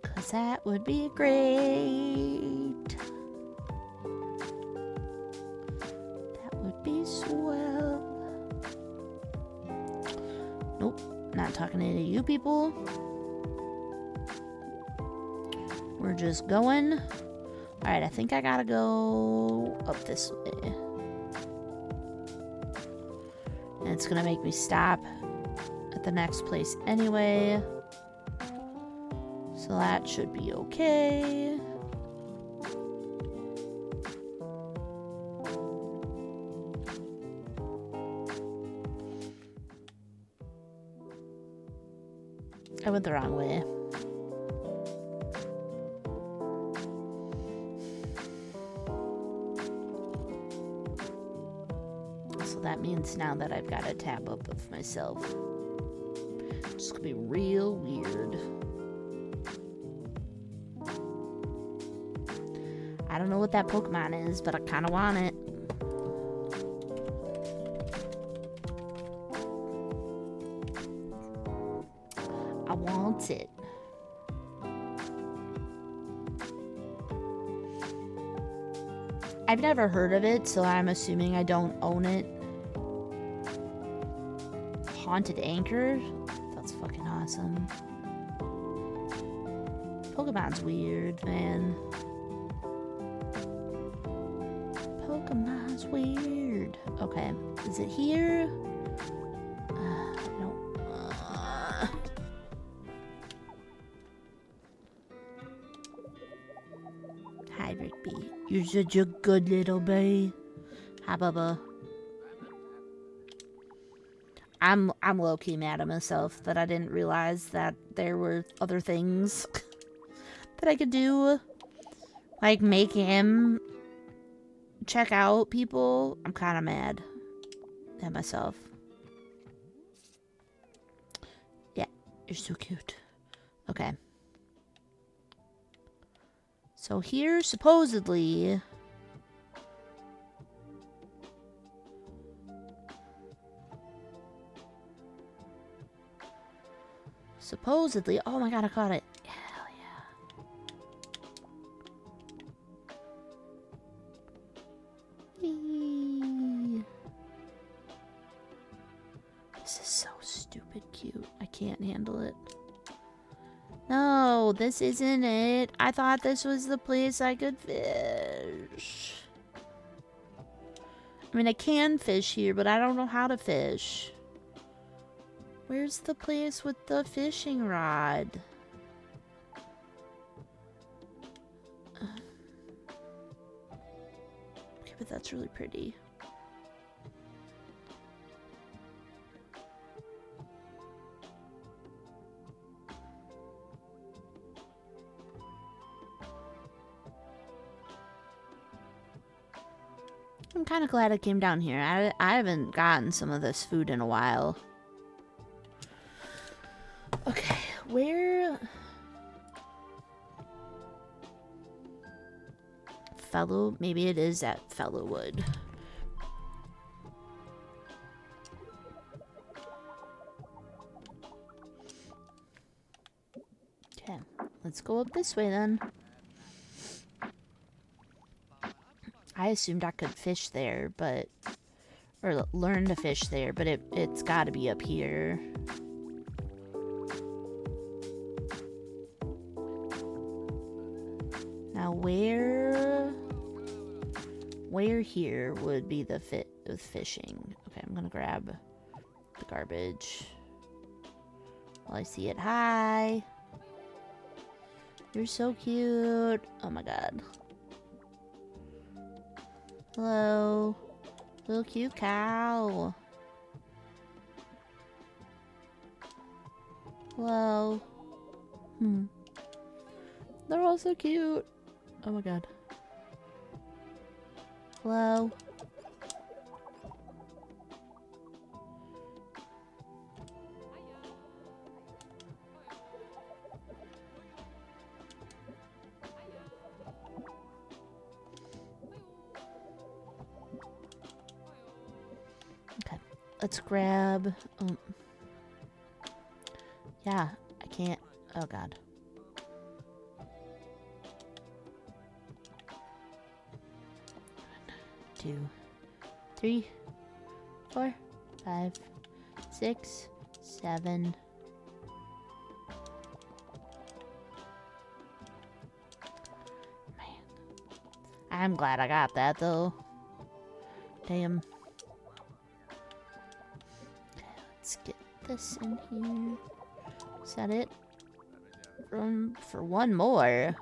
Cause that would be great. That would be swell. Nope, not talking to any of you people. We're just going. Alright, I think I gotta go up this way. And it's gonna make me stop at the next place anyway. So that should be okay. I went the wrong way. That means now that I've got a tab up of myself. It's gonna be real weird. I don't know what that Pokemon is, but I kind of want it. I want it. I've never heard of it, so I'm assuming I don't own it. Haunted Anchor? That's fucking awesome. Pokemon's weird, man. Pokemon's weird. Okay, is it here? No. Hi, Rigby. You're such a good little boy. Hi, Bubba. I'm low-key mad at myself that I didn't realize that there were other things that I could do. Like, make him check out people. I'm kind of mad at myself. Yeah, you're so cute. Okay. So here, supposedly... Supposedly... Oh my god, I caught it. Hell yeah. Eee. This is so stupid cute. I can't handle it. No, this isn't it. I thought this was the place I could fish. I mean, I can fish here, but I don't know how to fish. Where's the place with the fishing rod? Okay, but that's really pretty. I'm kind of glad I came down here. I haven't gotten some of this food in a while. Okay, where... Fellow... Maybe it is at Fellowwood. Okay, let's go up this way then. I assumed I could fish there, but... Or learn to fish there, but it's gotta be up here. Now where here would be the fit with fishing? Okay, I'm gonna grab the garbage. While I see it. Hi! You're so cute. Oh my god. Hello. Little cute cow. Hello. They're all so cute. Oh my god. Hello. Okay. Let's grab... Yeah, I can't... Oh god. 2, 3, 4, 5, 6, 7. Man. I'm glad I got that though. Damn. Okay, let's get this in here. Is that it? Room for one more.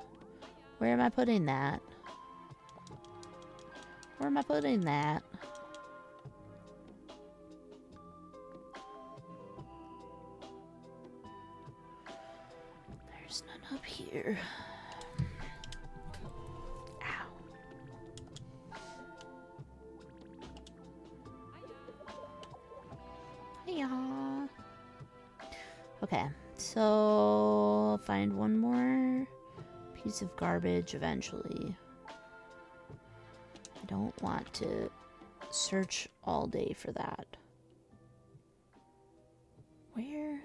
Where am I putting that? Where am I putting that? There's none up here. Ow. Hiya. Okay, so I'll find one more piece of garbage eventually. don't want to search all day for that. Where?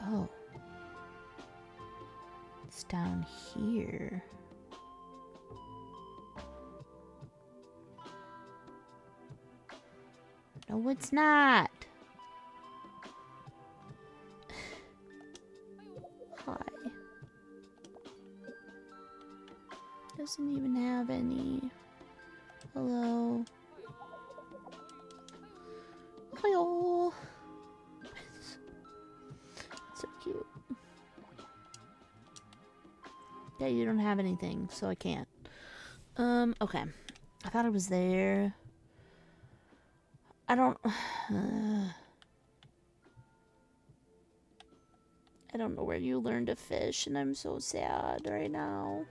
Oh. It's down here. No, it's not. Hi. Doesn't even have any. Hello. Hello. So cute. Yeah, you don't have anything, so I can't. Okay. I thought it was there. I don't know where you learned to fish, and I'm so sad right now.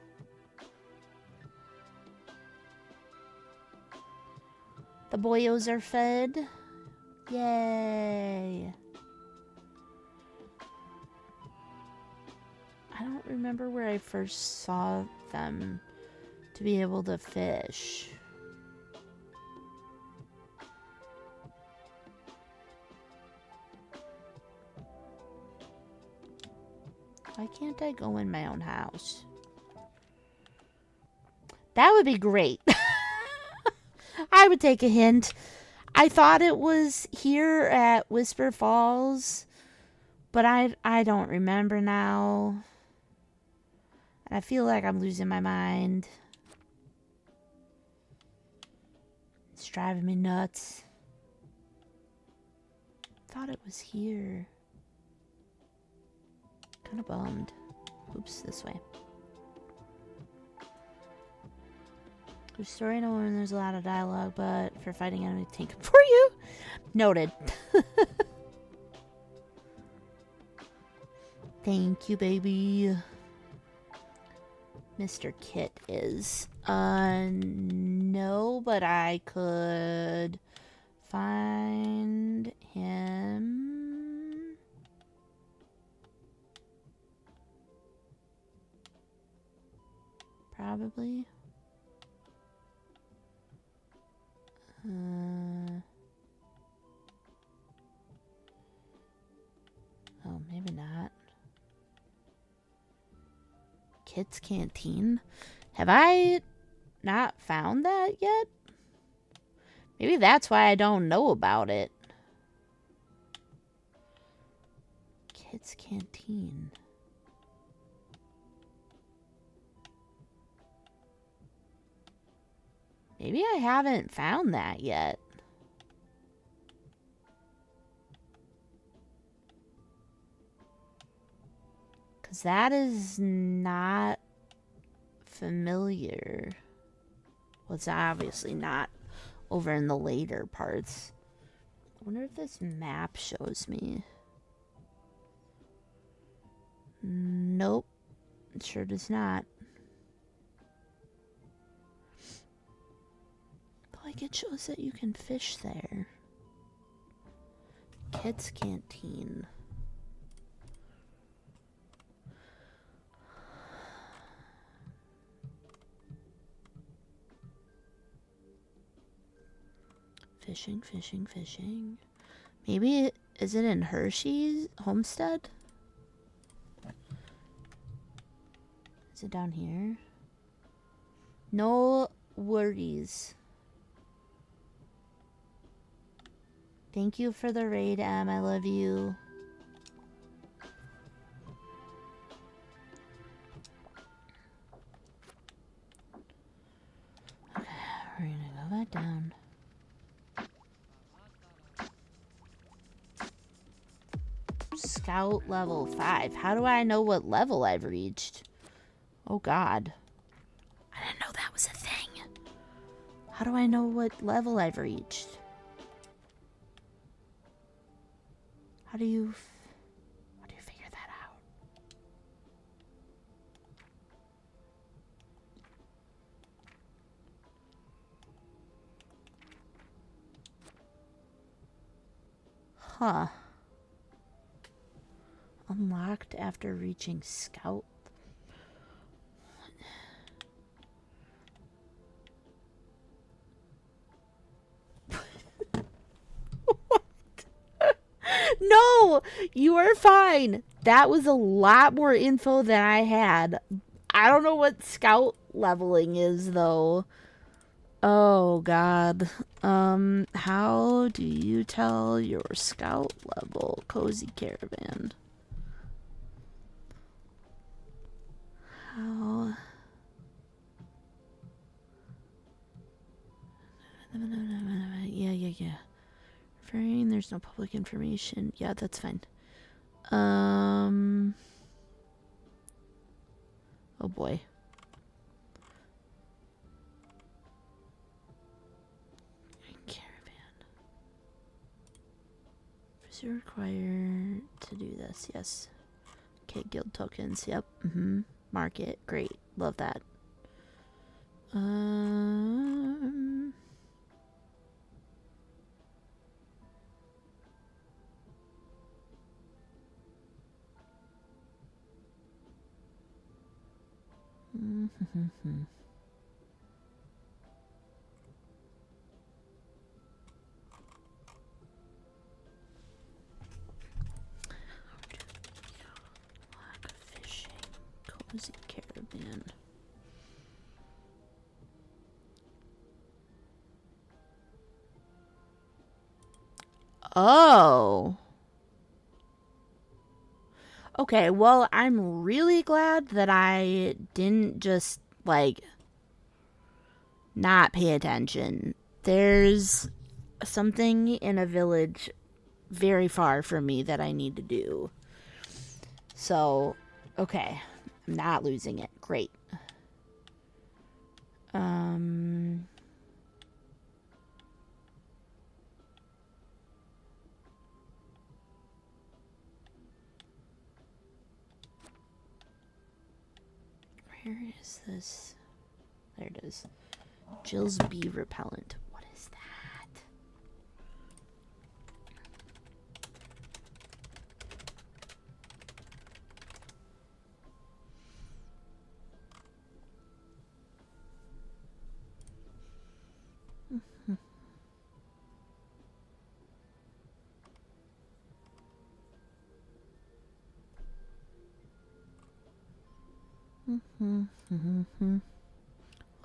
The boyos are fed. Yay. I don't remember where I first saw them to be able to fish. Why can't I go in my own house? That would be great. I would take a hint. I thought it was here at Whisper Falls, but I don't remember now. I feel like I'm losing my mind. It's driving me nuts. Thought it was here. Kind of bummed. Oops, this way. There's story no when there's a lot of dialogue, but for fighting enemy, tank for you. Noted. Thank you, baby. Mr. Kit is no, but I could find him. Probably. Oh, maybe not. Kit's Canteen? Have I not found that yet? Maybe that's why I don't know about it. Kit's Canteen. Maybe I haven't found that yet. Because that is not familiar. Well, it's obviously not over in the later parts. I wonder if this map shows me. Nope. It sure does not. Like, it shows that you can fish there. Kit's Canteen. Fishing, fishing, fishing. Maybe, is it in Hershey's Homestead? Is it down here? No worries. Thank you for the raid, Em. I love you. Okay, we're gonna go back down. Scout level 5. How do I know what level I've reached? Oh God. I didn't know that was a thing. How do I know what level I've reached? How do you figure that out? Huh. Unlocked after reaching Scout. No, you are fine. That was a lot more info than I had. I don't know what scout leveling is, though. Oh, God. How do you tell your scout level, Cozy Caravan? How... Yeah. Referring, there's no public information. Yeah, that's fine. Oh boy. Caravan. Is it required to do this? Yes. Okay, guild tokens. Yep. Market. Great. Love that. Lack of fishing. Cozy Caravan. Oh. Okay, well, I'm really glad that I didn't just, like, not pay attention. There's something in a village very far from me that I need to do. So, okay. I'm not losing it. Great. Where is this? There it is. Jill's bee repellent. What is that?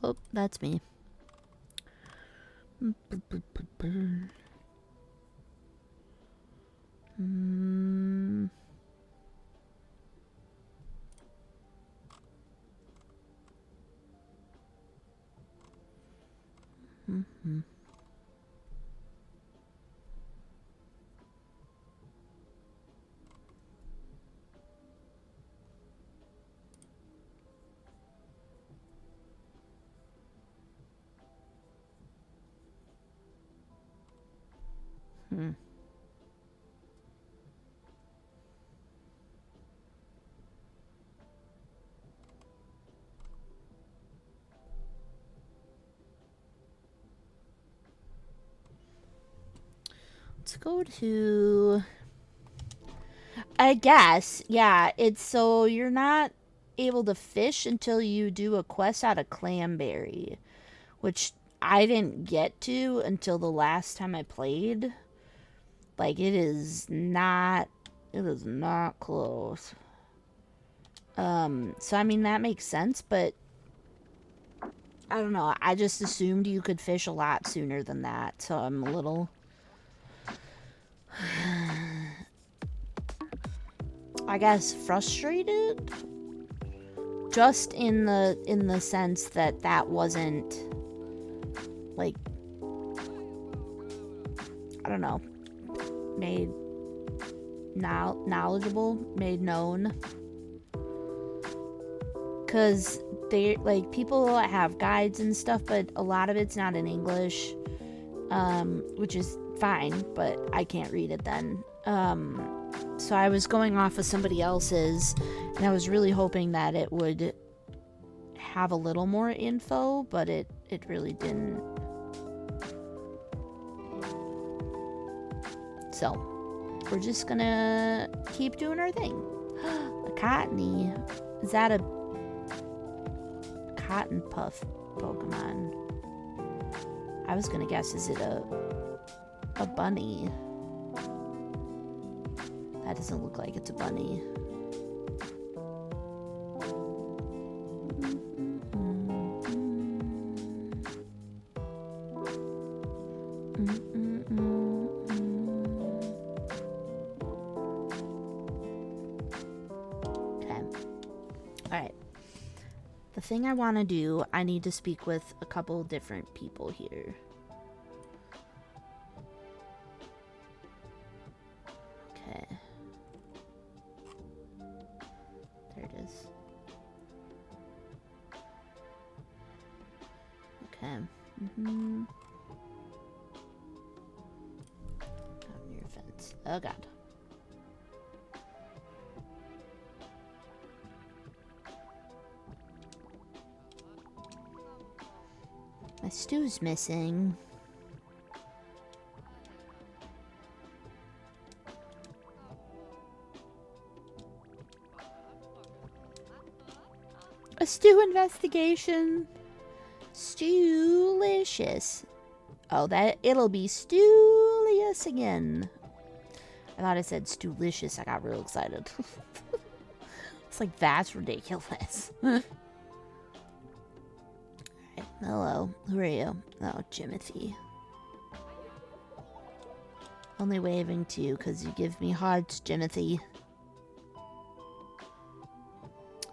Oh, that's me. Let's go to... I guess, yeah, it's so you're not able to fish until you do a quest out of Clamberry, which I didn't get to until the last time I played. Like, it is not close. So I mean, that makes sense, but I don't know. I just assumed you could fish a lot sooner than that, so I'm a little... I guess frustrated? Just in the sense that that wasn't, like, I don't know, made knowledgeable, made known. Because they, like, people have guides and stuff, but a lot of it's not in English, which is fine, but I can't read it then. So I was going off of somebody else's, and I was really hoping that it would have a little more info, but it really didn't. So, we're just gonna keep doing our thing. A Cottony. Is that a Cotton Puff Pokemon? I was gonna guess, is it a bunny? That doesn't look like it's a bunny. Okay. Alright. The thing I want to do, I need to speak with a couple different people here. Okay. There it is. Okay. On your fence. Oh god. My stew's missing. A stew investigation. Stewlicious. Oh, it'll be stewlious again. I thought I said stewlicious. I got real excited. It's like, that's ridiculous. Alright, hello. Who are you? Oh, Jimothy. Only waving to you because you give me hearts, Jimothy.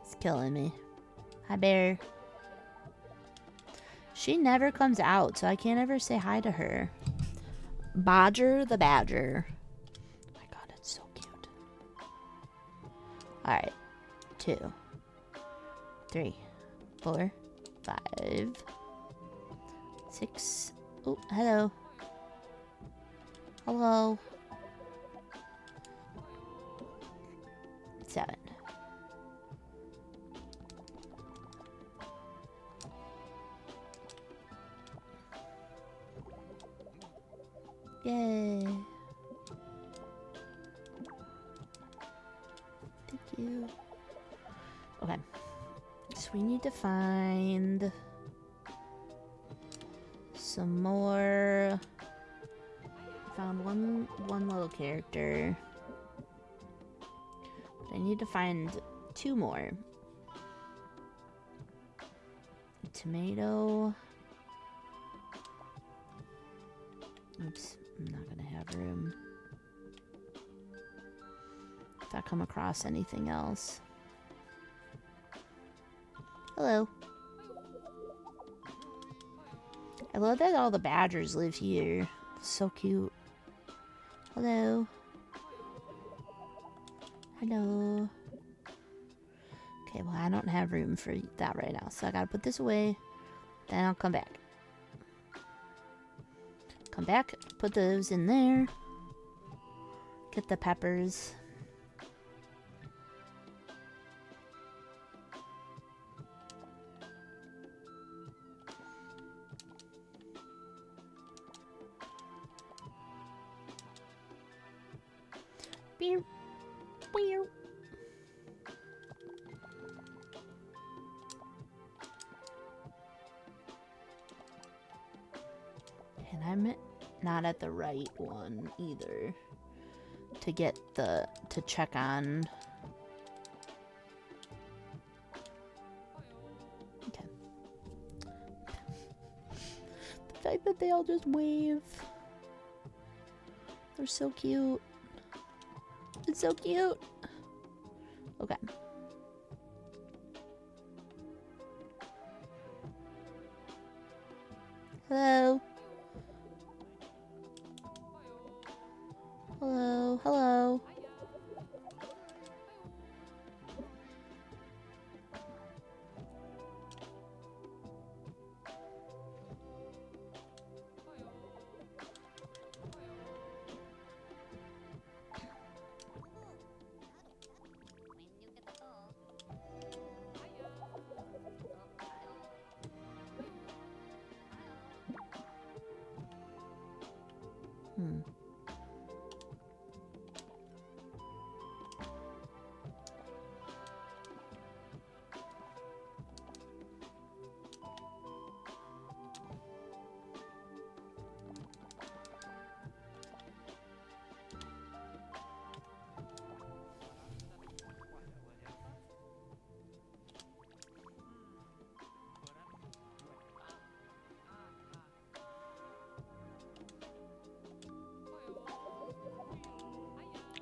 It's killing me. Hi, Bear. She never comes out, so I can't ever say hi to her. Bodger the Badger. Oh my god, it's so cute. Alright. 2, 3, 4, 5, 6. Oh, hello. Hello. 7. Yay. Thank you. Okay. So we need to find some more. Found one little character. But I need to find 2 more. A tomato. Oops, I'm not gonna have room. If I come across anything else. Hello. I love that all the badgers live here. So cute. Hello. Hello. Okay, well, I don't have room for that right now, so I gotta put this away. Then I'll come back. Come back, put those in there. Get the peppers. Beer. Beer. And I'm not at the right one either to get to check on. Okay. The fact that they all just wave. They're so cute. It's so cute. Okay. Hello. Hello. Hello.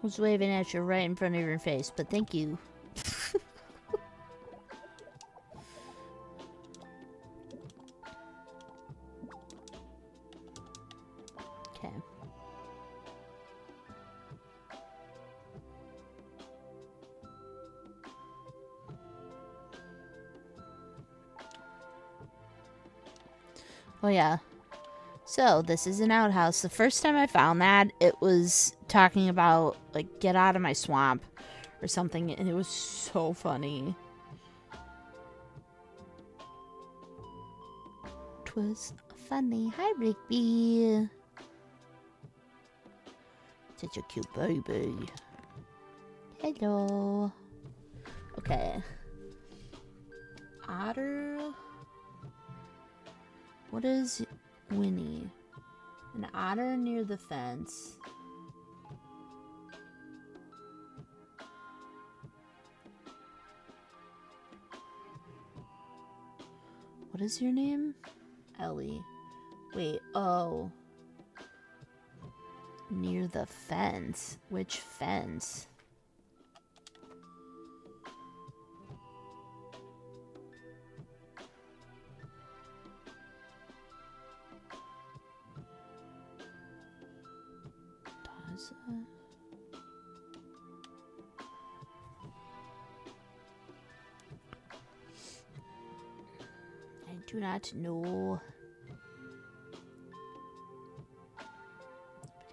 was waving at you right in front of your face, but thank you. Okay. Oh yeah. So, this is an outhouse. The first time I found that, it was talking about, like, get out of my swamp or something, and it was so funny. 'Twas funny. Hi, Rigby. Such a cute baby. Hello. Okay. Otter. What is Winnie? An otter near the fence. What is your name? Ellie. Wait, oh. Near the fence. Which fence? I do not know.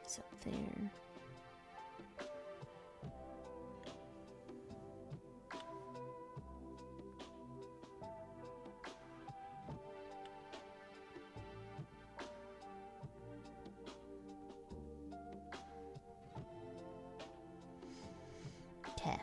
It's up there. Okay.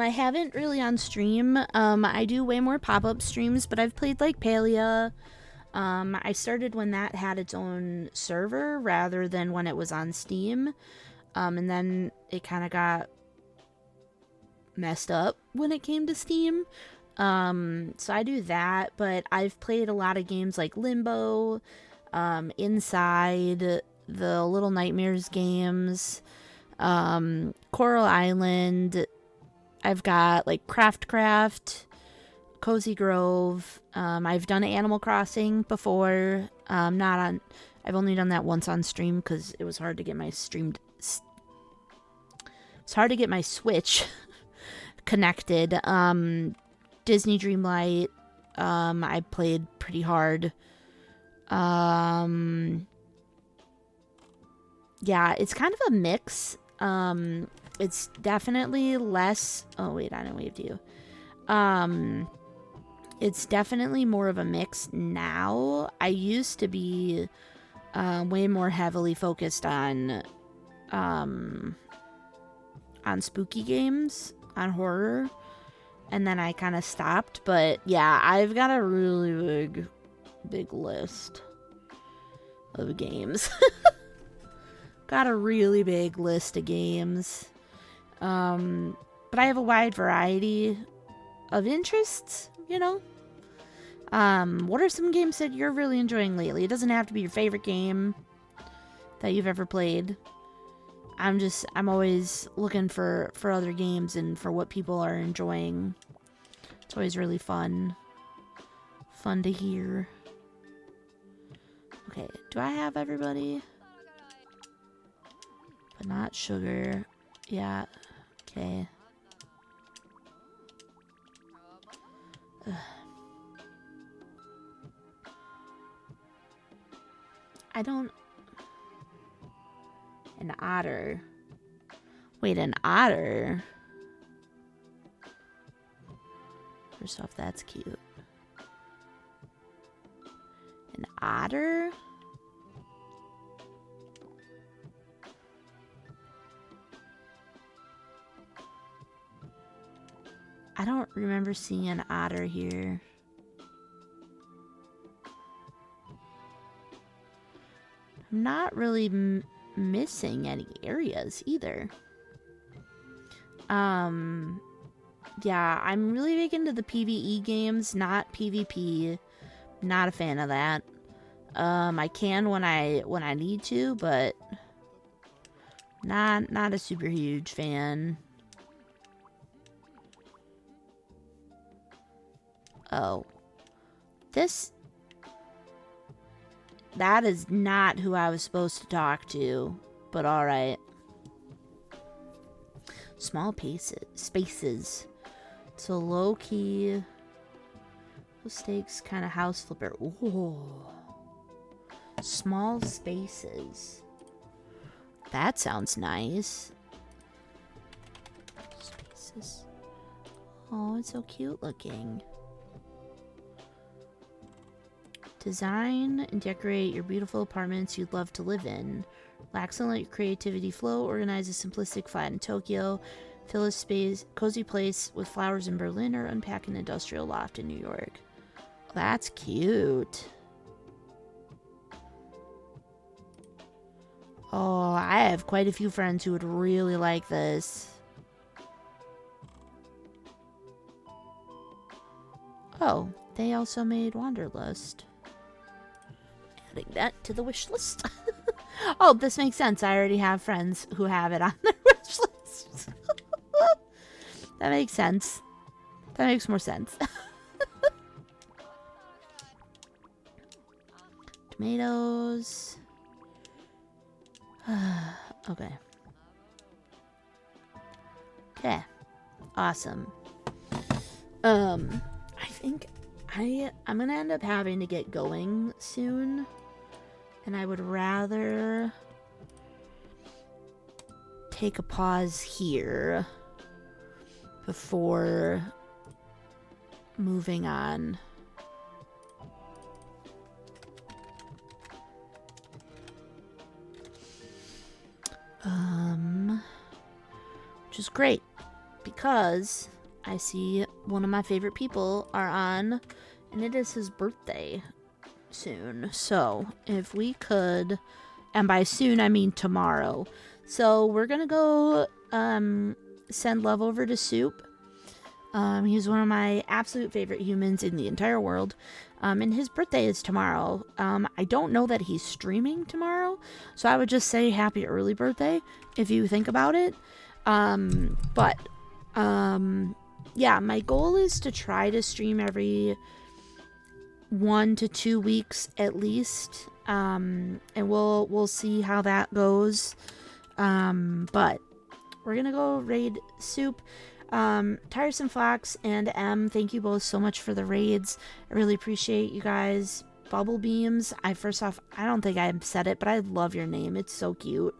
I haven't really on stream. I do way more pop-up streams, but I've played like Palia. I started when that had its own server rather than when it was on Steam. And then it kind of got messed up when it came to Steam. So I do that, but I've played a lot of games like Limbo, Inside, the Little Nightmares games, Coral Island. I've got like Craft, Cozy Grove. I've done Animal Crossing before. I've only done that once on stream because it was hard to get my It's hard to get my Switch connected. Disney Dreamlight. I played pretty hard. Yeah, it's kind of a mix. It's definitely less... Oh, wait, I didn't wave to you. It's definitely more of a mix now. I used to be way more heavily focused on spooky games, on horror, and then I kind of stopped. But yeah, I've got a really big list of games. Got a really big list of games. But I have a wide variety of interests, you know. What are some games that you're really enjoying lately? It doesn't have to be your favorite game that you've ever played. I'm always looking for other games and for what people are enjoying. It's always really fun to hear. Okay, do I have everybody? But not sugar. Yeah, okay. Ugh. I don't... An otter. Wait, an otter? First off, that's cute. An otter? I don't remember seeing an otter here. I'm not really missing any areas either. Yeah, I'm really big into the PvE games, not PvP. Not a fan of that. I can when I need to, but not a super huge fan. Oh. That is not who I was supposed to talk to, but alright. Small spaces. So low-key, stakes kind of house flipper. Ooh. Small spaces. That sounds nice. Spaces. Oh, it's so cute looking. Design and decorate your beautiful apartments you'd love to live in. Relax and let your creativity flow. Organize a simplistic flat in Tokyo. Fill a space, cozy place with flowers in Berlin, or unpack an industrial loft in New York. That's cute. Oh, I have quite a few friends who would really like this. Oh, they also made Wanderlust. Adding that to the wish list. Oh, this makes sense. I already have friends who have it on their wish list. That makes sense. That makes more sense. Tomatoes. Okay. Okay. Awesome. I think I'm gonna end up having to get going soon. And I would rather take a pause here before moving on. Which is great because I see one of my favorite people are on, and it is his birthday soon. So if we could, and by soon I mean tomorrow. So we're gonna go send love over to Soup. He's one of my absolute favorite humans in the entire world. And his birthday is tomorrow. I don't know that he's streaming tomorrow, so I would just say happy early birthday if you think about it. Yeah, my goal is to try to stream every 1 to 2 weeks at least. And we'll see how that goes. But we're gonna go raid Soup. Tiresome Fox and M, thank you both so much for the raids. I really appreciate you guys. Bubble Beams, first off, I don't think I said it, but I love your name. It's so cute.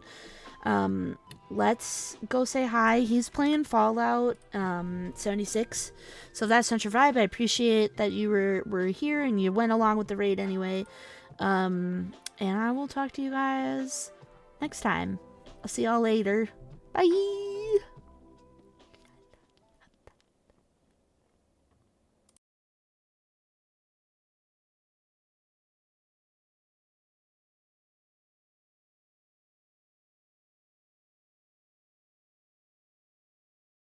Let's go say hi. He's playing Fallout 76. So if that's not your vibe, I appreciate that you were here and you went along with the raid anyway. And I will talk to you guys next time. I'll see y'all later. Bye!